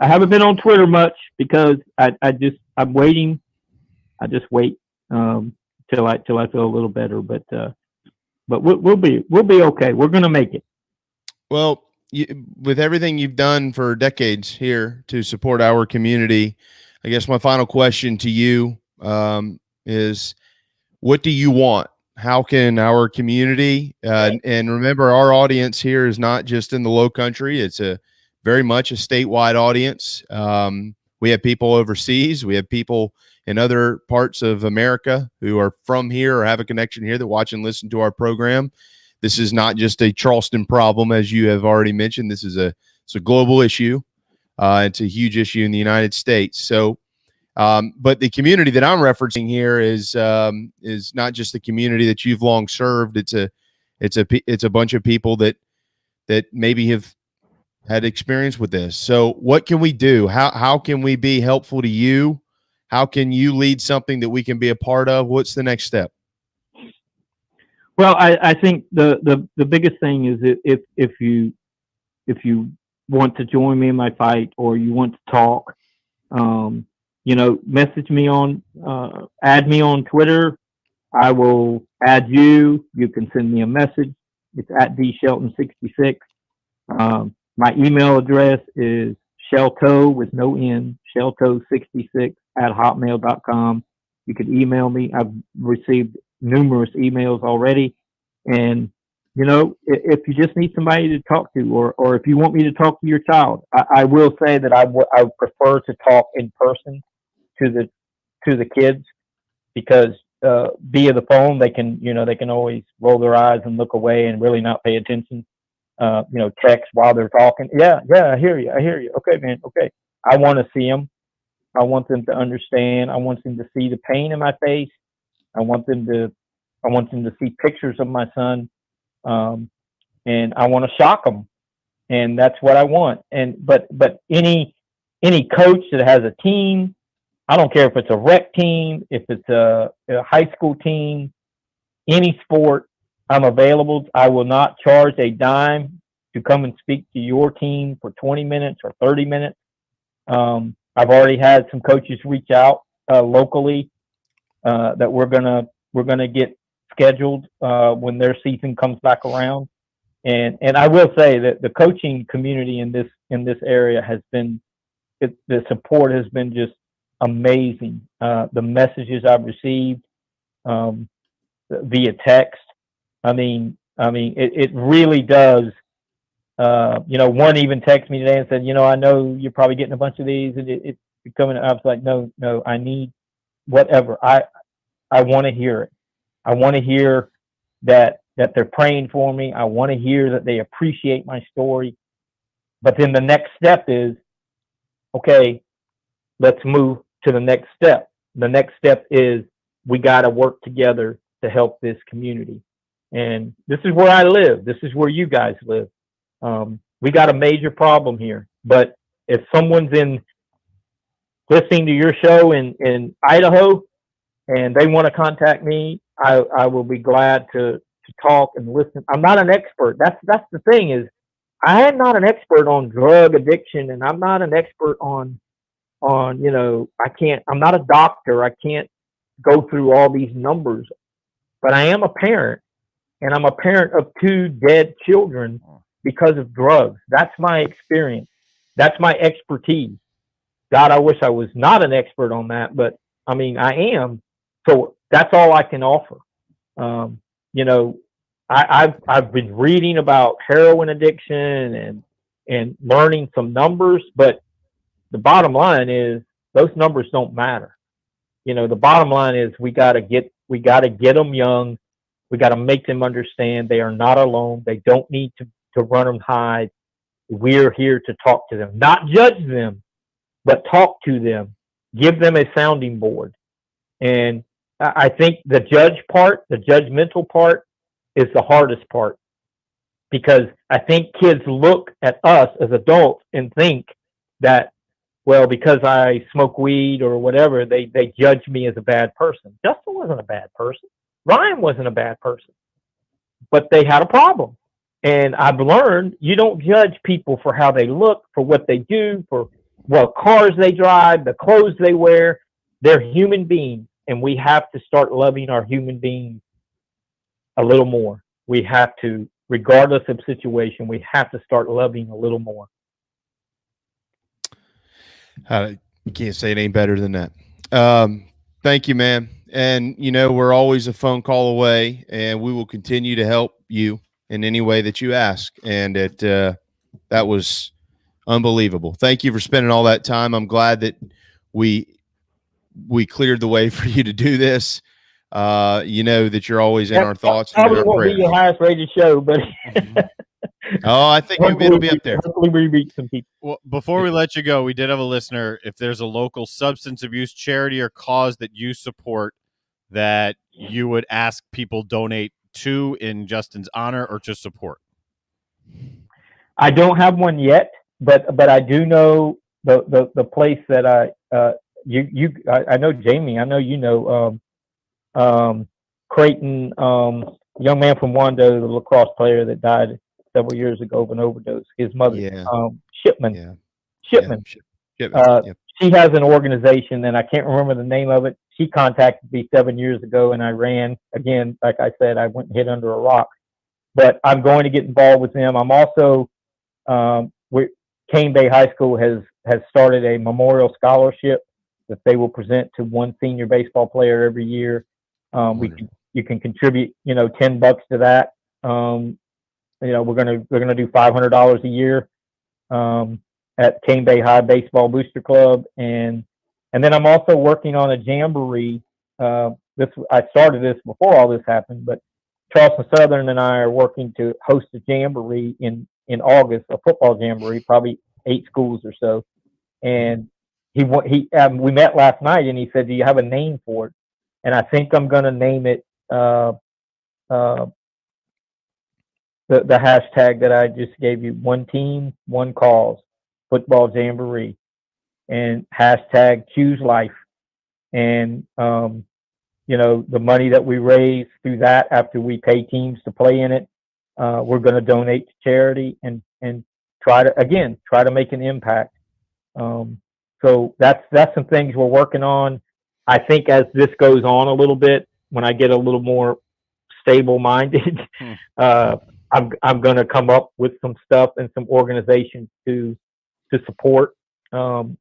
S14: haven't been on Twitter much because I'm waiting. I just wait till I feel a little better. But we'll be okay. We're going to make it.
S5: Well, with everything you've done for decades here to support our community, I guess my final question to you is, what do you want? How can our community, and remember, our audience here is not just in the Low Country. It's very much a statewide audience. We have people overseas. We have people in other parts of America who are from here or have a connection here that watch and listen to our program. This is not just a Charleston problem, as you have already mentioned. This is it's a global issue. It's a huge issue in the United States. So, but the community that I'm referencing here is not just the community that you've long served. It's a bunch of people that maybe have had experience with this. So what can we do? How can we be helpful to you? How can you lead something that we can be a part of? What's the next step?
S14: Well, I think the biggest thing is if you want to join me in my fight, or you want to talk, message me add me on Twitter. I will add you. You can send me a message. It's at @DShelton66. My email address is shelto with no N, shelto66@hotmail.com. You can email me. I've received numerous emails already. And, if you just need somebody to talk to, or if you want me to talk to your child, I will say that I prefer to talk in person to the kids, because via the phone, they can always roll their eyes and look away and really not pay attention. Text while they're talking. Yeah, I hear you. Okay, man. Okay. I want to see them. I want them to understand. I want them to see the pain in my face. I want them to see pictures of my son. And I want to shock them. And that's what I want. But any coach that has a team, I don't care if it's a rec team, if it's a high school team, any sport, I'm available. I will not charge a dime to come and speak to your team for 20 minutes or 30 minutes. I've already had some coaches reach out locally that we're gonna get scheduled when their season comes back around. And I will say that the coaching community in this area has been, the support has been just amazing. The messages I've received via text. I mean, it really does. One even texted me today and said, I know you're probably getting a bunch of these, and it's becoming. I was like, no, I need whatever. I want to hear it. I want to hear that they're praying for me. I want to hear that they appreciate my story. But then the next step is, okay, let's move to the next step. The next step is we got to work together to help this community. And this is where I live. This is where you guys live. We got a major problem here. But if someone's listening to your show in Idaho and they want to contact me, I will be glad to talk and listen. I'm not an expert. That's the thing is, I am not an expert on drug addiction, and I'm not an expert on I'm not a doctor. I can't go through all these numbers, but I am a parent, and I'm a parent of 2 dead children because of drugs. That's my experience. That's my expertise. God, I wish I was not an expert on that, but I mean, I am. So that's all I can offer. You know, I've been reading about heroin addiction and learning some numbers, but the bottom line is those numbers don't matter. You know, the bottom line is we got to get them young. We got to make them understand they are not alone. They don't need to run and hide. We're here to talk to them, not judge them, but talk to them, give them a sounding board. And I think the judgmental part is the hardest part, because I think kids look at us as adults and think that, well, because I smoke weed or whatever, they judge me as a bad person. Justin wasn't a bad person. Ryan wasn't a bad person, but they had a problem. And I've learned you don't judge people for how they look, for what they do, for what cars they drive, the clothes they wear. They're human beings, and we have to start loving our human beings a little more. We have to, regardless of situation, we have to start loving a little more.
S5: You can't say it any better than that. Thank you, man. And, you know, we're always a phone call away, and we will continue to help you in any way that you ask. And that was unbelievable. Thank you for spending all that time. I'm glad that we cleared the way for you to do this. You know that you're always in our thoughts.
S14: Probably and won't be your highest rated show, but
S5: oh, I think it'll be up there.
S14: Hopefully we reach some people.
S6: Well, before we let you go, we did have a listener. If there's a local substance abuse charity or cause that you support that you would ask people donate to in Justin's honor or to support.
S14: I don't have one yet, but I do know the place that I know Jamie. I know you know Creighton, young man from Wando, the lacrosse player that died several years ago of an overdose. His mother, Shipman. She has an organization, and I can't remember the name of it. She contacted me 7 years ago, and I ran. Again, like I said, I went and hid under a rock. But I'm going to get involved with them. I'm also, Cane Bay High School has started a memorial scholarship that they will present to one senior baseball player every year. You can contribute, $10 to that. We're gonna do $500 a year at Cane Bay High Baseball Booster Club, and then I'm also working on a jamboree. I started this before all this happened, but Charleston Southern and I are working to host a jamboree in August, a football jamboree, probably 8 schools or so. And we met last night, and he said, "Do you have a name for it?" And I think I'm going to name it the hashtag that I just gave you: one team, one cause, football jamboree, and hashtag choose life. And the money that we raise through that, after we pay teams to play in it, we're going to donate to charity and try to make an impact. So that's some things we're working on. I think as this goes on a little bit, when I get a little more stable minded, I'm going to come up with some stuff and some organizations to support. But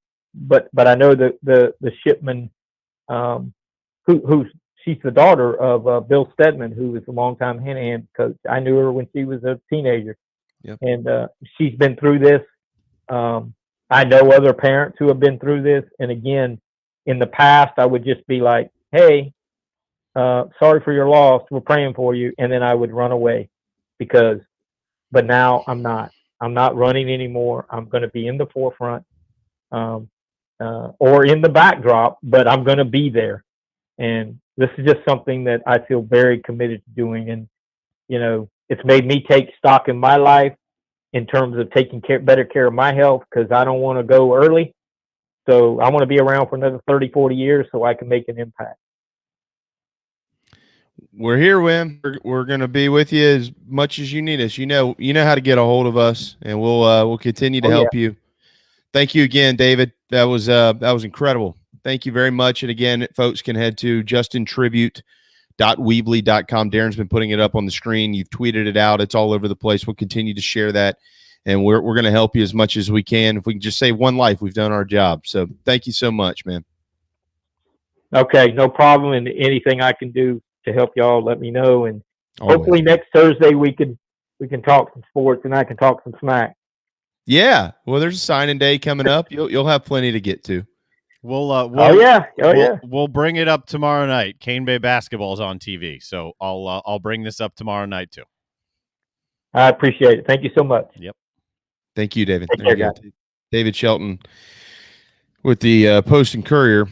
S14: I know that the Shipman, who she's the daughter of Bill Stedman, who was a longtime hand coach. I knew her when she was a teenager, and she's been through this. I know other parents who have been through this, and again, in the past, I would just be like, "Hey, sorry for your loss. We're praying for you," and then I would run away but now I'm not. I'm not running anymore. I'm going to be in the forefront, or in the backdrop, but I'm going to be there. And this is just something that I feel very committed to doing. And, it's made me take stock in my life in terms of taking better care of my health, because I don't want to go early. So I want to be around for another 30, 40 years so I can make an impact.
S5: We're here, Wim. We're going to be with you as much as you need us. You know how to get a hold of us, and we'll continue to help you. Thank you again, David. That was incredible. Thank you very much. And again, folks can head to justintribute.weebly.com. Darren's been putting it up on the screen. You've tweeted it out. It's all over the place. We'll continue to share that and we're going to help you as much as we can. If we can just save one life, we've done our job. So thank you so much, man.
S14: Okay, no problem. And anything I can do to help y'all, let me know. And
S5: Always.
S14: hopefully next Thursday we can talk some sports and I can talk some smack.
S5: Yeah. Well, there's a signing day coming up. You'll have plenty to get to.
S6: We'll bring it up tomorrow night. Cane Bay basketball is on TV, so I'll bring this up tomorrow night too.
S14: I appreciate it. Thank you so much.
S6: Yep.
S5: Thank you, David.
S14: Take care, guys.
S5: David Shelton with the Post and Courier.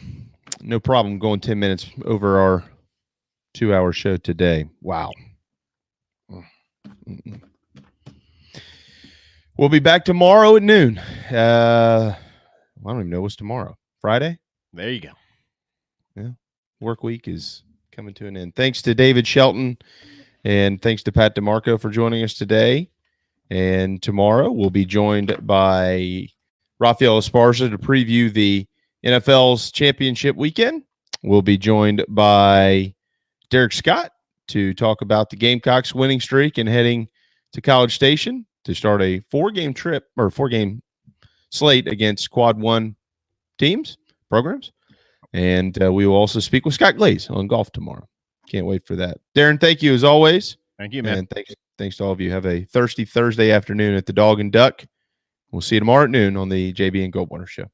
S5: No problem going 10 minutes over our 2-hour show today. Wow. We'll be back tomorrow at noon. I don't even know what's tomorrow. Friday?
S6: There you go.
S5: Yeah. Work week is coming to an end. Thanks to David Shelton and thanks to Pat DiMarco for joining us today. And tomorrow we'll be joined by Rafael Esparza to preview the NFL's championship weekend. We'll be joined by Derek Scott to talk about the Gamecocks winning streak and heading to College Station to start a 4-game slate against Quad 1 programs. And we will also speak with Scott Glaze on golf tomorrow. Can't wait for that. Darren, thank you as always.
S6: Thank you, man.
S5: And thanks to all of you. Have a thirsty Thursday afternoon at the Dog and Duck. We'll see you tomorrow at noon on the JB and Goldwater Show.